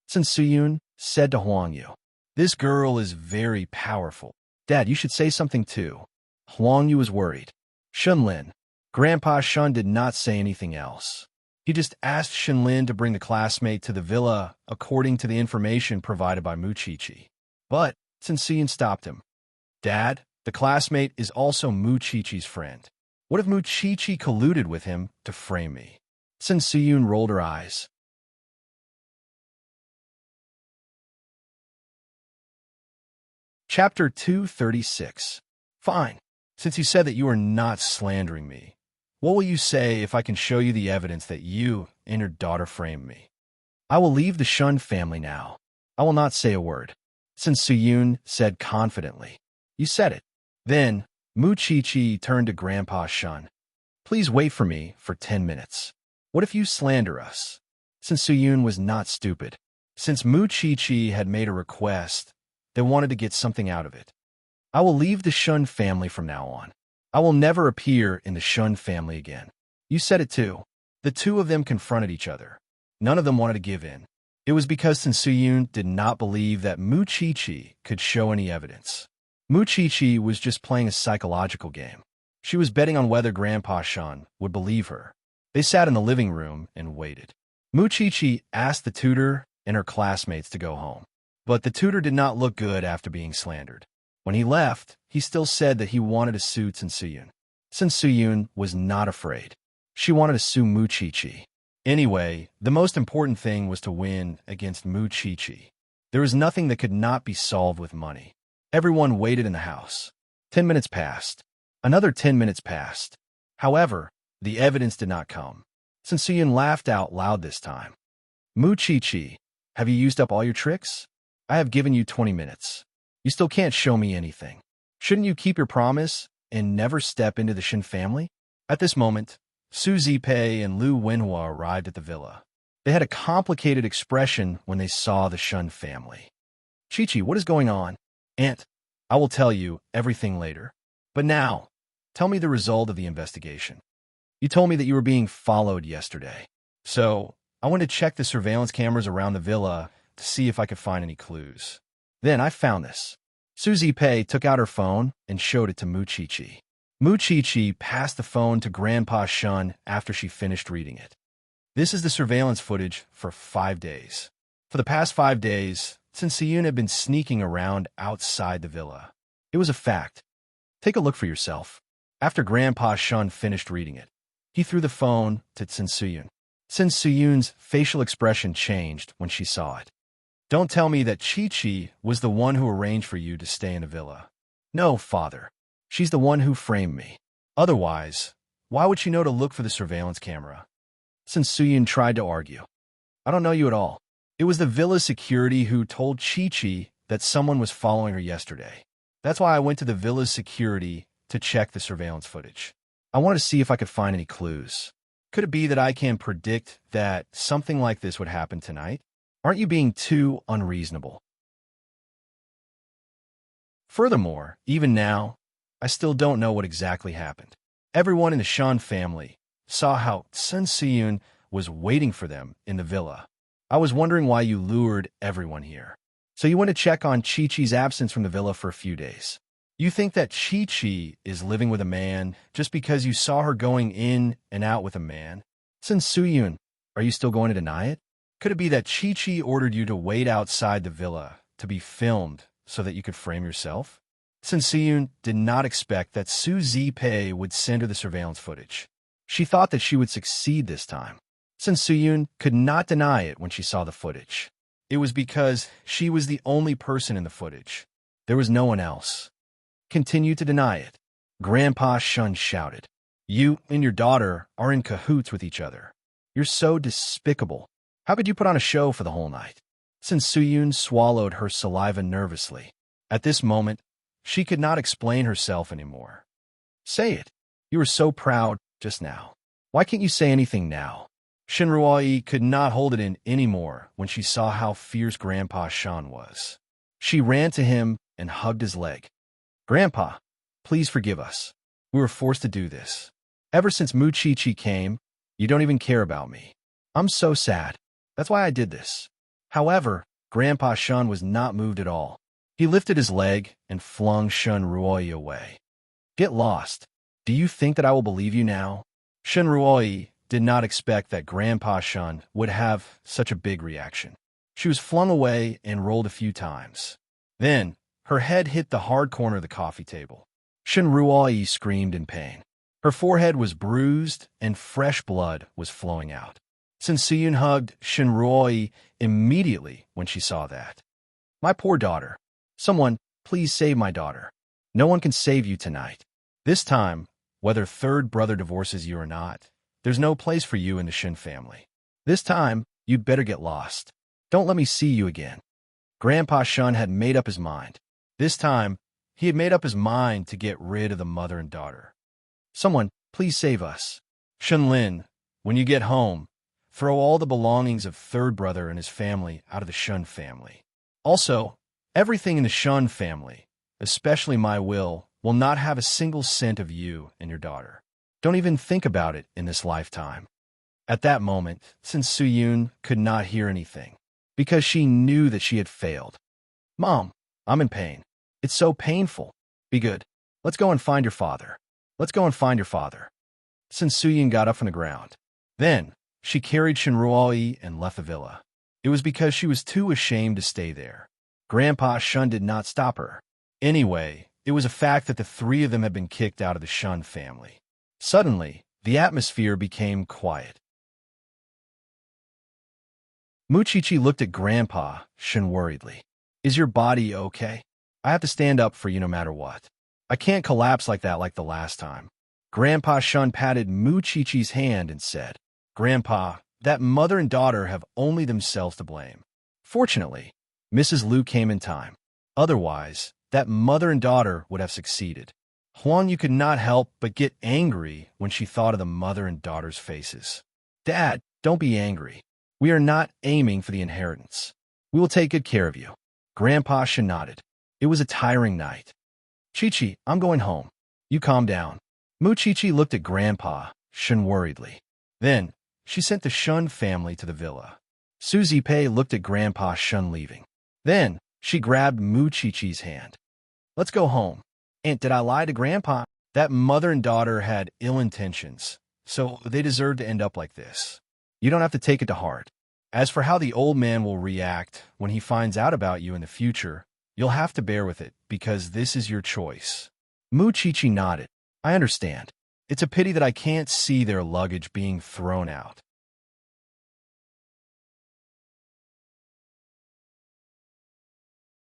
Sun Siyun said to Huang Yu, this girl is very powerful. Dad, you should say something too. Huang Yu was worried. Shunlin, Grandpa Shun did not say anything else. He just asked Shunlin to bring the classmate to the villa according to the information provided by Mu Qiqi. But Sun Siyun stopped him. Dad, the classmate is also Mu Qiqi's friend. What if Mu Qiqi colluded with him to frame me? Sun Siyun rolled her eyes. Chapter 236. Fine. Since you said that you are not slandering me, what will you say if I can show you the evidence that you and your daughter framed me? I will leave the Shun family now. I will not say a word. Sun Siyun said confidently. You said it. Then, Mu Qiqi turned to Grandpa Shun. Please wait for me for 10 minutes. What if you slander us? Sun Siyun was not stupid. Since Mu Qiqi had made a request, they wanted to get something out of it. I will leave the Shun family from now on. I will never appear in the Shun family again. You said it too. The two of them confronted each other. None of them wanted to give in. It was because Sun Siyun did not believe that Mu Qiqi could show any evidence. Mu Qiqi was just playing a psychological game. She was betting on whether Grandpa Shun would believe her. They sat in the living room and waited. Mu Qiqi asked the tutor and her classmates to go home. But the tutor did not look good after being slandered. When he left, he still said that he wanted to sue Sun Siyun. Sun Siyun was not afraid. She wanted to sue Mu Qiqi. Anyway, the most important thing was to win against Mu Qiqi. There was nothing that could not be solved with money. Everyone waited in the house. 10 minutes passed. Another 10 minutes passed. However, the evidence did not come. Sun Siyun laughed out loud this time. Mu Qiqi, have you used up all your tricks? I have given you 20 minutes. You still can't show me anything. Shouldn't you keep your promise and never step into the Shin family? At this moment, Su Zipei and Lu Wenhua arrived at the villa. They had a complicated expression when they saw the Shun family. Qiqi, what is going on? Aunt, I will tell you everything later. But now, tell me the result of the investigation. You told me that you were being followed yesterday. So, I went to check the surveillance cameras around the villa to see if I could find any clues. Then I found this. Su Zipei took out her phone and showed it to Mu Qiqi. Mu Qiqi passed the phone to Grandpa Shun after she finished reading it. This is the surveillance footage for 5 days. For the past 5 days, Sun Siyun had been sneaking around outside the villa. It was a fact. Take a look for yourself. After Grandpa Shun finished reading it, he threw the phone to Sun Siyun. Sun Siyun's facial expression changed when she saw it. Don't tell me that Qiqi was the one who arranged for you to stay in a villa. No, father. She's the one who framed me. Otherwise, why would she know to look for the surveillance camera? Sun Siyun tried to argue. I don't know you at all. It was the villa security who told Qiqi that someone was following her yesterday. That's why I went to the villa's security to check the surveillance footage. I wanted to see if I could find any clues. Could it be that I can predict that something like this would happen tonight? Aren't you being too unreasonable? Furthermore, even now, I still don't know what exactly happened. Everyone in the Shan family saw how Sun Siyun was waiting for them in the villa. I was wondering why you lured everyone here. So you went to check on Chi-Chi's absence from the villa for a few days. You think that Chi-Chi is living with a man just because you saw her going in and out with a man? Since Suyun, are you still going to deny it? Could it be that Chi-Chi ordered you to wait outside the villa to be filmed so that you could frame yourself? Since Suyun did not expect that Su Zipei would send her the surveillance footage. She thought that she would succeed this time. Since Suyun could not deny it when she saw the footage. It was because she was the only person in the footage. There was no one else. Continue to deny it. Grandpa Shun shouted. You and your daughter are in cahoots with each other. You're so despicable. How could you put on a show for the whole night? Since Suyun swallowed her saliva nervously. At this moment, she could not explain herself anymore. Say it. You were so proud just now. Why can't you say anything now? Shinruai could not hold it in anymore when she saw how fierce Grandpa Shan was. She ran to him and hugged his leg. Grandpa, please forgive us. We were forced to do this. Ever since Mu Chi-Chi came, you don't even care about me. I'm so sad. That's why I did this. However, Grandpa Shun was not moved at all. He lifted his leg and flung Shun Ruoi away. Get lost. Do you think that I will believe you now? Shun Ruoi did not expect that Grandpa Shun would have such a big reaction. She was flung away and rolled a few times. Then, her head hit the hard corner of the coffee table. Shun Ruoi screamed in pain. Her forehead was bruised and fresh blood was flowing out. Since Suyun hugged Shun Ruoi immediately when she saw that. My poor daughter. Someone, please save my daughter. No one can save you tonight. This time, whether third brother divorces you or not, there's no place for you in the Shin family. This time, you'd better get lost. Don't let me see you again. Grandpa Shun had made up his mind. This time, he had made up his mind to get rid of the mother and daughter. Someone, please save us. Shun Lin, when you get home, throw all the belongings of third brother and his family out of the Shun family. Also, everything in the Shun family, especially my will not have a single cent of you and your daughter. Don't even think about it in this lifetime. At that moment, since Suyun could not hear anything, because she knew that she had failed. Mom, I'm in pain. It's so painful. Be good. Let's go and find your father. Let's go and find your father. Since Suyun got up from the ground. Then, she carried Shinruoi and left the villa. It was because she was too ashamed to stay there. Grandpa Shun did not stop her. Anyway, it was a fact that the three of them had been kicked out of the Shun family. Suddenly, the atmosphere became quiet. Mu Chi-Chi looked at Grandpa Shun worriedly. Is your body okay? I have to stand up for you no matter what. I can't collapse like that like the last time. Grandpa Shun patted Mu Chi-Chi's hand and said, Grandpa, that mother and daughter have only themselves to blame. Fortunately, Mrs. Liu came in time. Otherwise, that mother and daughter would have succeeded. Huang Yu could not help but get angry when she thought of the mother and daughter's faces. Dad, don't be angry. We are not aiming for the inheritance. We will take good care of you. Grandpa Shun nodded. It was a tiring night. Chi-Chi, I'm going home. You calm down. Mu Chi-Chi looked at Grandpa Shun worriedly. Then, she sent the Shun family to the villa. Su Zipei looked at Grandpa Shun leaving. Then, she grabbed Mu Chi-Chi's hand. Let's go home. Aunt, did I lie to Grandpa? That mother and daughter had ill intentions, so they deserved to end up like this. You don't have to take it to heart. As for how the old man will react when he finds out about you in the future, you'll have to bear with it, because this is your choice. Mu Chi-Chi nodded. I understand. It's a pity that I can't see their luggage being thrown out.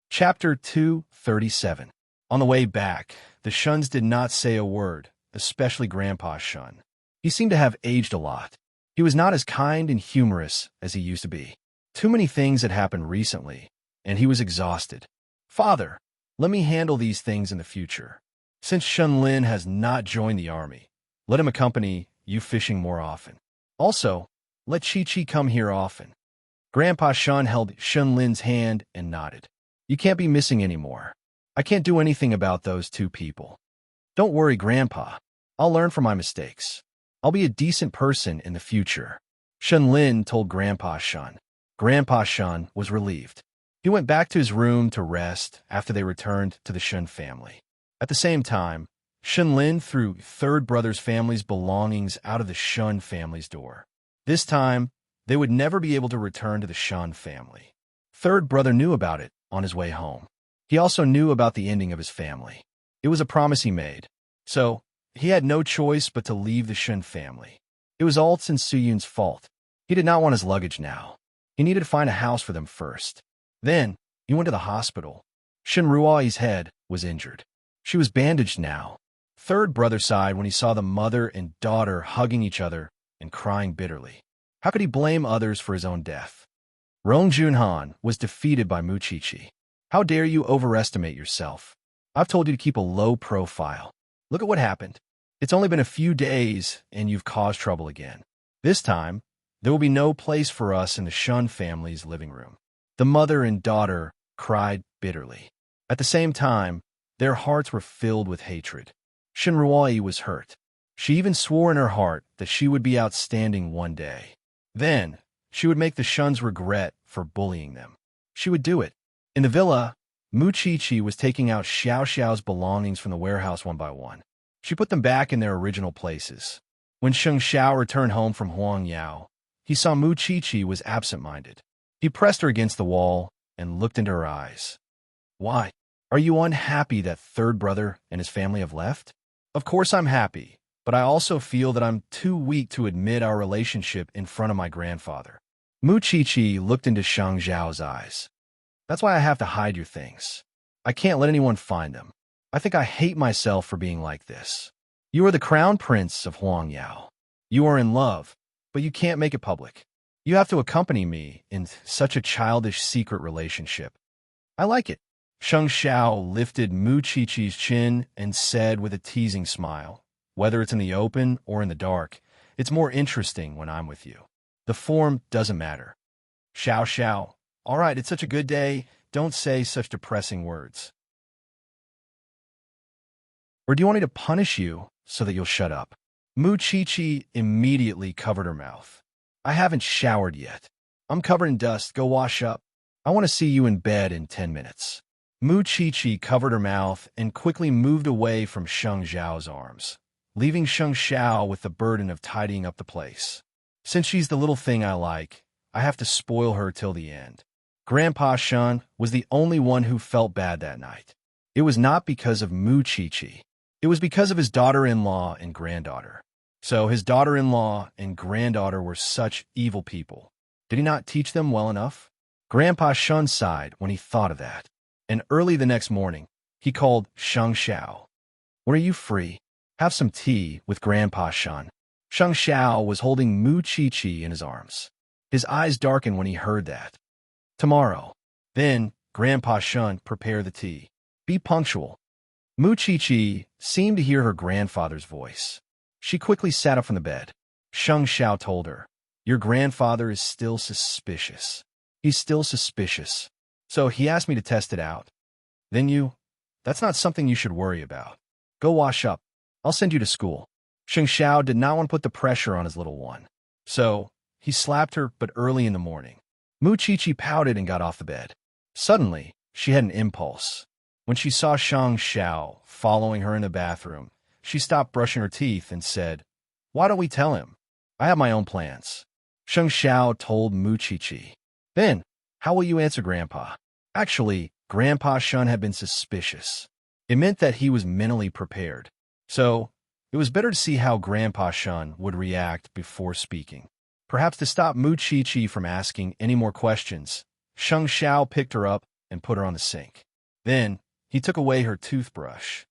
Chapter 237. On the way back, the Shuns did not say a word, especially Grandpa Shun. He seemed to have aged a lot. He was not as kind and humorous as he used to be. Too many things had happened recently, and he was exhausted. Father, let me handle these things in the future. Since Shun Lin has not joined the army, let him accompany you fishing more often. Also, let Chi-Chi come here often. Grandpa Shun held Shun Lin's hand and nodded. You can't be missing anymore. I can't do anything about those two people. Don't worry, Grandpa. I'll learn from my mistakes. I'll be a decent person in the future. Shun Lin told Grandpa Shun. Grandpa Shun was relieved. He went back to his room to rest after they returned to the Shun family. At the same time, Shun Lin threw third brother's family's belongings out of the Shun family's door. This time, they would never be able to return to the Shun family. Third brother knew about it on his way home. He also knew about the ending of his family. It was a promise he made, so he had no choice but to leave the Shun family. It was all Sin Suyun's fault. He did not want his luggage now. He needed to find a house for them first. Then, he went to the hospital. Shin Ruai's head was injured. She was bandaged now. Third brother sighed when he saw the mother and daughter hugging each other and crying bitterly. How could he blame others for his own death? Rong Junhan was defeated by Mu Qiqi. How dare you overestimate yourself? I've told you to keep a low profile. Look at what happened. It's only been a few days, and you've caused trouble again. This time, there will be no place for us in the Shun family's living room. The mother and daughter cried bitterly. At the same time, their hearts were filled with hatred. Shin Ruai was hurt. She even swore in her heart that she would be outstanding one day. Then, she would make the Shuns regret for bullying them. She would do it. In the villa, Mu Qiqi was taking out Xiao Xiao's belongings from the warehouse one by one. She put them back in their original places. When Sheng Xiao returned home from Huangyao, he saw Mu Qiqi was absent-minded. He pressed her against the wall and looked into her eyes. Why? Are you unhappy that third brother and his family have left? Of course I'm happy, but I also feel that I'm too weak to admit our relationship in front of my grandfather. Mu Qiqi looked into Shang Zhao's eyes. That's why I have to hide your things. I can't let anyone find them. I think I hate myself for being like this. You are the crown prince of Huangyao. You are in love, but you can't make it public. You have to accompany me in such a childish secret relationship. I like it. Sheng Xiao lifted Mu Qiqi's chin and said with a teasing smile, whether it's in the open or in the dark, it's more interesting when I'm with you. The form doesn't matter. Xiao Xiao, all right, it's such a good day. Don't say such depressing words. Or do you want me to punish you so that you'll shut up? Mu Qiqi immediately covered her mouth. I haven't showered yet. I'm covered in dust. Go wash up. I want to see you in bed in 10 minutes. Mu Qiqi covered her mouth and quickly moved away from Sheng Zhao's arms, leaving Sheng Xiao with the burden of tidying up the place. Since she's the little thing I like, I have to spoil her till the end. Grandpa Shun was the only one who felt bad that night. It was not because of Mu Qiqi. It was because of his daughter-in-law and granddaughter. So his daughter-in-law and granddaughter were such evil people. Did he not teach them well enough? Grandpa Shun sighed when he thought of that. And early the next morning, he called Sheng Xiao. When are you free? Have some tea with Grandpa Shun. Sheng Xiao was holding Mu Qiqi in his arms. His eyes darkened when he heard that. Tomorrow. Then, Grandpa Shun, prepare the tea. Be punctual. Mu Qiqi seemed to hear her grandfather's voice. She quickly sat up from the bed. Sheng Xiao told her, your grandfather is still suspicious. He's still suspicious. So he asked me to test it out. Then that's not something you should worry about. Go wash up. I'll send you to school. Sheng Xiao did not want to put the pressure on his little one. So he slapped her, but early in the morning. Mu Qiqi pouted and got off the bed. Suddenly, she had an impulse. When she saw Sheng Xiao following her in the bathroom, she stopped brushing her teeth and said, why don't we tell him? I have my own plans. Sheng Xiao told Mu Qiqi. Then, how will you answer Grandpa? Actually, Grandpa Shun had been suspicious. It meant that he was mentally prepared. So, it was better to see how Grandpa Shun would react before speaking. Perhaps to stop Mu Qiqi from asking any more questions, Sheng Xiao picked her up and put her on the sink. Then, he took away her toothbrush.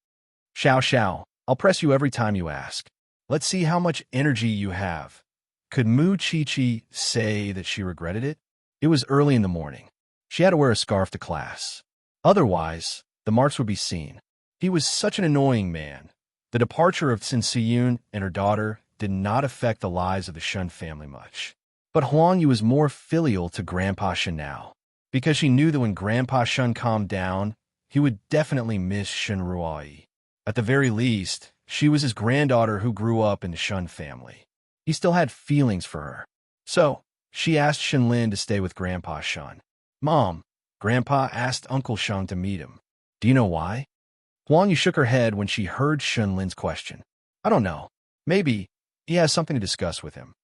Xiao Xiao, I'll press you every time you ask. Let's see how much energy you have. Could Mu Qiqi say that she regretted it? It was early in the morning. She had to wear a scarf to class. Otherwise, the marks would be seen. He was such an annoying man. The departure of Sin Siyun and her daughter did not affect the lives of the Shun family much. But Huangyu was more filial to Grandpa Shun now, because she knew that when Grandpa Shun calmed down, he would definitely miss Shin Ruai. At the very least, she was his granddaughter who grew up in the Shun family. He still had feelings for her. So, she asked Shenlin to stay with Grandpa Shun. Mom, Grandpa asked Uncle Shun to meet him. Do you know why? Huang Yu shook her head when she heard Shenlin's question. I don't know. Maybe he has something to discuss with him.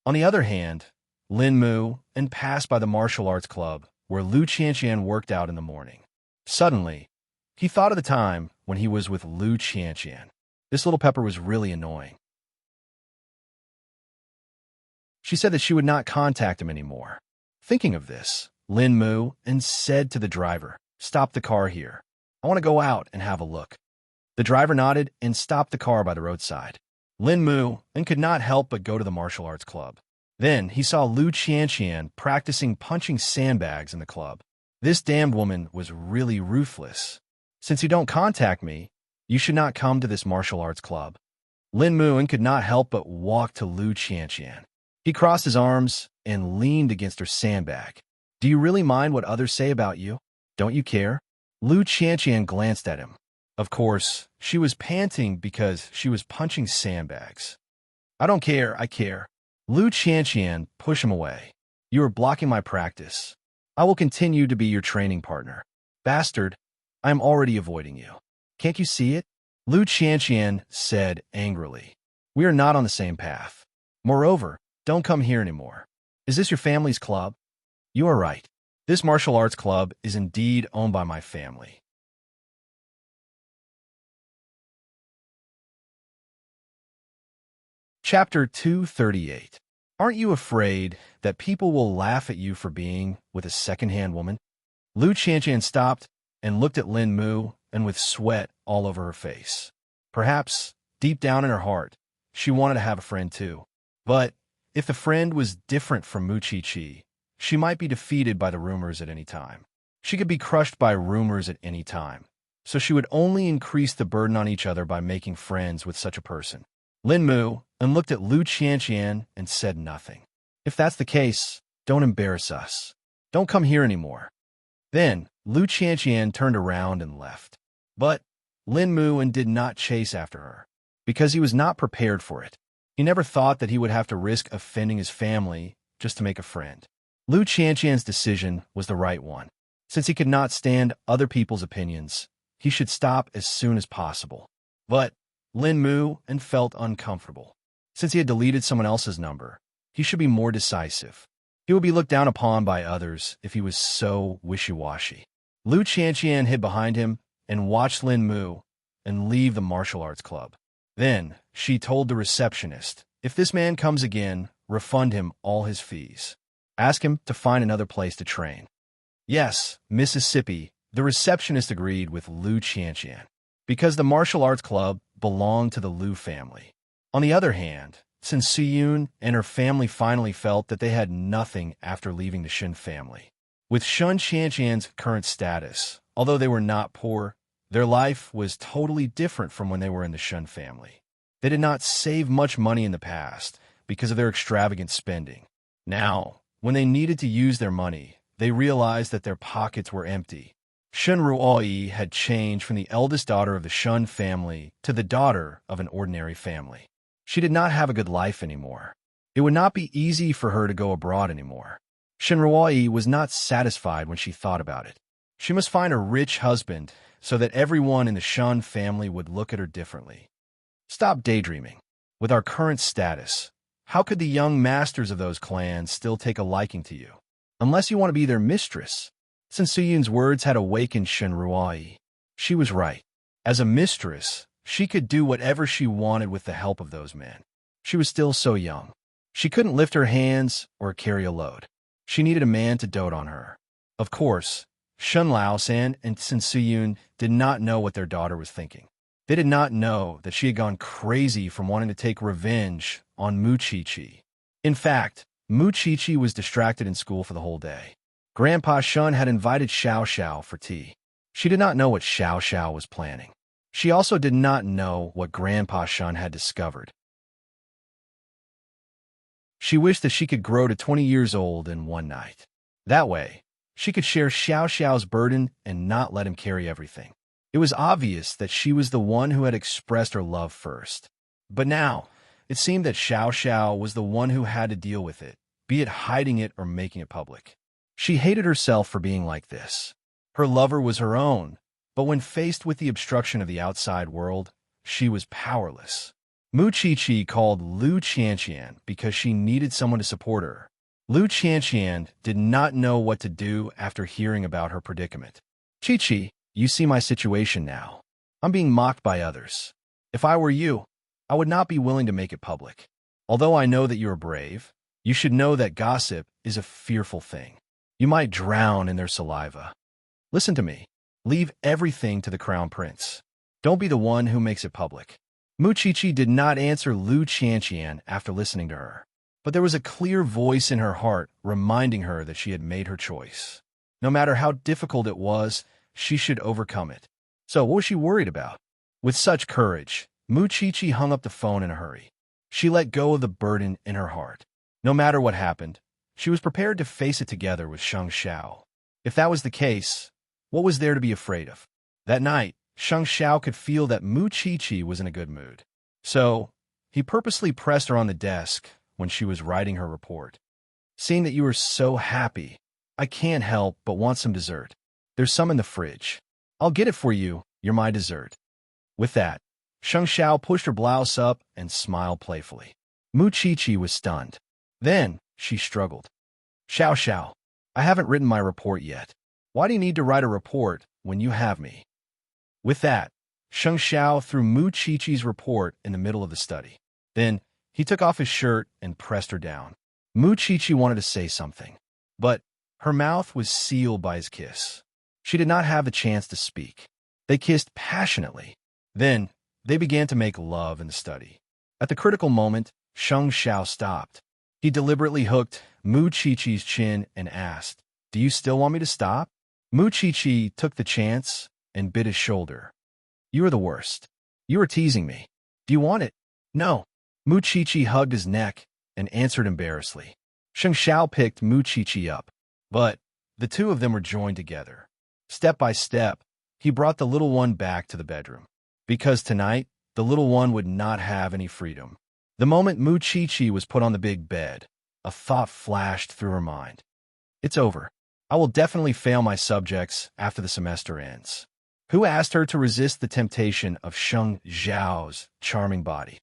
On the other hand, Lin Mu and passed by the martial arts club where Lu Qianqian worked out in the morning. Suddenly, he thought of the time when he was with Lu Qianqian. This little pepper was really annoying. She said that she would not contact him anymore. Thinking of this, Lin Mu and said to the driver, "Stop the car here. I want to go out and have a look." The driver nodded and stopped the car by the roadside. Lin Mu and could not help but go to the martial arts club. Then he saw Lu Qianqian practicing punching sandbags in the club. This damned woman was really ruthless. Since you don't contact me, you should not come to this martial arts club. Lin Mu could not help but walk to Lu Qianqian. He crossed his arms and leaned against her sandbag. Do you really mind what others say about you? Don't you care? Lu Qianqian glanced at him. Of course, she was panting because she was punching sandbags. I don't care, I care. Lu Qianqian pushed him away. You are blocking my practice. I will continue to be your training partner. Bastard, I am already avoiding you. Can't you see it? Lu Qianqian said angrily. We are not on the same path. Moreover, don't come here anymore. Is this your family's club? You are right. This martial arts club is indeed owned by my family. Chapter 238. Aren't you afraid that people will laugh at you for being with a second-hand woman? Lu Qianqian stopped and looked at Lin Mu and with sweat all over her face. Perhaps, deep down in her heart, she wanted to have a friend too. But if the friend was different from Mu Chi, she might be defeated by the rumors at any time. She could be crushed by rumors at any time. So she would only increase the burden on each other by making friends with such a person. Lin Mu and looked at Lu Qianqian and said nothing. If that's the case, don't embarrass us. Don't come here anymore. Then Lu Qianqian turned around and left. But Lin Mu did not chase after her, because he was not prepared for it. He never thought that he would have to risk offending his family just to make a friend. Lu Qianqian's decision was the right one. Since he could not stand other people's opinions, he should stop as soon as possible. But Lin Mu felt uncomfortable. Since he had deleted someone else's number, he should be more decisive. He would be looked down upon by others if he was so wishy-washy. Lu Qianqian hid behind him and watched Lin Mu leave the martial arts club. Then she told the receptionist, if this man comes again, refund him all his fees. Ask him to find another place to train. Yes, Mississippi, the receptionist agreed with Lu Qianqian, because the martial arts club belonged to the Lu family. On the other hand, since Suyun and her family finally felt that they had nothing after leaving the Shin family. With Shun Qianqian's current status, although they were not poor, their life was totally different from when they were in the Shun family. They did not save much money in the past because of their extravagant spending. Now, when they needed to use their money, they realized that their pockets were empty. Shun Ruoyi had changed from the eldest daughter of the Shun family to the daughter of an ordinary family. She did not have a good life anymore. It would not be easy for her to go abroad anymore. Shun Ruoyi was not satisfied when she thought about it. She must find a rich husband so that everyone in the Shun family would look at her differently. Stop daydreaming. With our current status, how could the young masters of those clans still take a liking to you? Unless you want to be their mistress. Since Suyun's words had awakened Shun Ruoyi, she was right. As a mistress, she could do whatever she wanted with the help of those men. She was still so young. She couldn't lift her hands or carry a load. She needed a man to dote on her. Of course, Shun Laosan and Sin Suyun did not know what their daughter was thinking. They did not know that she had gone crazy from wanting to take revenge on Mu Chi. In fact, Mu Chi was distracted in school for the whole day. Grandpa Shun had invited Xiao Xiao for tea. She did not know what Xiao Xiao was planning. She also did not know what Grandpa Shun had discovered. She wished that she could grow to 20 years old in one night. That way, she could share Xiao Xiao's burden and not let him carry everything. It was obvious that she was the one who had expressed her love first. But now, it seemed that Xiao Xiao was the one who had to deal with it, be it hiding it or making it public. She hated herself for being like this. Her lover was her own, but when faced with the obstruction of the outside world, she was powerless. Mu Qiqi called Lu Qianqian because she needed someone to support her. Lu Qianqian did not know what to do after hearing about her predicament. Qiqi, you see my situation now. I'm being mocked by others. If I were you, I would not be willing to make it public. Although I know that you are brave, you should know that gossip is a fearful thing. You might drown in their saliva. Listen to me. Leave everything to the crown prince. Don't be the one who makes it public. Mu Qiqi did not answer Lu Qianqian after listening to her, but there was a clear voice in her heart reminding her that she had made her choice. No matter how difficult it was, she should overcome it. So what was she worried about? With such courage, Mu Qiqi hung up the phone in a hurry. She let go of the burden in her heart. No matter what happened, she was prepared to face it together with Sheng Xiao. If that was the case, what was there to be afraid of? That night, Sheng Xiao could feel that Mu Qiqi was in a good mood. So, he purposely pressed her on the desk when she was writing her report. Seeing that you were so happy, I can't help but want some dessert. There's some in the fridge. I'll get it for you. You're my dessert. With that, Sheng Xiao pushed her blouse up and smiled playfully. Mu Qiqi was stunned. Then, she struggled. Xiao Xiao, I haven't written my report yet. Why do you need to write a report when you have me? With that, Sheng Xiao threw Mu Qiqi's report in the middle of the study. Then, he took off his shirt and pressed her down. Mu Qiqi wanted to say something, but her mouth was sealed by his kiss. She did not have the chance to speak. They kissed passionately. Then, they began to make love in the study. At the critical moment, Sheng Xiao stopped. He deliberately hooked Mu Qiqi's chin and asked, "Do you still want me to stop?" Mu Qiqi took the chance and bit his shoulder. "You are the worst. You are teasing me. Do you want it?" "No." Mu Qiqi hugged his neck and answered embarrassedly. Sheng Xiao picked Mu Qiqi up, but the two of them were joined together. Step by step, he brought the little one back to the bedroom. Because tonight, the little one would not have any freedom. The moment Mu Qiqi was put on the big bed, a thought flashed through her mind. It's over. I will definitely fail my subjects after the semester ends. Who asked her to resist the temptation of Sheng Xiao's charming body?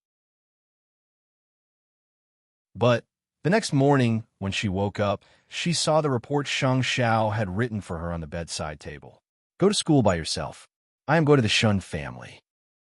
But the next morning, when she woke up, she saw the report Sheng Xiao had written for her on the bedside table. Go to school by yourself. I am going to the Shun family.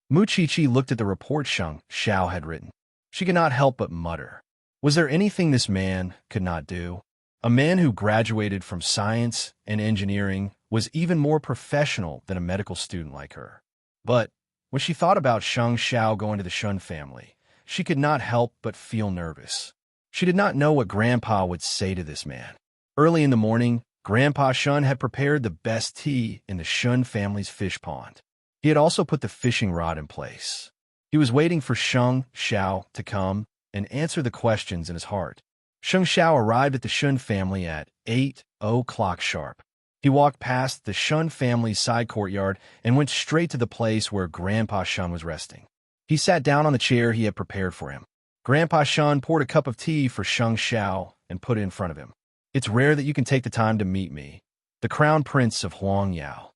Mu Qiqi looked at the report Sheng Xiao had written. She could not help but mutter. Was there anything this man could not do? A man who graduated from science and engineering was even more professional than a medical student like her. But when she thought about Sheng Xiao going to the Shun family, she could not help but feel nervous. She did not know what Grandpa would say to this man. Early in the morning, Grandpa Shun had prepared the best tea in the Shun family's fish pond. He had also put the fishing rod in place. He was waiting for Sheng Xiao to come and answer the questions in his heart. Sheng Xiao arrived at the Shun family at 8:00 sharp. He walked past the Shun family's side courtyard and went straight to the place where Grandpa Shun was resting. He sat down on the chair he had prepared for him. Grandpa Shun poured a cup of tea for Sheng Xiao and put it in front of him. It's rare that you can take the time to meet me, the Crown Prince of Huangyao.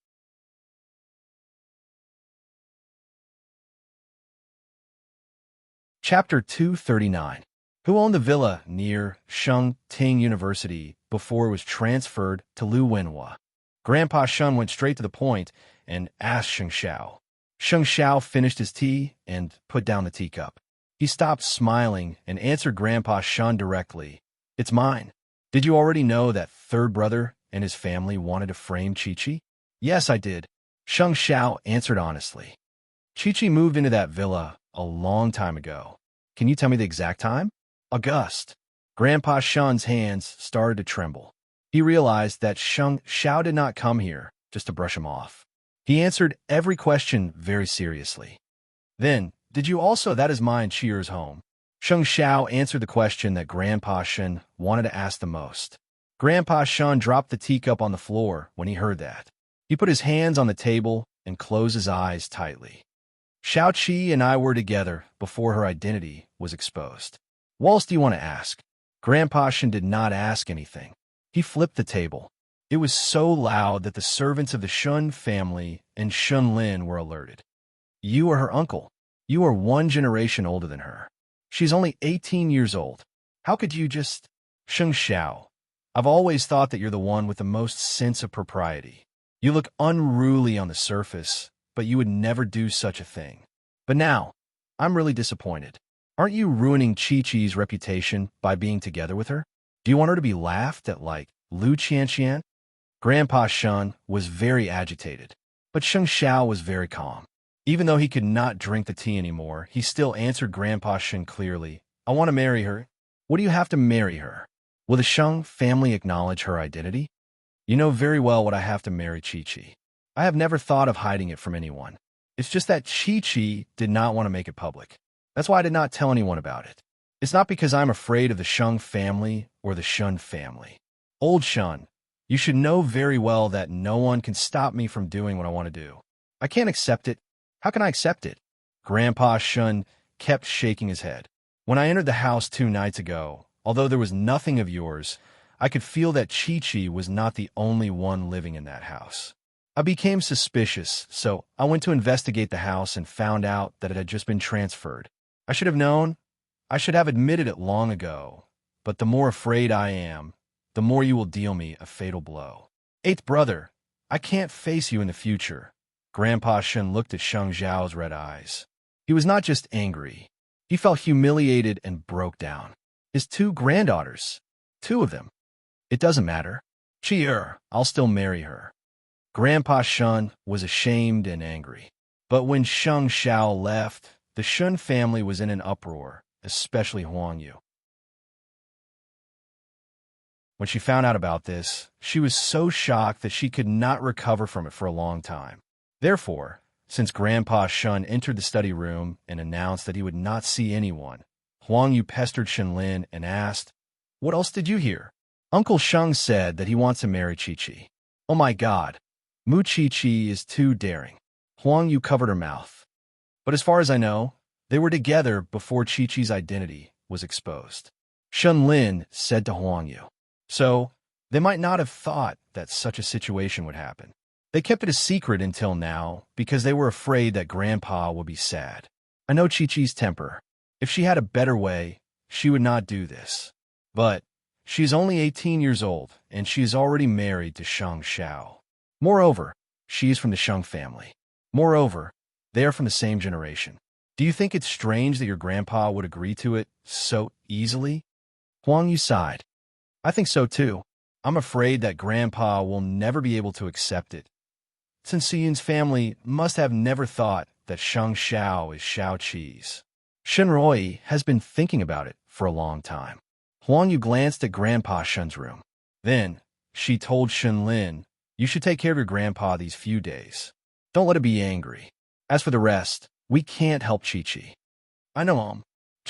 Chapter 239. Who owned the villa near Sheng Ting University before it was transferred to Lu Wenhua? Grandpa Shun went straight to the point and asked Sheng Xiao. Sheng Xiao finished his tea and put down the teacup. He stopped smiling and answered Grandpa Shun directly. It's mine. Did you already know that third brother and his family wanted to frame Qiqi? Yes, I did. Sheng Xiao answered honestly. Qiqi moved into that villa a long time ago. Can you tell me the exact time? August. Grandpa Shun's hands started to tremble. He realized that Sheng Xiao did not come here just to brush him off. He answered every question very seriously. Then, did you also that is mine Cheer's home? Sheng Xiao answered the question that Grandpa Shun wanted to ask the most. Grandpa Shun dropped the teacup on the floor when he heard that. He put his hands on the table and closed his eyes tightly. Xiao Qi and I were together before her identity was exposed. What else do you want to ask? Grandpa Shen did not ask anything. He flipped the table. It was so loud that the servants of the Shun family and Shun Lin were alerted. You are her uncle. You are one generation older than her. She's only 18 years old. How could you just... Sheng Xiao, I've always thought that you're the one with the most sense of propriety. You look unruly on the surface, but you would never do such a thing. But now, I'm really disappointed. Aren't you ruining Chi-Chi's reputation by being together with her? Do you want her to be laughed at like Lu Qianqian? Grandpa Shun was very agitated, but Sheng Xiao was very calm. Even though he could not drink the tea anymore, he still answered Grandpa Shen clearly. I want to marry her. What do you have to marry her? Will the Sheng family acknowledge her identity? You know very well what I have to marry Chi-Chi. I have never thought of hiding it from anyone. It's just that Chi-Chi did not want to make it public. That's why I did not tell anyone about it. It's not because I'm afraid of the Sheng family or the Shun family. Old Shun, you should know very well that no one can stop me from doing what I want to do. I can't accept it. How can I accept it? Grandpa Shun kept shaking his head. When I entered the house 2 nights ago, although there was nothing of yours, I could feel that Chi-Chi was not the only one living in that house. I became suspicious, so I went to investigate the house and found out that it had just been transferred. I should have known. I should have admitted it long ago. But the more afraid I am, the more you will deal me a fatal blow. 8th brother, I can't face you in the future. Grandpa Shen looked at Sheng Zhao's red eyes. He was not just angry. He felt humiliated and broke down. His 2 granddaughters. 2 of them. It doesn't matter. I'll still marry her. Grandpa Shun was ashamed and angry. But when Sheng Xiao left, the Shun family was in an uproar, especially Huang Yu. When she found out about this, she was so shocked that she could not recover from it for a long time. Therefore, since Grandpa Shun entered the study room and announced that he would not see anyone, Huang Yu pestered Shen Lin and asked, "What else did you hear?" Uncle Sheng said that he wants to marry Chi-Chi. Oh my God, Mu Chi-Chi is too daring. Huang Yu covered her mouth. But as far as I know, they were together before Chi-Chi's identity was exposed. Shen Lin said to Huang Yu. So, they might not have thought that such a situation would happen. They kept it a secret until now because they were afraid that Grandpa would be sad. I know Chi-Chi's temper. If she had a better way, she would not do this. But she's only 18 years old, and she is already married to Sheng Xiao. Moreover, she is from the Sheng family. Moreover, they are from the same generation. Do you think it's strange that your grandpa would agree to it so easily? Huang Yu sighed. I think so too. I'm afraid that Grandpa will never be able to accept it. Since Siyun's family must have never thought that Sheng Xiao is Xiao Qi's. Shenroi has been thinking about it for a long time. Huang Yu glanced at Grandpa Shen's room. Then, she told Shen Lin, you should take care of your grandpa these few days. Don't let him be angry. As for the rest, we can't help Chi-Chi. I know,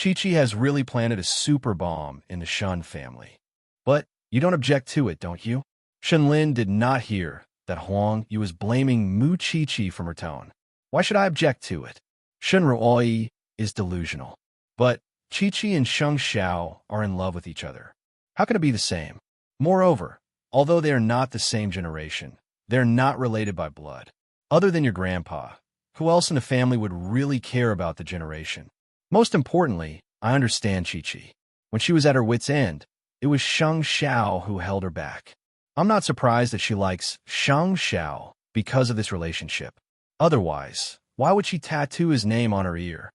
Chi-Chi has really planted a super bomb in the Shun family. But you don't object to it, don't you? Shen Lin did not hear that Huang Yu was blaming Mu Chi-Chi from her tone. Why should I object to it? Shen Ruoi is delusional. But Chi-Chi and Sheng Xiao are in love with each other. How can it be the same? Moreover, although they are not the same generation, they're not related by blood. Other than your grandpa, who else in the family would really care about the generation? Most importantly, I understand Chi-Chi. When she was at her wit's end, it was Sheng Xiao who held her back. I'm not surprised that she likes Sheng Xiao because of this relationship. Otherwise, why would she tattoo his name on her ear?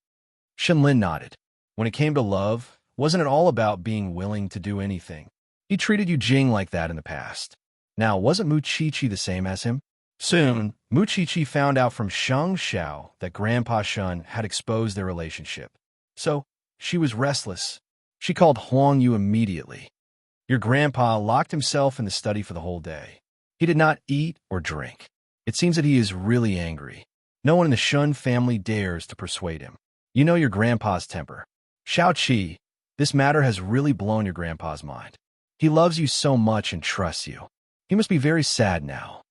Shen Lin nodded. When it came to love, wasn't it all about being willing to do anything? He treated Yu Jing like that in the past. Now, wasn't Mu Chi-Chi the same as him? Soon, Mu Chi-Chi found out from Sheng Xiao that Grandpa Shun had exposed their relationship. So, she was restless. She called Huang Yu immediately. Your grandpa locked himself in the study for the whole day. He did not eat or drink. It seems that he is really angry. No one in the Shun family dares to persuade him. You know your grandpa's temper. Xiao Qi, this matter has really blown your grandpa's mind. He loves you so much and trusts you. He must be very sad now.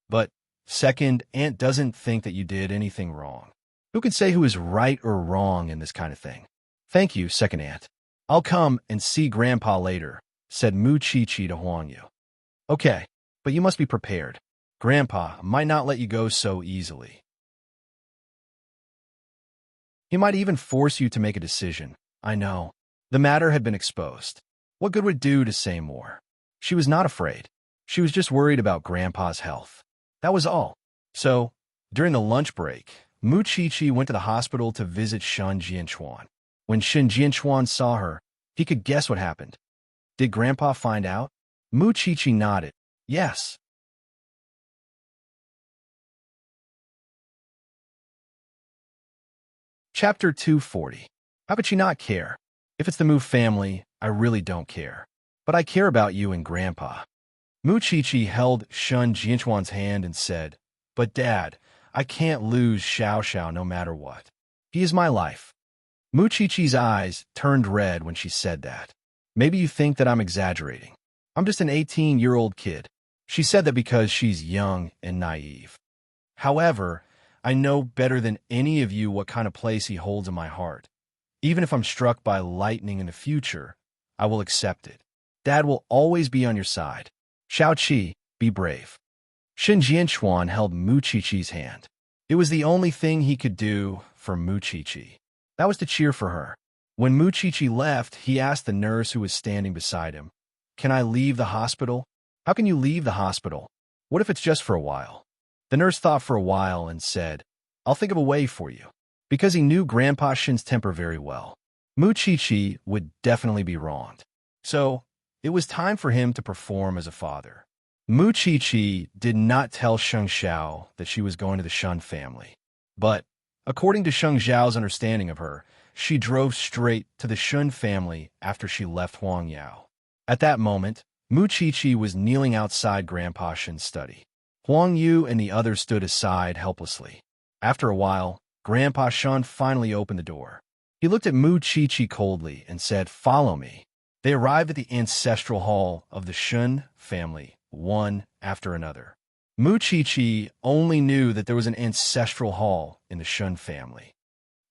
But, second, Aunt doesn't think that you did anything wrong. Who can say who is right or wrong in this kind of thing? Thank you, second Aunt. I'll come and see Grandpa later, said Mu Chi-Chi to Huang Yu. Okay, but you must be prepared. Grandpa might not let you go so easily. He might even force you to make a decision. I know. The matter had been exposed. What good would it do to say more? She was not afraid. She was just worried about Grandpa's health. That was all. So, during the lunch break, Mu Chi-Chi went to the hospital to visit Shen Jianchuan. When Shen Jianchuan saw her, he could guess what happened. Did Grandpa find out? Mu Chi-Chi nodded. Yes. Chapter 240. How could she not care? If it's the Mu family, I really don't care. But I care about you and Grandpa. Mu Chi-Chi held Shen Jianchuan's hand and said, But Dad, I can't lose Xiao Xiao no matter what. He is my life. Mu Chi-Chi's eyes turned red when she said that. Maybe you think that I'm exaggerating. I'm just an 18-year-old kid. She said that because she's young and naive. However, I know better than any of you what kind of place he holds in my heart. Even if I'm struck by lightning in the future, I will accept it. Dad will always be on your side. Xiao Qi, be brave. Shen Jianchuan held Mu Chi-Chi's hand. It was the only thing he could do for Mu Chi-Chi. That was to cheer for her. When Mu Chi-Chi left, he asked the nurse who was standing beside him, Can I leave the hospital? How can you leave the hospital? What if it's just for a while? The nurse thought for a while and said, I'll think of a way for you. Because he knew Grandpa Shen's temper very well. Mu Chi-Chi would definitely be wronged. So, it was time for him to perform as a father. Mu Chi-Chi did not tell Sheng Xiao that she was going to the Shen family. But, according to Sheng Xiao's understanding of her, she drove straight to the Shen family after she left Huang Yao. At that moment, Mu Chi-Chi was kneeling outside Grandpa Shen's study. Huang Yu and the others stood aside helplessly. After a while, Grandpa Shen finally opened the door. He looked at Mu Chi-Chi coldly and said, Follow me. They arrived at the ancestral hall of the Shen family, one after another. Mu Chi-Chi only knew that there was an ancestral hall in the Shen family.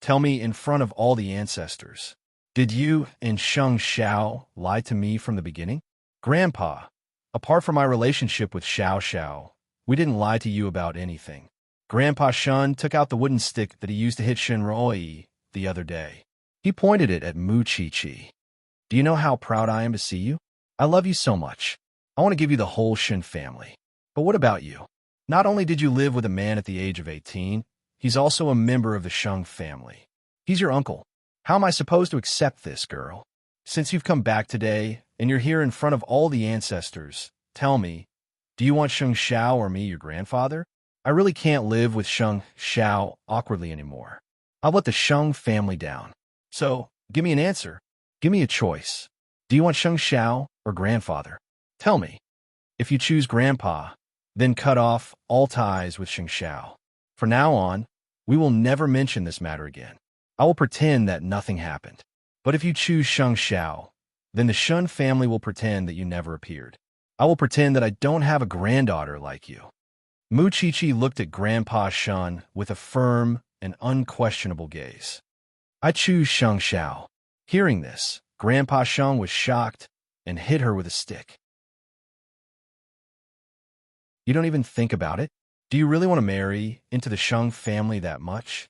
Tell me in front of all the ancestors, did you and Sheng Xiao lie to me from the beginning? Grandpa, apart from my relationship with Xiao Xiao, we didn't lie to you about anything. Grandpa Shen took out the wooden stick that he used to hit Shen Ruoyi the other day. He pointed it at Mu Chi-Chi. Do you know how proud I am to see you? I love you so much. I want to give you the whole Shen family. But what about you? Not only did you live with a man at the age of 18, he's also a member of the Sheng family. He's your uncle. How am I supposed to accept this, girl? Since you've come back today, and you're here in front of all the ancestors, tell me, do you want Sheng Xiao or me, your grandfather? I really can't live with Sheng Xiao awkwardly anymore. I've let the Sheng family down. So, give me an answer. Give me a choice. Do you want Sheng Xiao or grandfather? Tell me. If you choose grandpa, then cut off all ties with Sheng Xiao. From now on, we will never mention this matter again. I will pretend that nothing happened. But if you choose Sheng Xiao, then the Shen family will pretend that you never appeared. I will pretend that I don't have a granddaughter like you. Mu Chi-Chi looked at Grandpa Shen with a firm and unquestionable gaze. I choose Sheng Xiao. Hearing this, Grandpa Shen was shocked and hit her with a stick. You don't even think about it? Do you really want to marry into the Sheng family that much?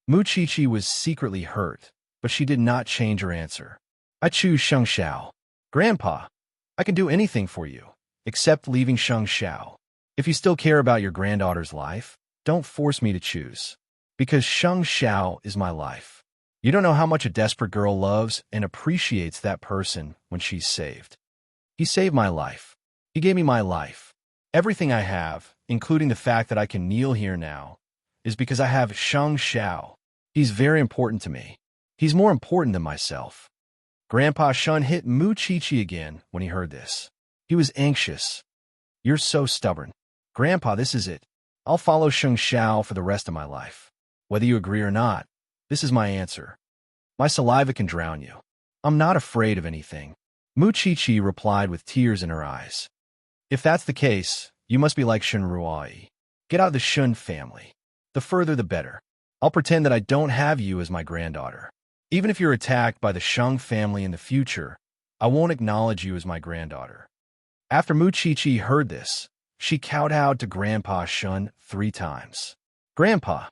Mu Chi-Chi was secretly hurt, but she did not change her answer. I choose Sheng Xiao. Grandpa, I can do anything for you, except leaving Sheng Xiao. If you still care about your granddaughter's life, don't force me to choose. Because Sheng Xiao is my life. You don't know how much a desperate girl loves and appreciates that person when she's saved. He saved my life. He gave me my life. Everything I have, including the fact that I can kneel here now, is because I have Sheng Xiao. He's very important to me. He's more important than myself. Grandpa Shen hit Mu Chi-Chi again when he heard this. He was anxious. You're so stubborn. Grandpa, this is it. I'll follow Sheng Xiao for the rest of my life. Whether you agree or not, this is my answer. My saliva can drown you. I'm not afraid of anything. Mu Chi-Chi replied with tears in her eyes. If that's the case, you must be like Shen Ruoyi. Get out of the Shen family. The further the better. I'll pretend that I don't have you as my granddaughter. Even if you're attacked by the Shang family in the future, I won't acknowledge you as my granddaughter. After Mu Chi heard this, she kowtowed to Grandpa Shun 3 times. Grandpa,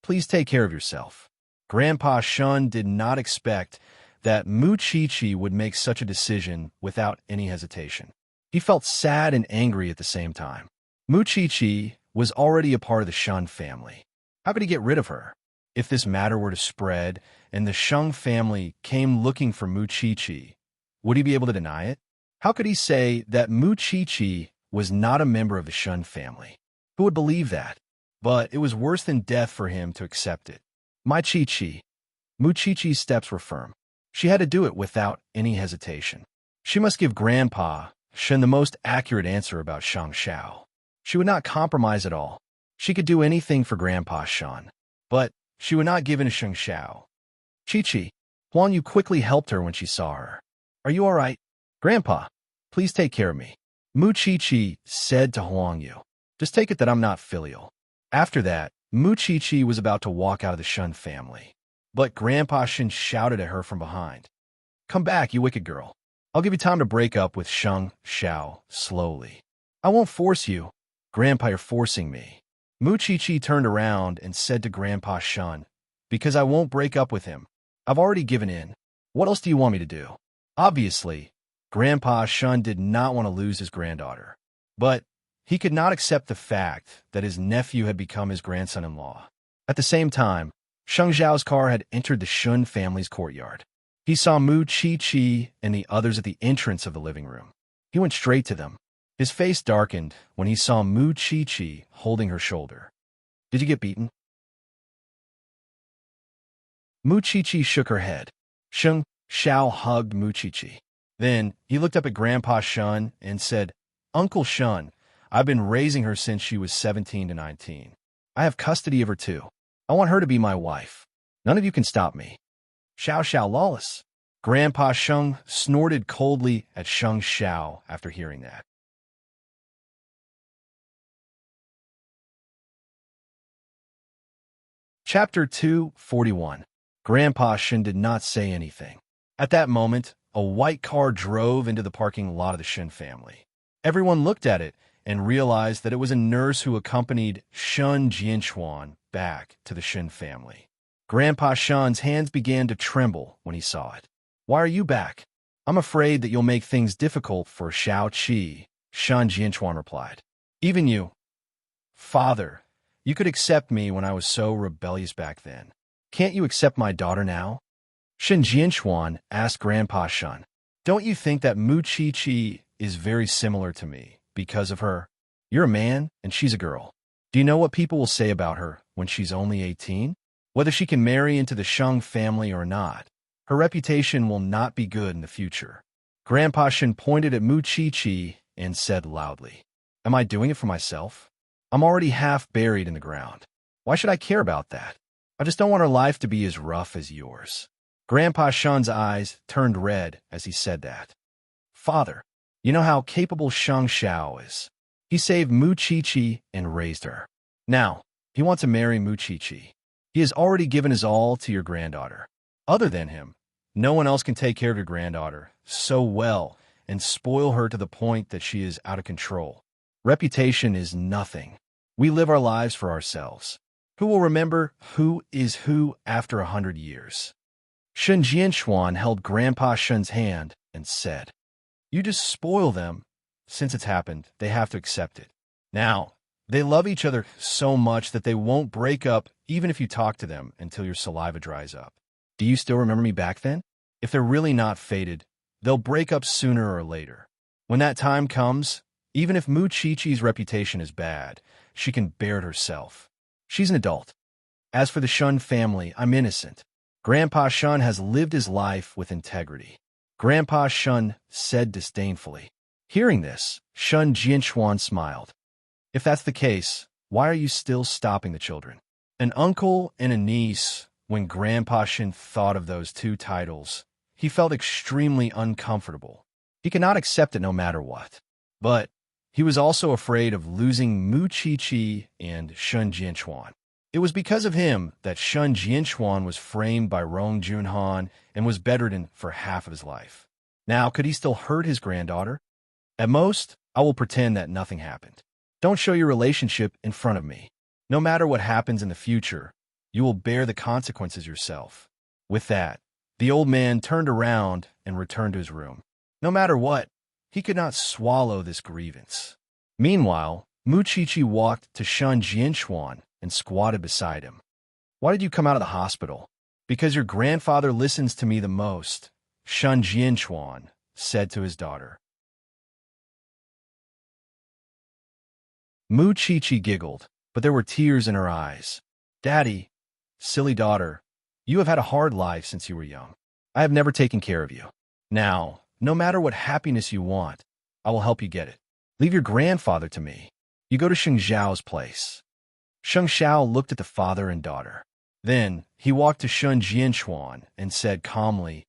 please take care of yourself. Grandpa Shun did not expect that Mu Chi would make such a decision without any hesitation. He felt sad and angry at the same time. Mu Chi was already a part of the Shun family. How could he get rid of her? If this matter were to spread and the Shun family came looking for Mu Chi, would he be able to deny it? How could he say that Mu Chi was not a member of the Shun family? Who would believe that? But it was worse than death for him to accept it. My Chi. Mu Chi's steps were firm. She had to do it without any hesitation. She must give Grandpa Shun the most accurate answer about Shang Xiao. She would not compromise at all. She could do anything for Grandpa Shun, but she would not give in to Shang Xiao. Chi. Huang Yu quickly helped her when she saw her. Are you all right? Grandpa, please take care of me. Mu Chi said to Huang Yu. Just take it that I'm not filial. After that, Mu Chi was about to walk out of the Shun family. But Grandpa Shun shouted at her from behind. Come back, you wicked girl. I'll give you time to break up with Shang Xiao slowly. I won't force you. Grandpa, you're forcing me. Mu Chi turned around and said to Grandpa Shun, because I won't break up with him. I've already given in. What else do you want me to do? Obviously, Grandpa Shun did not want to lose his granddaughter. But he could not accept the fact that his nephew had become his grandson-in-law. At the same time, Shang Xiao's car had entered the Shun family's courtyard. He saw Mu Chi and the others at the entrance of the living room. He went straight to them. His face darkened when he saw Mu Chi holding her shoulder. Did you get beaten? Mu Chi shook her head. Shang Xiao hugged Mu Chi. Then he looked up at Grandpa Shun and said, Uncle Shun, I've been raising her since she was 17 to 19. I have custody of her too. I want her to be my wife. None of you can stop me. Xiao lawless. Grandpa Shun snorted coldly at Shang Xiao after hearing that. Chapter 241. Grandpa Shun did not say anything. At that moment, a white car drove into the parking lot of the Shun family. Everyone looked at it and realized that it was a nurse who accompanied Shun Jianchuan back to the Shun family. Grandpa Shun's hands began to tremble when he saw it. Why are you back? I'm afraid that you'll make things difficult for Xiao Qi, Shun Jianchuan replied. Even you. Father, you could accept me when I was so rebellious back then. Can't you accept my daughter now? Shun Jianchuan asked Grandpa Shun. Don't you think that Mu Chi is very similar to me because of her? You're a man and she's a girl. Do you know what people will say about her when she's only 18? Whether she can marry into the Shang family or not, her reputation will not be good in the future. Grandpa Shun pointed at Mu Chi and said loudly, Am I doing it for myself? I'm already half buried in the ground. Why should I care about that? I just don't want her life to be as rough as yours. Grandpa Shun's eyes turned red as he said that. Father, you know how capable Shang Xiao is. He saved Mu Chi and raised her. Now, he wants to marry Mu Chi. He has already given his all to your granddaughter. Other than him, no one else can take care of your granddaughter so well and spoil her to the point that she is out of control. Reputation is nothing. We live our lives for ourselves. Who will remember who is who after 100 years? Shun Jianchuan held Grandpa Shun's hand and said, You just spoil them. Since it's happened, they have to accept it. Now, they love each other so much that they won't break up even if you talk to them until your saliva dries up. Do you still remember me back then? If they're really not fated, they'll break up sooner or later. When that time comes, even if Mu Chi-Chi's reputation is bad, she can bear it herself. She's an adult. As for the Shun family, I'm innocent. Grandpa Shun has lived his life with integrity. Grandpa Shun said disdainfully. Hearing this, Shun Jianchuan smiled. If that's the case, why are you still stopping the children? An uncle and a niece. When Grandpa Shun thought of those two titles, he felt extremely uncomfortable. He could not accept it no matter what. But he was also afraid of losing Mu Chi and Shun Jianchuan. It was because of him that Shun Jianquan was framed by Rong Junhan and was bedridden for half of his life. Now, could he still hurt his granddaughter? At most, I will pretend that nothing happened. Don't show your relationship in front of me. No matter what happens in the future, you will bear the consequences yourself. With that, the old man turned around and returned to his room. No matter what, he could not swallow this grievance. Meanwhile, Mu Qiqi walked to Shun Jianquan and squatted beside him. Why did you come out of the hospital? Because your grandfather listens to me the most, Shun Jianquan said to his daughter. Mu Qiqi giggled, but there were tears in her eyes. Daddy, silly daughter, you have had a hard life since you were young. I have never taken care of you. Now, no matter what happiness you want, I will help you get it. Leave your grandfather to me. You go to Sheng Xiao's place. Sheng Xiao looked at the father and daughter. Then, he walked to Shun Jianquan and said calmly,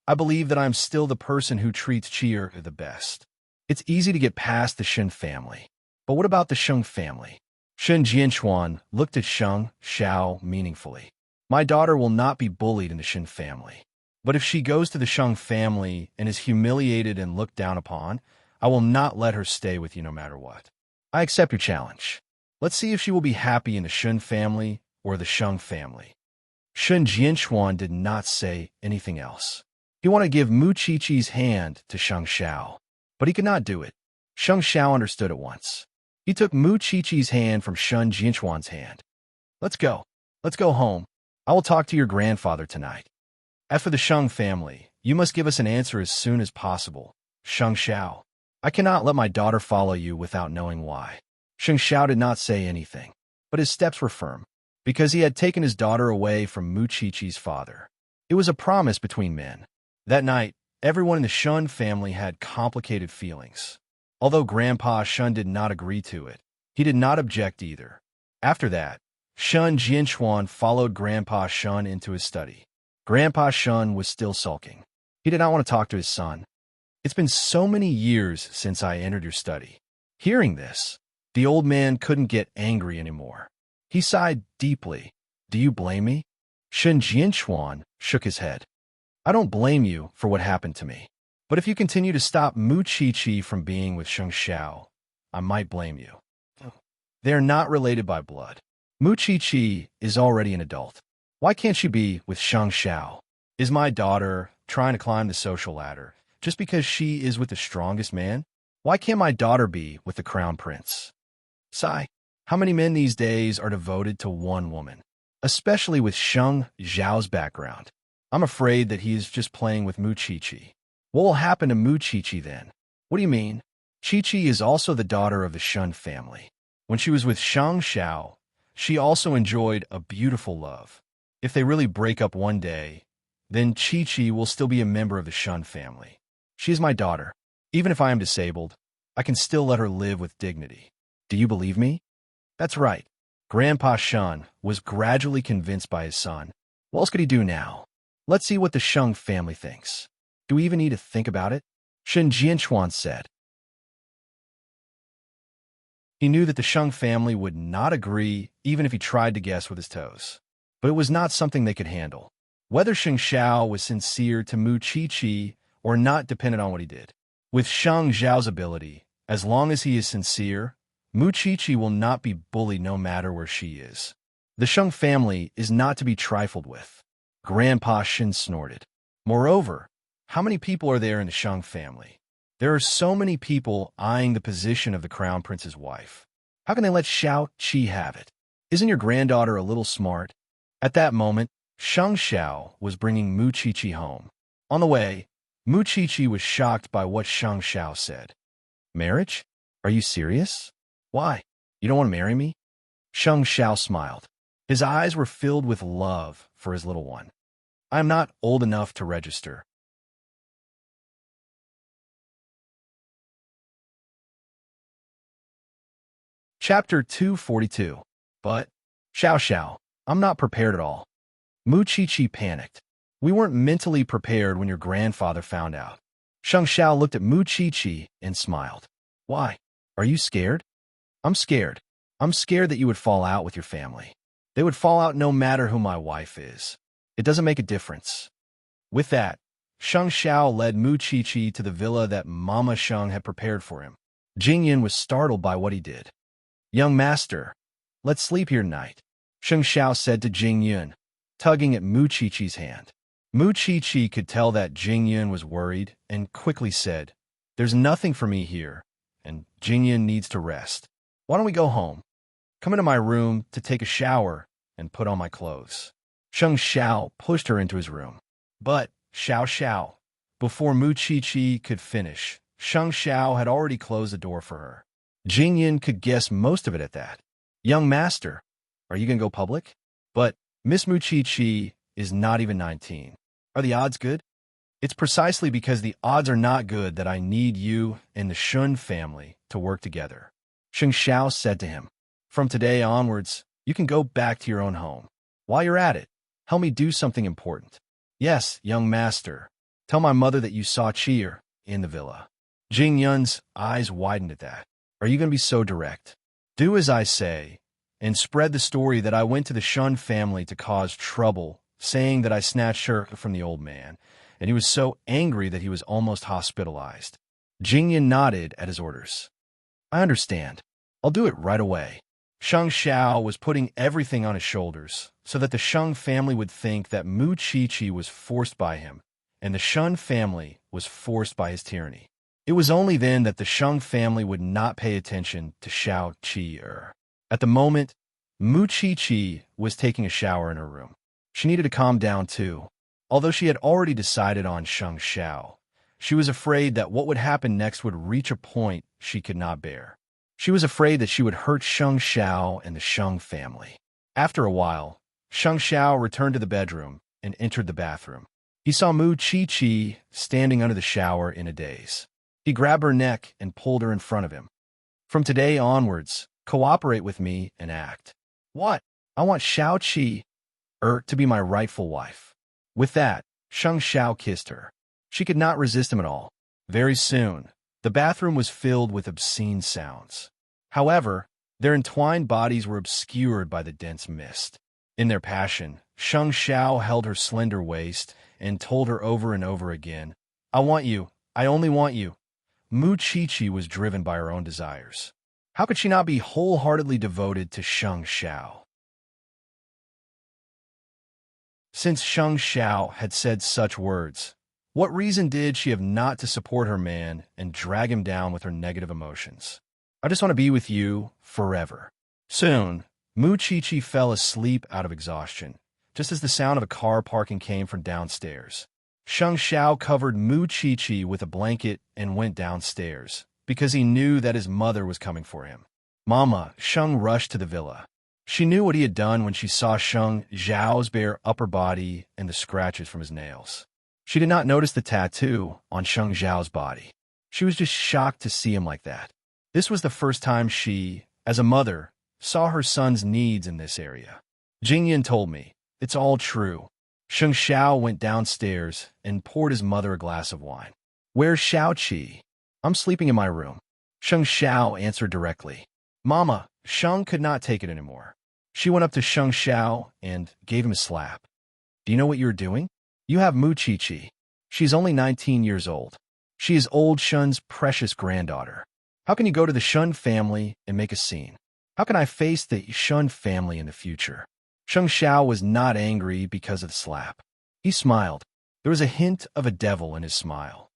I believe that I am still the person who treats Qi'er the best. It's easy to get past the Shen family. But what about the Sheng family? Shun Jianquan looked at Sheng Xiao meaningfully. My daughter will not be bullied in the Shen family. But if she goes to the Sheng family and is humiliated and looked down upon, I will not let her stay with you no matter what. I accept your challenge. Let's see if she will be happy in the Shen family or the Sheng family. Shun Jianquan did not say anything else. He wanted to give Mu Qiqi's hand to Sheng Xiao, but he could not do it. Sheng Xiao understood at once. He took Mu Qiqi's hand from Shun Jianquan's hand. Let's go. Let's go home. I will talk to your grandfather tonight. As for the Sheng family, you must give us an answer as soon as possible, Sheng Xiao. I cannot let my daughter follow you without knowing why. Sheng Xiao did not say anything, but his steps were firm, because he had taken his daughter away from Mu Qiqi's father. It was a promise between men. That night, everyone in the Shun family had complicated feelings. Although Grandpa Shun did not agree to it, he did not object either. After that, Shun Jianquan followed Grandpa Shun into his study. Grandpa Shun was still sulking. He did not want to talk to his son. It's been so many years since I entered your study. Hearing this, the old man couldn't get angry anymore. He sighed deeply. Do you blame me? Shun Jianquan shook his head. I don't blame you for what happened to me. But if you continue to stop Mu Qiqi from being with Sheng Xiao, I might blame you. They are not related by blood. Mu Qiqi is already an adult. Why can't she be with Sheng Xiao? Is my daughter trying to climb the social ladder just because she is with the strongest man? Why can't my daughter be with the crown prince? Sigh. How many men these days are devoted to one woman? Especially with Sheng Xiao's background. I'm afraid that he is just playing with Mu Qiqi. What will happen to Mu Qiqi then? What do you mean? Qiqi is also the daughter of the Shun family. When she was with Sheng Xiao, she also enjoyed a beautiful love. If they really break up one day, then Qiqi will still be a member of the Shun family. She is my daughter. Even if I am disabled, I can still let her live with dignity. Do you believe me? That's right. Grandpa Shun was gradually convinced by his son. What else could he do now? Let's see what the Sheng family thinks. Do we even need to think about it? Shun Jianquan said. He knew that the Sheng family would not agree even if he tried to guess with his toes. But it was not something they could handle. Whether Sheng Xiao was sincere to Mu Qiqi or not depended on what he did. With Sheng Xiao's ability, as long as he is sincere, Mu Qiqi will not be bullied no matter where she is. The Sheng family is not to be trifled with. Grandpa Shin snorted. Moreover, how many people are there in the Sheng family? There are so many people eyeing the position of the crown prince's wife. How can they let Xiao Qi have it? Isn't your granddaughter a little smart? At that moment, Sheng Xiao was bringing Mu Qiqi home. On the way, Mu Qiqi was shocked by what Sheng Xiao said. Marriage? Are you serious? Why? You don't want to marry me? Sheng Xiao smiled. His eyes were filled with love for his little one. I am not old enough to register. Chapter 242. But, Xiao, I'm not prepared at all. Mu Qiqi panicked. We weren't mentally prepared when your grandfather found out. Sheng Xiao looked at Mu Qiqi and smiled. Why? Are you scared? I'm scared. I'm scared that you would fall out with your family. They would fall out no matter who my wife is. It doesn't make a difference. With that, Sheng Xiao led Mu Qiqi to the villa that Mama Sheng had prepared for him. Jingyan was startled by what he did. "Young master, let's sleep here tonight," Sheng Xiao said to Jingyun, tugging at Mu Qiqi's hand. Mu Qiqi could tell that Jingyun was worried and quickly said, "There's nothing for me here, and Jingyun needs to rest. Why don't we go home? Come into my room to take a shower and put on my clothes." Sheng Xiao pushed her into his room. But, Xiao, before Mu Qiqi could finish, Sheng Xiao had already closed the door for her. Jingyan could guess most of it at that. "Young master, are you going to go public?" "But Miss Mu Qiqi is not even 19. Are the odds good?" "It's precisely because the odds are not good that I need you and the Shun family to work together," Sheng Xiao said to him. "From today onwards, you can go back to your own home. While you're at it, help me do something important." "Yes, young master. Tell my mother that you saw Qi in the villa." Jing Yun's eyes widened at that. "Are you going to be so direct?" "Do as I say, and spread the story that I went to the Shun family to cause trouble, saying that I snatched her from the old man, and he was so angry that he was almost hospitalized." Jingyan nodded at his orders. "I understand. I'll do it right away." Sheng Xiao was putting everything on his shoulders so that the Sheng family would think that Mu Qiqi was forced by him, and the Shun family was forced by his tyranny. It was only then that the Sheng family would not pay attention to Xiao Qi. At the moment, Mu Qiqi was taking a shower in her room. She needed to calm down too. Although she had already decided on Sheng Xiao, she was afraid that what would happen next would reach a point she could not bear. She was afraid that she would hurt Sheng Xiao and the Sheng family. After a while, Sheng Xiao returned to the bedroom and entered the bathroom. He saw Mu Qiqi standing under the shower in a daze. He grabbed her neck and pulled her in front of him. "From today onwards, cooperate with me and act." "What?" "I want Xiao Qi to be my rightful wife." With that, Sheng Xiao kissed her. She could not resist him at all. Very soon, the bathroom was filled with obscene sounds. However, their entwined bodies were obscured by the dense mist. In their passion, Sheng Xiao held her slender waist and told her over and over again, "I want you. I only want you." Mu Qiqi was driven by her own desires. How could she not be wholeheartedly devoted to Sheng Xiao? Since Sheng Xiao had said such words, what reason did she have not to support her man and drag him down with her negative emotions? "I just want to be with you forever." Soon, Mu Qiqi fell asleep out of exhaustion, just as the sound of a car parking came from downstairs. Sheng Xiao covered Mu Qiqi with a blanket and went downstairs, because he knew that his mother was coming for him. Mama Sheng rushed to the villa. She knew what he had done when she saw Sheng Xiao's bare upper body and the scratches from his nails. She did not notice the tattoo on Sheng Xiao's body. She was just shocked to see him like that. This was the first time she, as a mother, saw her son's needs in this area. Jingyan told me, "It's all true." Sheng Xiao went downstairs and poured his mother a glass of wine. "Where's Xiao Qi?" "I'm sleeping in my room." Sheng Xiao answered directly. Mama Sheng could not take it anymore. She went up to Sheng Xiao and gave him a slap. "Do you know what you're doing? You have Mu Qiqi. She's only 19 years old. She is old Shun's precious granddaughter. How can you go to the Shun family and make a scene? How can I face the Shun family in the future?" Sheng Xiao was not angry because of the slap. He smiled. There was a hint of a devil in his smile.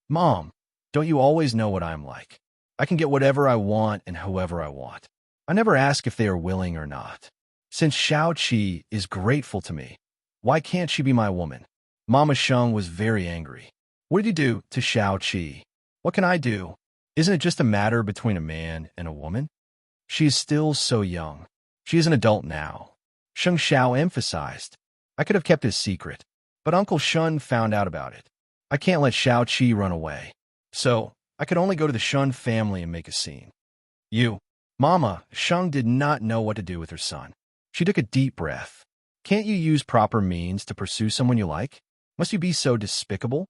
"Mom, don't you always know what I'm like? I can get whatever I want and whoever I want. I never ask if they are willing or not. Since Xiao Qi is grateful to me, why can't she be my woman?" Mama Sheng was very angry. "What did you do to Xiao Qi? What can I do? Isn't it just a matter between a man and a woman? She is still so young. She is an adult now." Sheng Xiao emphasized. "I could have kept his secret, but Uncle Shun found out about it. I can't let Xiao Qi run away. So, I could only go to the Shun family and make a scene." Mama Sheng did not know what to do with her son. She took a deep breath. "Can't you use proper means to pursue someone you like? Must you be so despicable?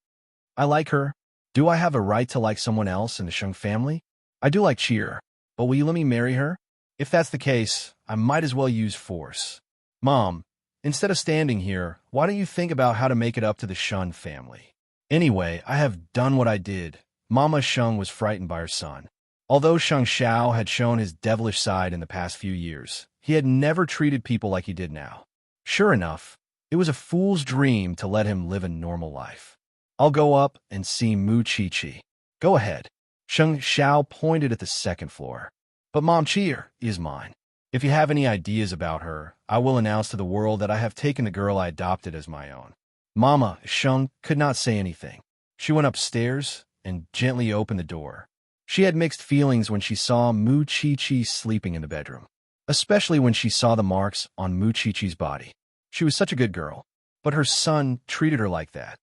I like her. Do I have a right to like someone else in the Sheng family? I do like Qi, but will you let me marry her? If that's the case, I might as well use force. Mom, instead of standing here, why don't you think about how to make it up to the Shun family? Anyway, I have done what I did. Mama Shung was frightened by her son. Although Sheng Xiao had shown his devilish side in the past few years, he had never treated people like he did now. Sure enough, it was a fool's dream to let him live a normal life. I'll go up and see Mu Chi-Chi. Go ahead. Sheng Xiao pointed at the second floor. But Mom Chi is mine. If you have any ideas about her, I will announce to the world that I have taken the girl I adopted as my own. Mama Sheng could not say anything. She went upstairs and gently opened the door. She had mixed feelings when she saw Mu Chi-Chi sleeping in the bedroom, especially when she saw the marks on Mu Chi-Chi's body. She was such a good girl, but her son treated her like that.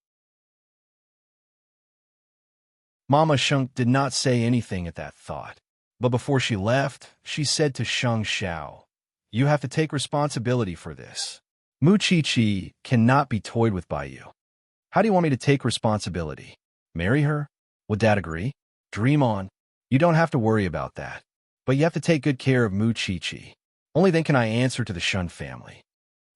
Mama Sheng did not say anything at that thought, but before she left, she said to Sheng Xiao, "You have to take responsibility for this. Mu Chi-Chi cannot be toyed with by you. How do you want me to take responsibility? Marry her? Would Dad agree? Dream on. You don't have to worry about that. But you have to take good care of Mu Chi-Chi. Only then can I answer to the Shun family.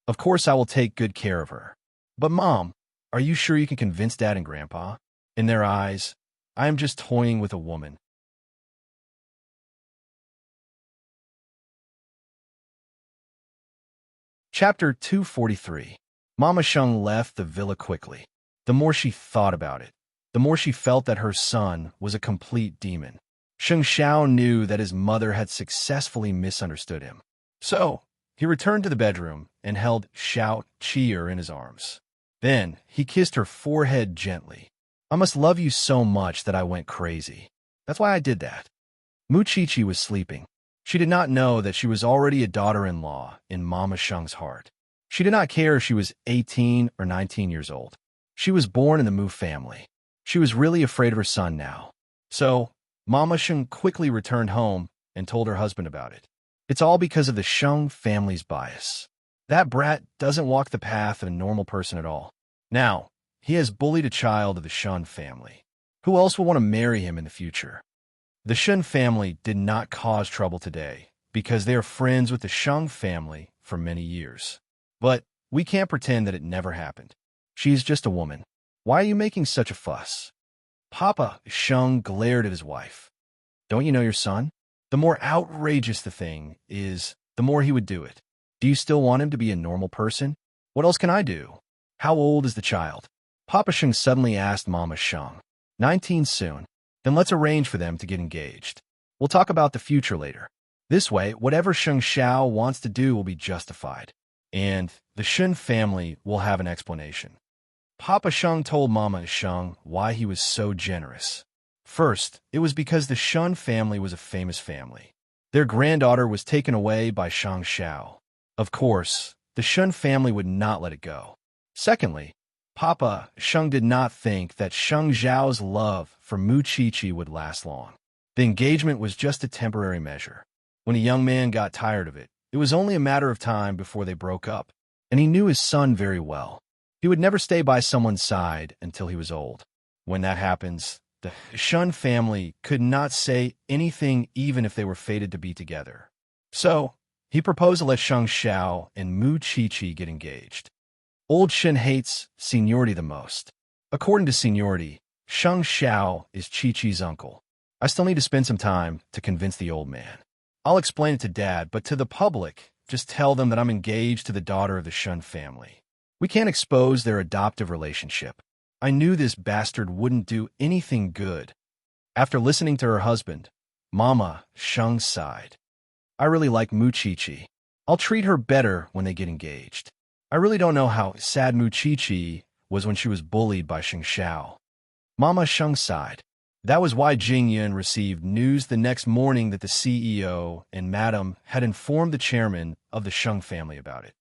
Of course I will take good care of her. But Mom, are you sure you can convince Dad and Grandpa? In their eyes, I am just toying with a woman." Chapter 243. Mama Sheng left the villa quickly. The more she thought about it, the more she felt that her son was a complete demon. Sheng Xiao knew that his mother had successfully misunderstood him. So, he returned to the bedroom and held Xiao Qi'er in his arms. Then, he kissed her forehead gently. "I must love you so much that I went crazy. That's why I did that." Mu Chi-Chi was sleeping. She did not know that she was already a daughter-in-law in Mama Sheng's heart. She did not care if she was 18 or 19 years old. She was born in the Mu family. She was really afraid of her son now. So, Mama Sheng quickly returned home and told her husband about it. It's all because of the Sheng family's bias. That brat doesn't walk the path of a normal person at all. Now, he has bullied a child of the Shun family. Who else will want to marry him in the future? The Shun family did not cause trouble today because they are friends with the Sheng family for many years. But we can't pretend that it never happened. She is just a woman. Why are you making such a fuss? Papa Sheng glared at his wife. Don't you know your son? The more outrageous the thing is, the more he would do it. Do you still want him to be a normal person? What else can I do? How old is the child? Papa Sheng suddenly asked Mama Sheng. 19 soon. Then let's arrange for them to get engaged. We'll talk about the future later. This way, whatever Sheng Xiao wants to do will be justified. And the Shun family will have an explanation. Papa Sheng told Mama Sheng why he was so generous. First, it was because the Shun family was a famous family. Their granddaughter was taken away by Sheng Xiao. Of course, the Shun family would not let it go. Secondly, Papa Sheng did not think that Sheng Zhao's love for Mu Chi-Chi would last long. The engagement was just a temporary measure. When a young man got tired of it, it was only a matter of time before they broke up, and he knew his son very well. He would never stay by someone's side until he was old. When that happens, the Shun family could not say anything even if they were fated to be together. So, he proposed to let Sheng Xiao and Mu Chi-Chi get engaged. Old Shen hates seniority the most. According to seniority, Sheng Xiao is Chi-Chi's uncle. I still need to spend some time to convince the old man. I'll explain it to Dad, but to the public, just tell them that I'm engaged to the daughter of the Shun family. We can't expose their adoptive relationship. I knew this bastard wouldn't do anything good. After listening to her husband, Mama Sheng sighed. I really like Mu Chi-Chi. I'll treat her better when they get engaged. I really don't know how sad Mu Chi-Chi was when she was bullied by Sheng Xiao. Mama Sheng sighed. That was why Jing Yun received news the next morning that the CEO and Madam had informed the chairman of the Sheng family about it.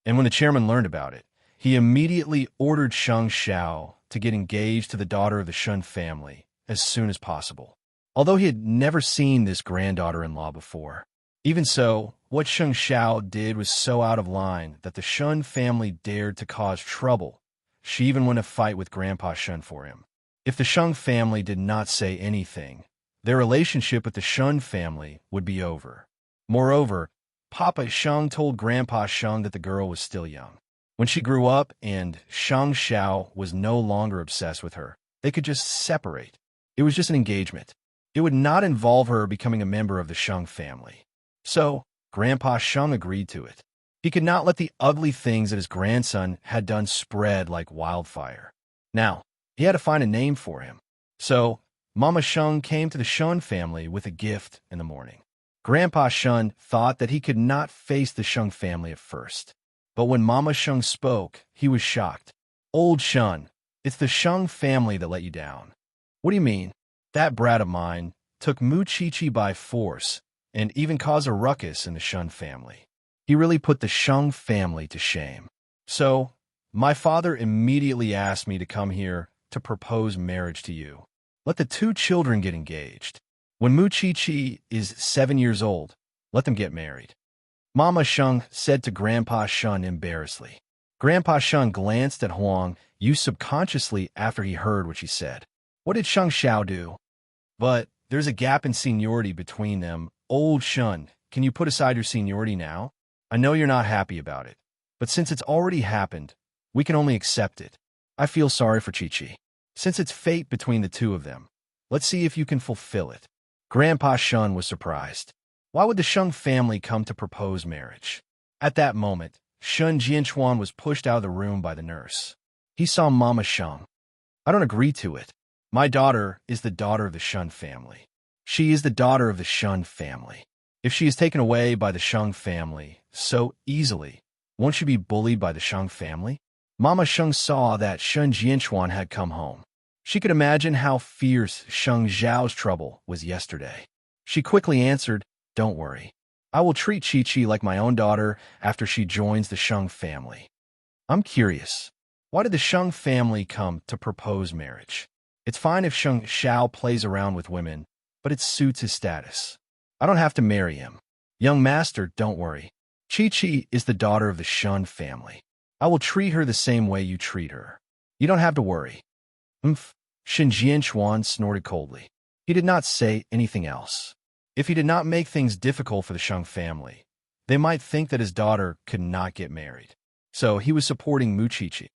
And when the chairman learned about it, he immediately ordered Sheng Xiao to get engaged to the daughter of the Shun family as soon as possible. Although he had never seen this granddaughter-in-law before. Even so, what Sheng Xiao did was so out of line that the Shun family dared to cause trouble. She even won a fight with Grandpa Shun for him. If the Shun family did not say anything, their relationship with the Shun family would be over. Moreover, Papa Sheng told Grandpa Sheng that the girl was still young. When she grew up and Sheng Xiao was no longer obsessed with her, they could just separate. It was just an engagement. It would not involve her becoming a member of the Sheng family. So, Grandpa Sheng agreed to it. He could not let the ugly things that his grandson had done spread like wildfire. Now, he had to find a name for him. So, Mama Sheng came to the Shun family with a gift in the morning. Grandpa Shun thought that he could not face the Shun family at first. But when Mama Sheng spoke, he was shocked. Old Shun, it's the Sheng family that let you down. What do you mean? That brat of mine took Mu Chi-Chi by force and even caused a ruckus in the Shun family. He really put the Sheng family to shame. So, my father immediately asked me to come here to propose marriage to you. Let the two children get engaged. When Mu Chi-Chi is 7 years old, let them get married. Mama Sheng said to Grandpa Shun embarrassedly. Grandpa Shun glanced at Huang Yu subconsciously after he heard what she said. What did Sheng Xiao do? But there's a gap in seniority between them. Old Shun, can you put aside your seniority now? I know you're not happy about it, but since it's already happened, we can only accept it. I feel sorry for Chi-Chi. Since it's fate between the two of them, let's see if you can fulfill it. Grandpa Shun was surprised. Why would the Sheng family come to propose marriage? At that moment, Shun Jianchuan was pushed out of the room by the nurse. He saw Mama Sheng. I don't agree to it. My daughter is the daughter of the Shun family. She is the daughter of the Shun family. If she is taken away by the Sheng family so easily, won't she be bullied by the Sheng family? Mama Sheng saw that Shun Jianchuan had come home. She could imagine how fierce Sheng Zhao's trouble was yesterday. She quickly answered, "Don't worry. I will treat Chi-Chi like my own daughter after she joins the Sheng family." I'm curious. Why did the Sheng family come to propose marriage? It's fine if Sheng Xiao plays around with women, but it suits his status. I don't have to marry him. Young master, don't worry. Chi-Chi is the daughter of the Shun family. I will treat her the same way you treat her. You don't have to worry. Shin Jianchuan snorted coldly. He did not say anything else. If he did not make things difficult for the Sheng family, they might think that his daughter could not get married. So he was supporting Mu Chi-Chi.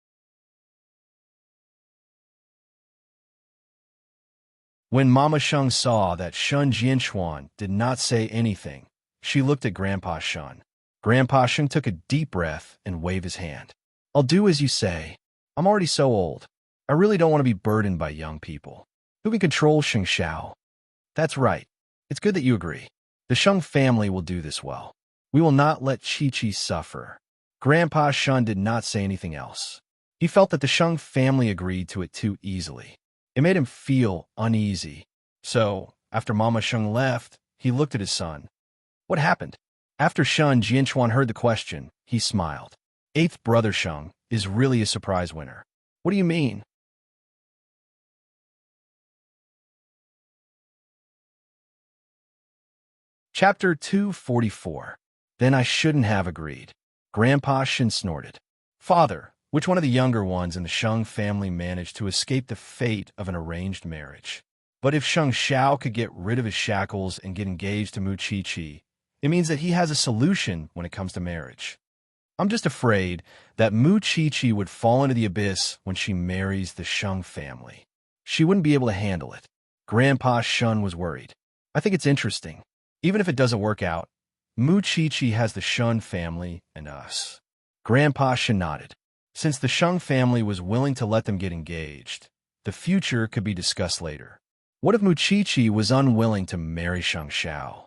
When Mama Sheng saw that Shun Jianchuan did not say anything, she looked at Grandpa Shun. Grandpa Shun took a deep breath and waved his hand. I'll do as you say. I'm already so old. I really don't want to be burdened by young people. Who can control Sheng Xiao? That's right. It's good that you agree. The Sheng family will do this well. We will not let Chi-Chi suffer. Grandpa Shun did not say anything else. He felt that the Sheng family agreed to it too easily. It made him feel uneasy. So, after Mama Sheng left, he looked at his son. What happened? After Shun Jianchuan heard the question, he smiled. Eighth brother Sheng is really a surprise winner. What do you mean? Chapter 244. Then I shouldn't have agreed. Grandpa Shin snorted. Father, which one of the younger ones in the Sheng family managed to escape the fate of an arranged marriage? But if Sheng Xiao could get rid of his shackles and get engaged to Mu Chi-Chi, it means that he has a solution when it comes to marriage. I'm just afraid that Mu Chi-Chi would fall into the abyss when she marries the Sheng family. She wouldn't be able to handle it. Grandpa Shun was worried. I think it's interesting. Even if it doesn't work out, Mu Chi-Chi has the Shun family and us. Grandpa Shun nodded. Since the Sheng family was willing to let them get engaged, the future could be discussed later. What if Mu Chi-Chi was unwilling to marry Sheng Xiao?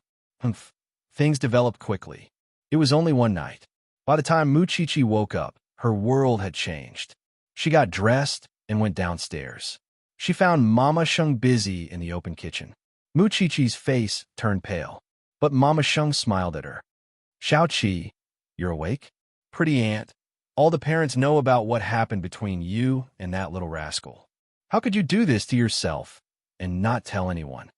Things developed quickly. It was only one night. By the time Mu Chi-Chi woke up, her world had changed. She got dressed and went downstairs. She found Mama Sheng busy in the open kitchen. Mu Chi-Chi's face turned pale, but Mama Sheng smiled at her. Xiao Qi, you're awake? Pretty aunt, all the parents know about what happened between you and that little rascal. How could you do this to yourself and not tell anyone?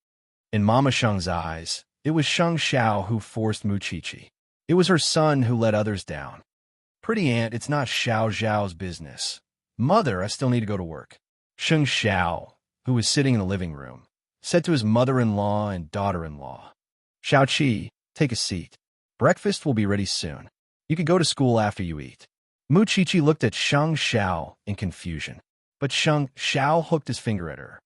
In Mama Sheng's eyes, it was Sheng Xiao who forced Mu Chi-Chi. It was her son who let others down. Pretty aunt, it's not Xiao Zhao's business. Mother, I still need to go to work. Sheng Xiao, who was sitting in the living room, said to his mother-in-law and daughter-in-law, Xiao Qi, take a seat. Breakfast will be ready soon. You can go to school after you eat. Mu Qiqi looked at Sheng Xiao in confusion, but Sheng Xiao hooked his finger at her.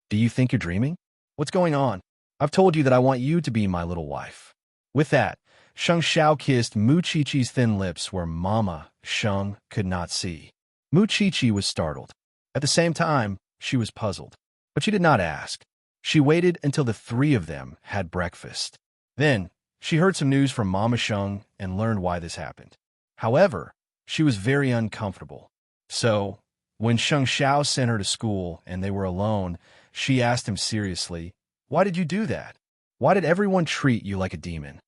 Do you think you're dreaming? What's going on? I've told you that I want you to be my little wife. With that, Sheng Xiao kissed Mu Qiqi's thin lips where Mama Sheng could not see. Mu Qiqi was startled. At the same time, she was puzzled. But she did not ask. She waited until the three of them had breakfast. Then, she heard some news from Mama Sheng and learned why this happened. However, she was very uncomfortable. So, when Sheng Xiao sent her to school and they were alone, she asked him seriously, "Why did you do that? Why did everyone treat you like a demon?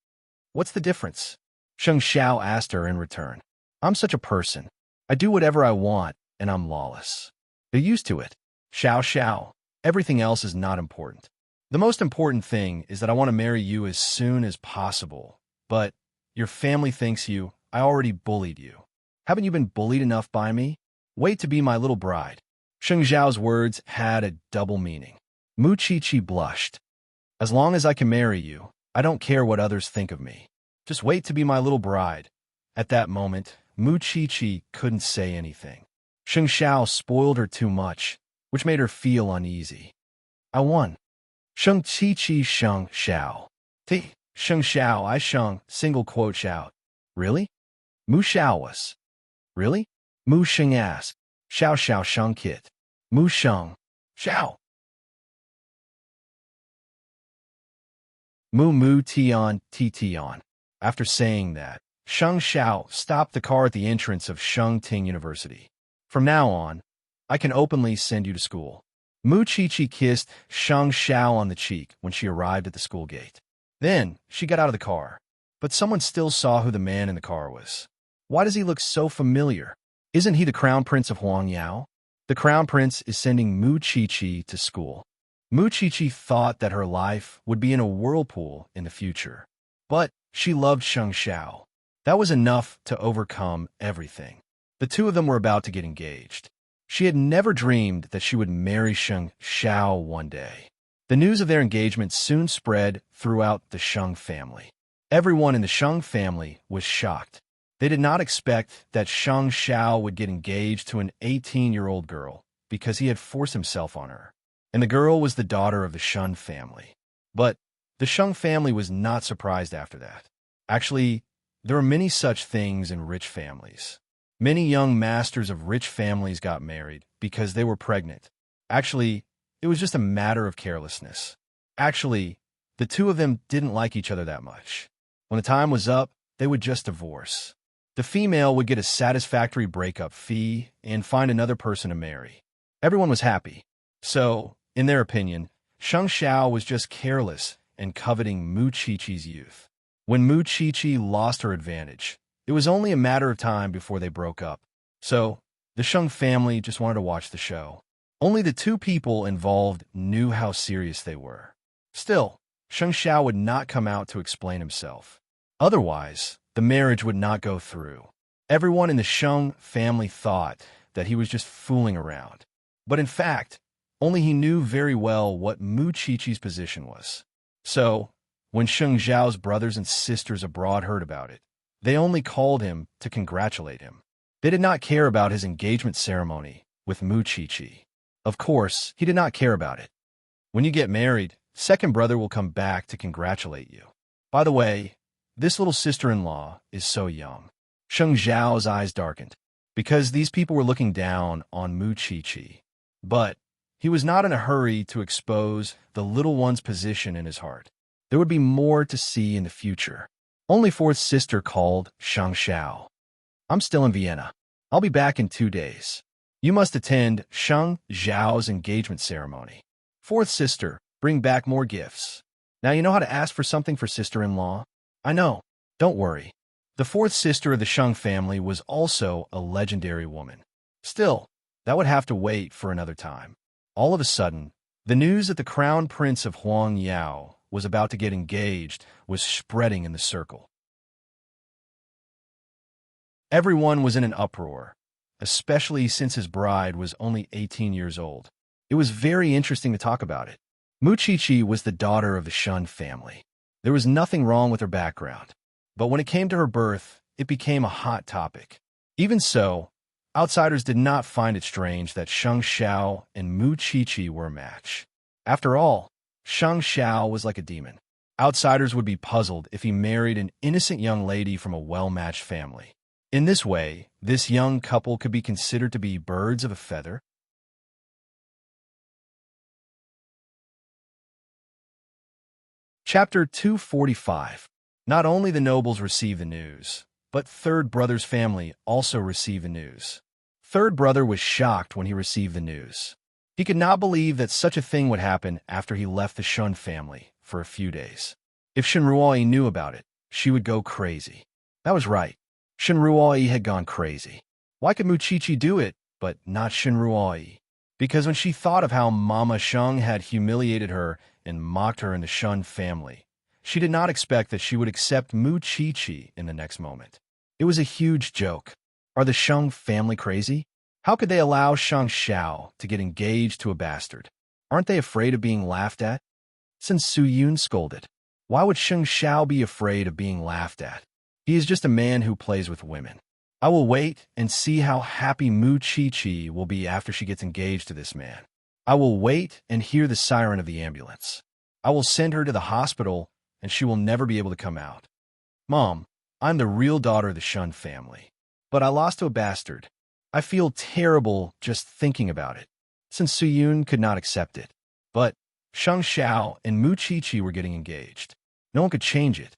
What's the difference?" Sheng Xiao asked her in return. "I'm such a person. I do whatever I want, and I'm lawless. They're used to it. Xiao Xiao. Everything else is not important. The most important thing is that I want to marry you as soon as possible. But your family thinks I already bullied you. Haven't you been bullied enough by me? Wait to be my little bride." Sheng Xiao's words had a double meaning. Mu Qiqi blushed. "As long as I can marry you, I don't care what others think of me. Just wait to be my little bride." At that moment, Mu Qiqi couldn't say anything. Sheng Xiao spoiled her too much, which made her feel uneasy. "I won." Sheng Qiqi Sheng Xiao. T. Sheng Xiao I Sheng single quote shout. "Really?" Mu Xiao was. "Really?" Mu Sheng asked. Xiao Xiao Sheng Kit. Mu Sheng. Xiao. Mu Mu Tian Ti Tian. After saying that, Sheng Xiao stopped the car at the entrance of Shengting University. "From now on, I can openly send you to school." Mu Qiqi kissed Sheng Xiao on the cheek when she arrived at the school gate. Then, she got out of the car. But someone still saw who the man in the car was. Why does he look so familiar? Isn't he the Crown Prince of Huangyao? The Crown Prince is sending Mu Qiqi to school. Mu Qiqi thought that her life would be in a whirlpool in the future. But she loved Sheng Xiao. That was enough to overcome everything. The two of them were about to get engaged. She had never dreamed that she would marry Sheng Xiao one day. The news of their engagement soon spread throughout the Sheng family. Everyone in the Sheng family was shocked. They did not expect that Sheng Xiao would get engaged to an 18-year-old girl because he had forced himself on her. And the girl was the daughter of the Shun family. But the Sheng family was not surprised after that. Actually, there are many such things in rich families. Many young masters of rich families got married because they were pregnant. Actually, it was just a matter of carelessness. Actually, the two of them didn't like each other that much. When the time was up, they would just divorce. The female would get a satisfactory breakup fee and find another person to marry. Everyone was happy. So, in their opinion, Sheng Xiao was just careless and coveting Mu Qiqi's youth. When Mu Qiqi lost her advantage, it was only a matter of time before they broke up. So, the Sheng family just wanted to watch the show. Only the two people involved knew how serious they were. Still, Sheng Xiao would not come out to explain himself. Otherwise, the marriage would not go through. Everyone in the Sheng family thought that he was just fooling around. But in fact, only he knew very well what Mu Qiqi's position was. So, when Sheng Xiao's brothers and sisters abroad heard about it, they only called him to congratulate him. They did not care about his engagement ceremony with Mu Qiqi. Of course, he did not care about it. When you get married, second brother will come back to congratulate you. By the way, this little sister-in-law is so young. Sheng Xiao's eyes darkened, because these people were looking down on Mu Qiqi. But he was not in a hurry to expose the little one's position in his heart. There would be more to see in the future. Only fourth sister called Sheng Xiao. "I'm still in Vienna. I'll be back in 2 days. You must attend Sheng Xiao's engagement ceremony. Fourth sister, bring back more gifts. Now you know how to ask for something for sister-in-law?" "I know. Don't worry." The fourth sister of the Sheng family was also a legendary woman. Still, that would have to wait for another time. All of a sudden, the news that the Crown Prince of Huangyao was about to get engaged was spreading in the circle. Everyone was in an uproar, especially since his bride was only 18 years old. It was very interesting to talk about it. Mu Qiqi was the daughter of the Shun family. There was nothing wrong with her background. But when it came to her birth, it became a hot topic. Even so, outsiders did not find it strange that Sheng Xiao and Mu Qiqi were a match. After all, Sheng Xiao was like a demon. Outsiders would be puzzled if he married an innocent young lady from a well-matched family. In this way, this young couple could be considered to be birds of a feather. Chapter 245. Not only the nobles receive the news, but Third Brother's family also received the news. Third Brother was shocked when he received the news. He could not believe that such a thing would happen after he left the Shun family for a few days. If Shenruoi knew about it, she would go crazy. That was right. Shenruoi had gone crazy. Why could Muchichi do it, but not Shenruoi? Because when she thought of how Mama Sheng had humiliated her and mocked her in the Shun family, she did not expect that she would accept Muchichi in the next moment. It was a huge joke. Are the Sheng family crazy? How could they allow Sheng Xiao to get engaged to a bastard? Aren't they afraid of being laughed at? Since Su Yun scolded, why would Sheng Xiao be afraid of being laughed at? He is just a man who plays with women. I will wait and see how happy Mu Qiqi will be after she gets engaged to this man. I will wait and hear the siren of the ambulance. I will send her to the hospital and she will never be able to come out. Mom, I'm the real daughter of the Shun family. But I lost to a bastard. I feel terrible just thinking about it, since Su Yun could not accept it. But Sheng Xiao and Mu Qiqi were getting engaged. No one could change it.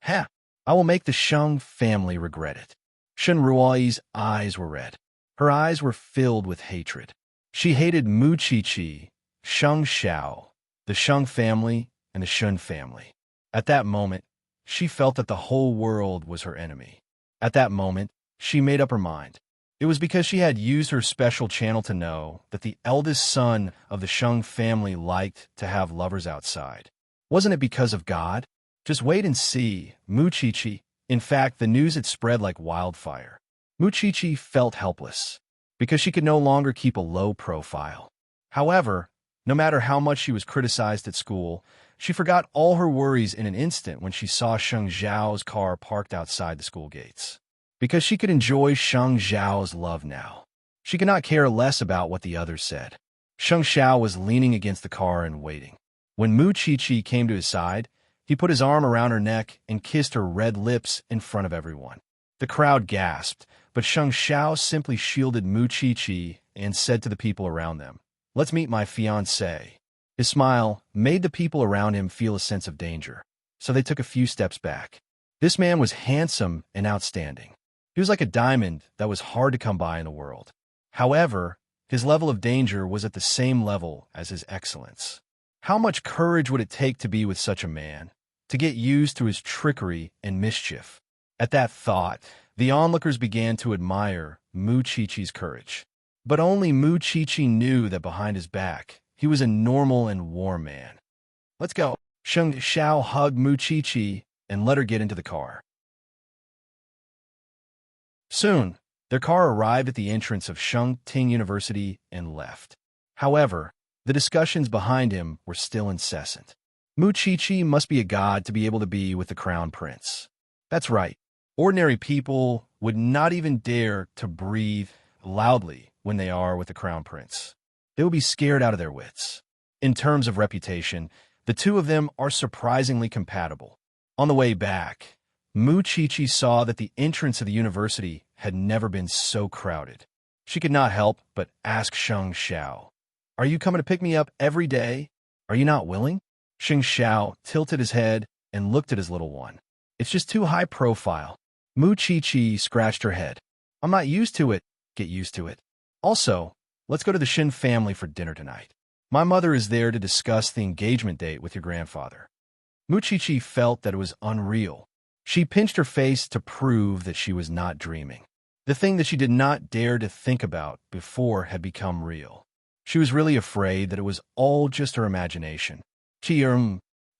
Ha! I will make the Sheng family regret it. Shenruoi's eyes were red. Her eyes were filled with hatred. She hated Mu Qiqi, Sheng Xiao, the Sheng family, and the Shun family. At that moment, she felt that the whole world was her enemy. At that moment, she made up her mind. It was because she had used her special channel to know that the eldest son of the Sheng family liked to have lovers outside. Wasn't it because of God? Just wait and see, Mu Qiqi. In fact, the news had spread like wildfire. Mu Qiqi felt helpless, because she could no longer keep a low profile. However, no matter how much she was criticized at school, she forgot all her worries in an instant when she saw Sheng Zhao's car parked outside the school gates. Because she could enjoy Sheng Zhao's love now. She could not care less about what the others said. Sheng Xiao was leaning against the car and waiting. When Mu Qiqi came to his side, he put his arm around her neck and kissed her red lips in front of everyone. The crowd gasped, but Sheng Xiao simply shielded Mu Qiqi and said to the people around them, "Let's meet my fiancé." His smile made the people around him feel a sense of danger, so they took a few steps back. This man was handsome and outstanding. He was like a diamond that was hard to come by in the world. However, his level of danger was at the same level as his excellence. How much courage would it take to be with such a man, to get used to his trickery and mischief? At that thought, the onlookers began to admire Mu Qiqi's courage. But only Mu Qiqi knew that behind his back, he was a normal and warm man. "Let's go." Sheng Xiao hugged Mu Qiqi and let her get into the car. Soon, their car arrived at the entrance of Shengting University and left. However, the discussions behind him were still incessant. Mu Qiqi must be a god to be able to be with the crown prince. That's right. Ordinary people would not even dare to breathe loudly when they are with the crown prince. They will be scared out of their wits. In terms of reputation, the two of them are surprisingly compatible. On the way back, Mu Qiqi saw that the entrance of the university had never been so crowded. She could not help but ask Sheng Xiao, "Are you coming to pick me up every day? Are you not willing?" Sheng Xiao tilted his head and looked at his little one. "It's just too high profile." Mu Qiqi scratched her head. "I'm not used to it." "Get used to it. Also, let's go to the Shin family for dinner tonight. My mother is there to discuss the engagement date with your grandfather." Mu Qiqi felt that it was unreal. She pinched her face to prove that she was not dreaming. The thing that she did not dare to think about before had become real. She was really afraid that it was all just her imagination.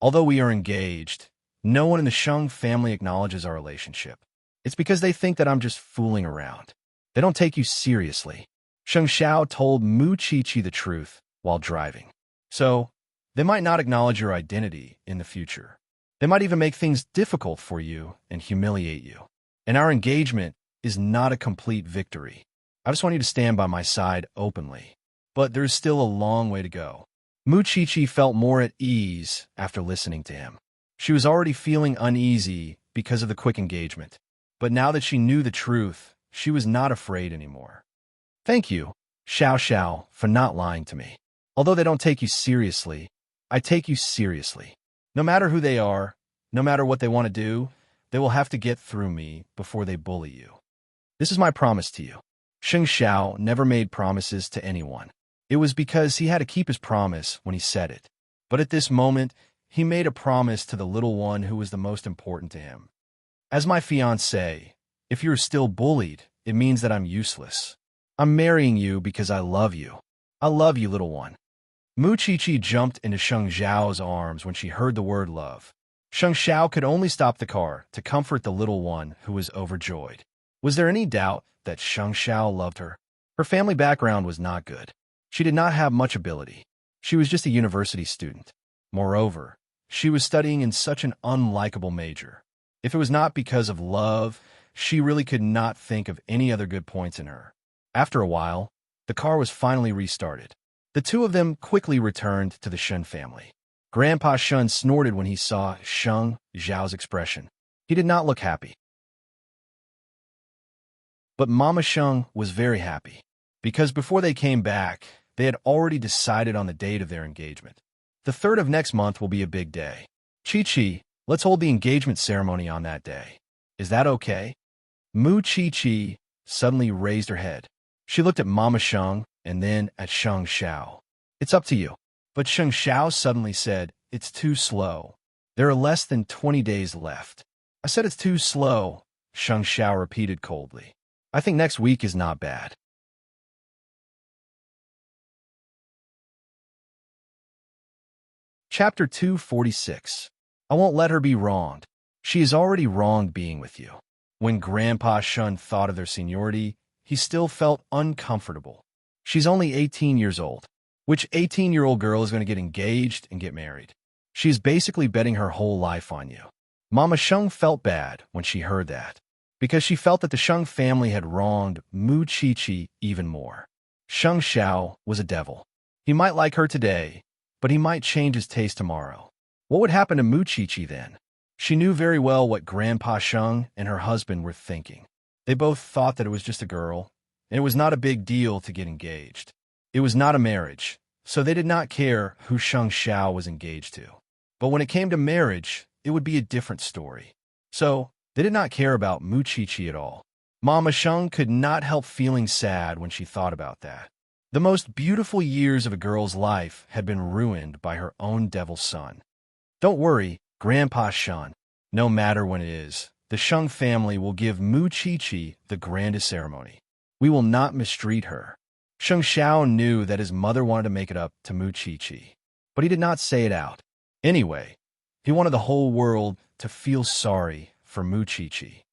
Although we are engaged, no one in the Sheng family acknowledges our relationship. It's because they think that I'm just fooling around. They don't take you seriously." Sheng Xiao told Mu Qiqi the truth while driving. "So, they might not acknowledge your identity in the future. They might even make things difficult for you and humiliate you. And our engagement is not a complete victory. I just want you to stand by my side openly. But there's still a long way to go. Muchichi felt more at ease after listening to him. She was already feeling uneasy because of the quick engagement. But now that she knew the truth, she was not afraid anymore. Thank you, Xiao Xiao, for not lying to me. Although they don't take you seriously, I take you seriously. No matter who they are, no matter what they want to do, they will have to get through me before they bully you. This is my promise to you. Sheng Xiao never made promises to anyone. It was because he had to keep his promise when he said it. But at this moment, he made a promise to the little one who was the most important to him. As my fiancé, if you're still bullied, it means that I'm useless. I'm marrying you because I love you. I love you, little one. Muchichi jumped into Sheng Xiao's arms when she heard the word love. Sheng Xiao could only stop the car to comfort the little one who was overjoyed. Was there any doubt that Sheng Xiao loved her? Her family background was not good. She did not have much ability. She was just a university student. Moreover, she was studying in such an unlikable major. If it was not because of love, she really could not think of any other good points in her. After a while, the car was finally restarted. The two of them quickly returned to the Shen family. Grandpa Shun snorted when he saw Sheng Xiao's expression. He did not look happy. But Mama Sheng was very happy, because before they came back, they had already decided on the date of their engagement. The 3rd of next month will be a big day. Chi-Chi, let's hold the engagement ceremony on that day. Is that okay? Chi-Chi suddenly raised her head. She looked at Mama Sheng and then at Sheng Xiao. It's up to you. But Sheng Xiao suddenly said, it's too slow. There are less than 20 days left. I said it's too slow, Sheng Xiao repeated coldly. I think next week is not bad. Chapter 246. I won't let her be wronged. She is already wronged being with you. When Grandpa Shun thought of their seniority, he still felt uncomfortable. She's only 18 years old. Which 18-year-old girl is going to get engaged and get married? She is basically betting her whole life on you. Mama Sheng felt bad when she heard that, because she felt that the Sheng family had wronged Mu Chi-Chi even more. Sheng Xiao was a devil. He might like her today, but he might change his taste tomorrow. What would happen to Mu Chi-Chi then? She knew very well what Grandpa Sheng and her husband were thinking. They both thought that it was just a girl, and it was not a big deal to get engaged. It was not a marriage, so they did not care who Sheng Xiao was engaged to. But when it came to marriage, it would be a different story. So, they did not care about Mu Chi-Chi at all. Mama Sheng could not help feeling sad when she thought about that. The most beautiful years of a girl's life had been ruined by her own devil son. Don't worry, Grandpa Shun. No matter when it is, the Sheng family will give Mu Chi-Chi the grandest ceremony. We will not mistreat her. Sheng Xiao knew that his mother wanted to make it up to Mu Chi-Chi, but he did not say it out. Anyway, he wanted the whole world to feel sorry for Mu Chi-Chi.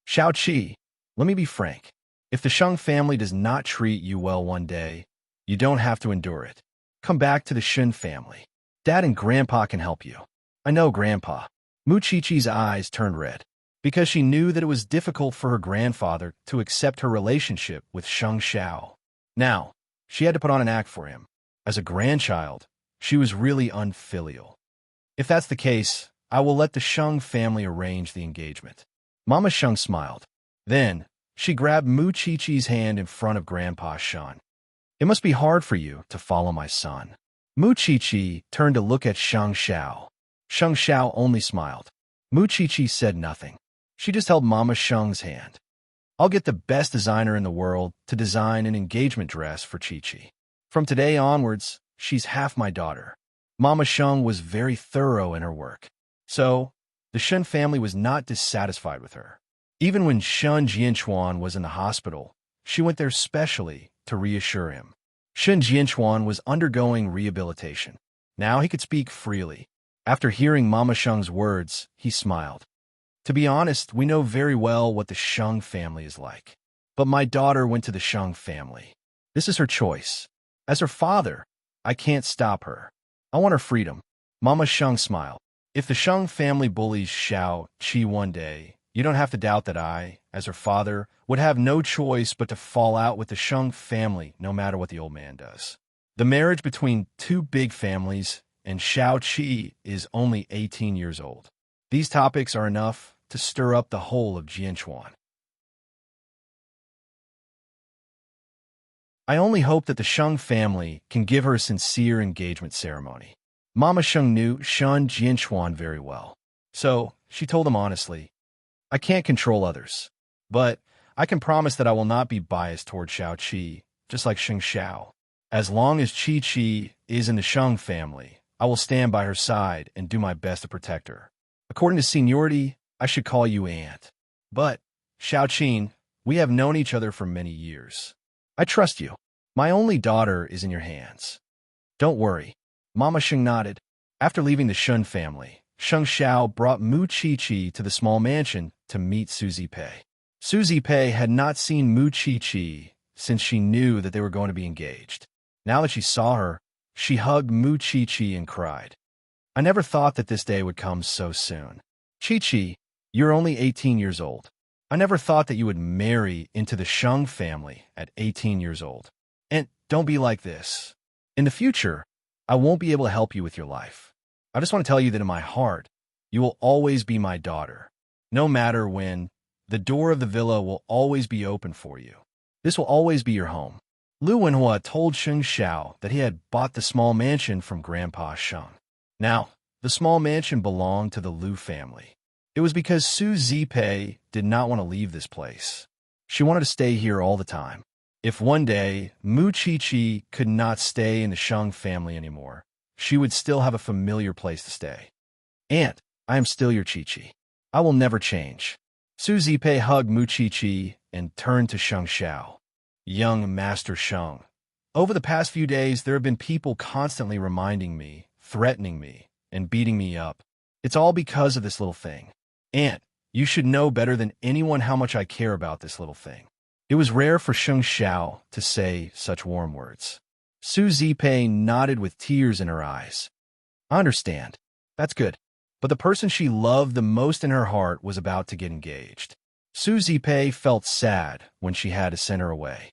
Xiao Qi, let me be frank. If the Sheng family does not treat you well one day, you don't have to endure it. Come back to the Shen family. Dad and Grandpa can help you. I know, Grandpa. Mu Chi-Chi's eyes turned red, because she knew that it was difficult for her grandfather to accept her relationship with Sheng Xiao. Now, she had to put on an act for him. As a grandchild, she was really unfilial. If that's the case, I will let the Sheng family arrange the engagement. Mama Sheng smiled. Then, she grabbed Mu Chi-Chi's hand in front of Grandpa Shun. It must be hard for you to follow my son. Mu Chi-Chi turned to look at Sheng Xiao. Sheng Xiao only smiled. Mu Chi-Chi said nothing. She just held Mama Sheng's hand. I'll get the best designer in the world to design an engagement dress for Chi-Chi. From today onwards, she's half my daughter. Mama Sheng was very thorough in her work. So, the Shen family was not dissatisfied with her. Even when Shen Jianchuan was in the hospital, she went there specially to reassure him. Shen Jianchuan was undergoing rehabilitation. Now he could speak freely. After hearing Mama Sheng's words, he smiled. To be honest, we know very well what the Sheng family is like. But my daughter went to the Sheng family. This is her choice. As her father, I can't stop her. I want her freedom. Mama Sheng smiled. If the Shang family bullies Xiao Qi one day, you don't have to doubt that I, as her father, would have no choice but to fall out with the Shang family no matter what the old man does. The marriage between two big families and Xiao Qi is only 18 years old. These topics are enough to stir up the whole of Jianchuan. I only hope that the Shang family can give her a sincere engagement ceremony. Mama Sheng knew Shan Jianchuan very well, so she told him honestly, I can't control others, but I can promise that I will not be biased toward Xiao Qi, just like Sheng Xiao. As long as Qi Qi is in the Sheng family, I will stand by her side and do my best to protect her. According to seniority, I should call you aunt. But, Xiao Qin, we have known each other for many years. I trust you. My only daughter is in your hands. Don't worry. Mama Sheng nodded. After leaving the Shun family, Sheng Xiao brought Mu Chi-Chi to the small mansion to meet Suzy Pei. Suzy Pei had not seen Mu Chi-Chi since she knew that they were going to be engaged. Now that she saw her, she hugged Mu Chi-Chi and cried. I never thought that this day would come so soon. Chi-Chi, you're only 18 years old. I never thought that you would marry into the Sheng family at 18 years old. And don't be like this. In the future, I won't be able to help you with your life. I just want to tell you that in my heart, you will always be my daughter. No matter when, the door of the villa will always be open for you. This will always be your home. Lu Wenhua told Sheng Xiao that he had bought the small mansion from Grandpa Sheng. Now, the small mansion belonged to the Lu family. It was because Su Zipei did not want to leave this place. She wanted to stay here all the time. If one day Mu Chi-Chi could not stay in the Sheng family anymore, she would still have a familiar place to stay. Aunt, I am still your Chi-Chi. I will never change. Su Zipei hugged Mu Chi-Chi and turned to Sheng Xiao. Young Master Sheng, over the past few days there have been people constantly reminding me, threatening me, and beating me up. It's all because of this little thing. Aunt, you should know better than anyone how much I care about this little thing. It was rare for Sheng Xiao to say such warm words. Su Zipei nodded with tears in her eyes. I understand. That's good. But the person she loved the most in her heart was about to get engaged. Su Zipei felt sad when she had to send her away.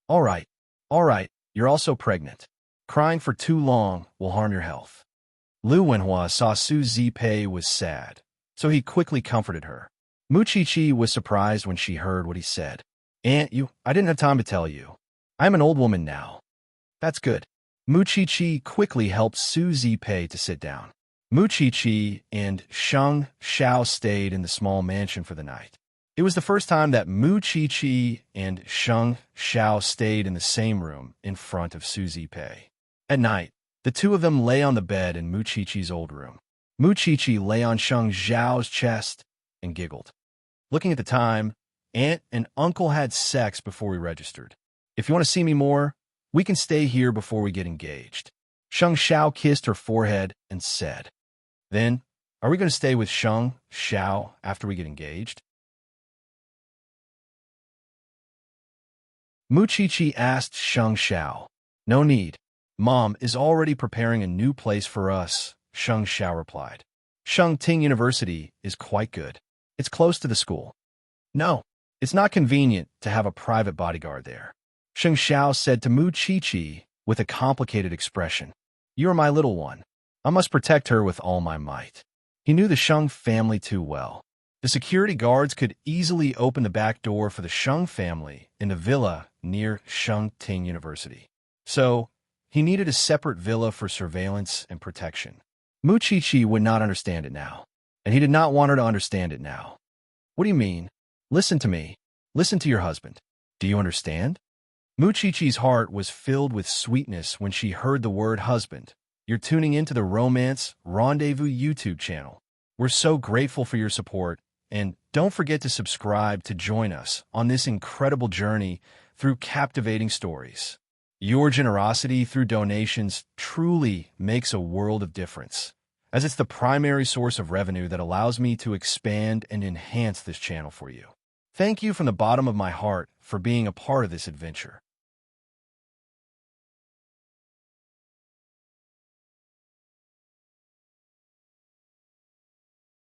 All right, you're also pregnant. Crying for too long will harm your health. Lu Wenhua saw Su Zipei was sad, so he quickly comforted her. Mu Chi-Chi was surprised when she heard what he said. Aunt, I didn't have time to tell you. I'm an old woman now. That's good. Mu Chi-Chi quickly helped Su Zipei to sit down. Mu Chi-Chi and Sheng Xiao stayed in the small mansion for the night. It was the first time that Mu Chi-Chi and Sheng Xiao stayed in the same room in front of Su Zipei. At night, the two of them lay on the bed in Mu Chi-Chi's old room. Mu Chi-Chi lay on Sheng Xiao's chest and giggled. Looking at the time, Aunt and Uncle had sex before we registered. If you want to see me more, we can stay here before we get engaged. Sheng Xiao kissed her forehead and said, Then, are we going to stay with Sheng Xiao after we get engaged? Mu Chi-Chi asked Sheng Xiao. No need. Mom is already preparing a new place for us, Sheng Xiao replied. Shengting University is quite good. It's close to the school. No, it's not convenient to have a private bodyguard there. Sheng Xiao said to Mu Chi-Chi with a complicated expression. You are my little one. I must protect her with all my might. He knew the Sheng family too well. The security guards could easily open the back door for the Sheng family in the villa near Shengting University. So, he needed a separate villa for surveillance and protection. Mu Chi-Chi would not understand it now, and he did not want her to understand it now. What do you mean? Listen to me. Listen to your husband. Do you understand? Mu Chi-Chi's heart was filled with sweetness when she heard the word husband. You're tuning into the Romance Rendezvous YouTube channel. We're so grateful for your support, and don't forget to subscribe to join us on this incredible journey through captivating stories. Your generosity through donations truly makes a world of difference, as it's the primary source of revenue that allows me to expand and enhance this channel for you. Thank you from the bottom of my heart for being a part of this adventure.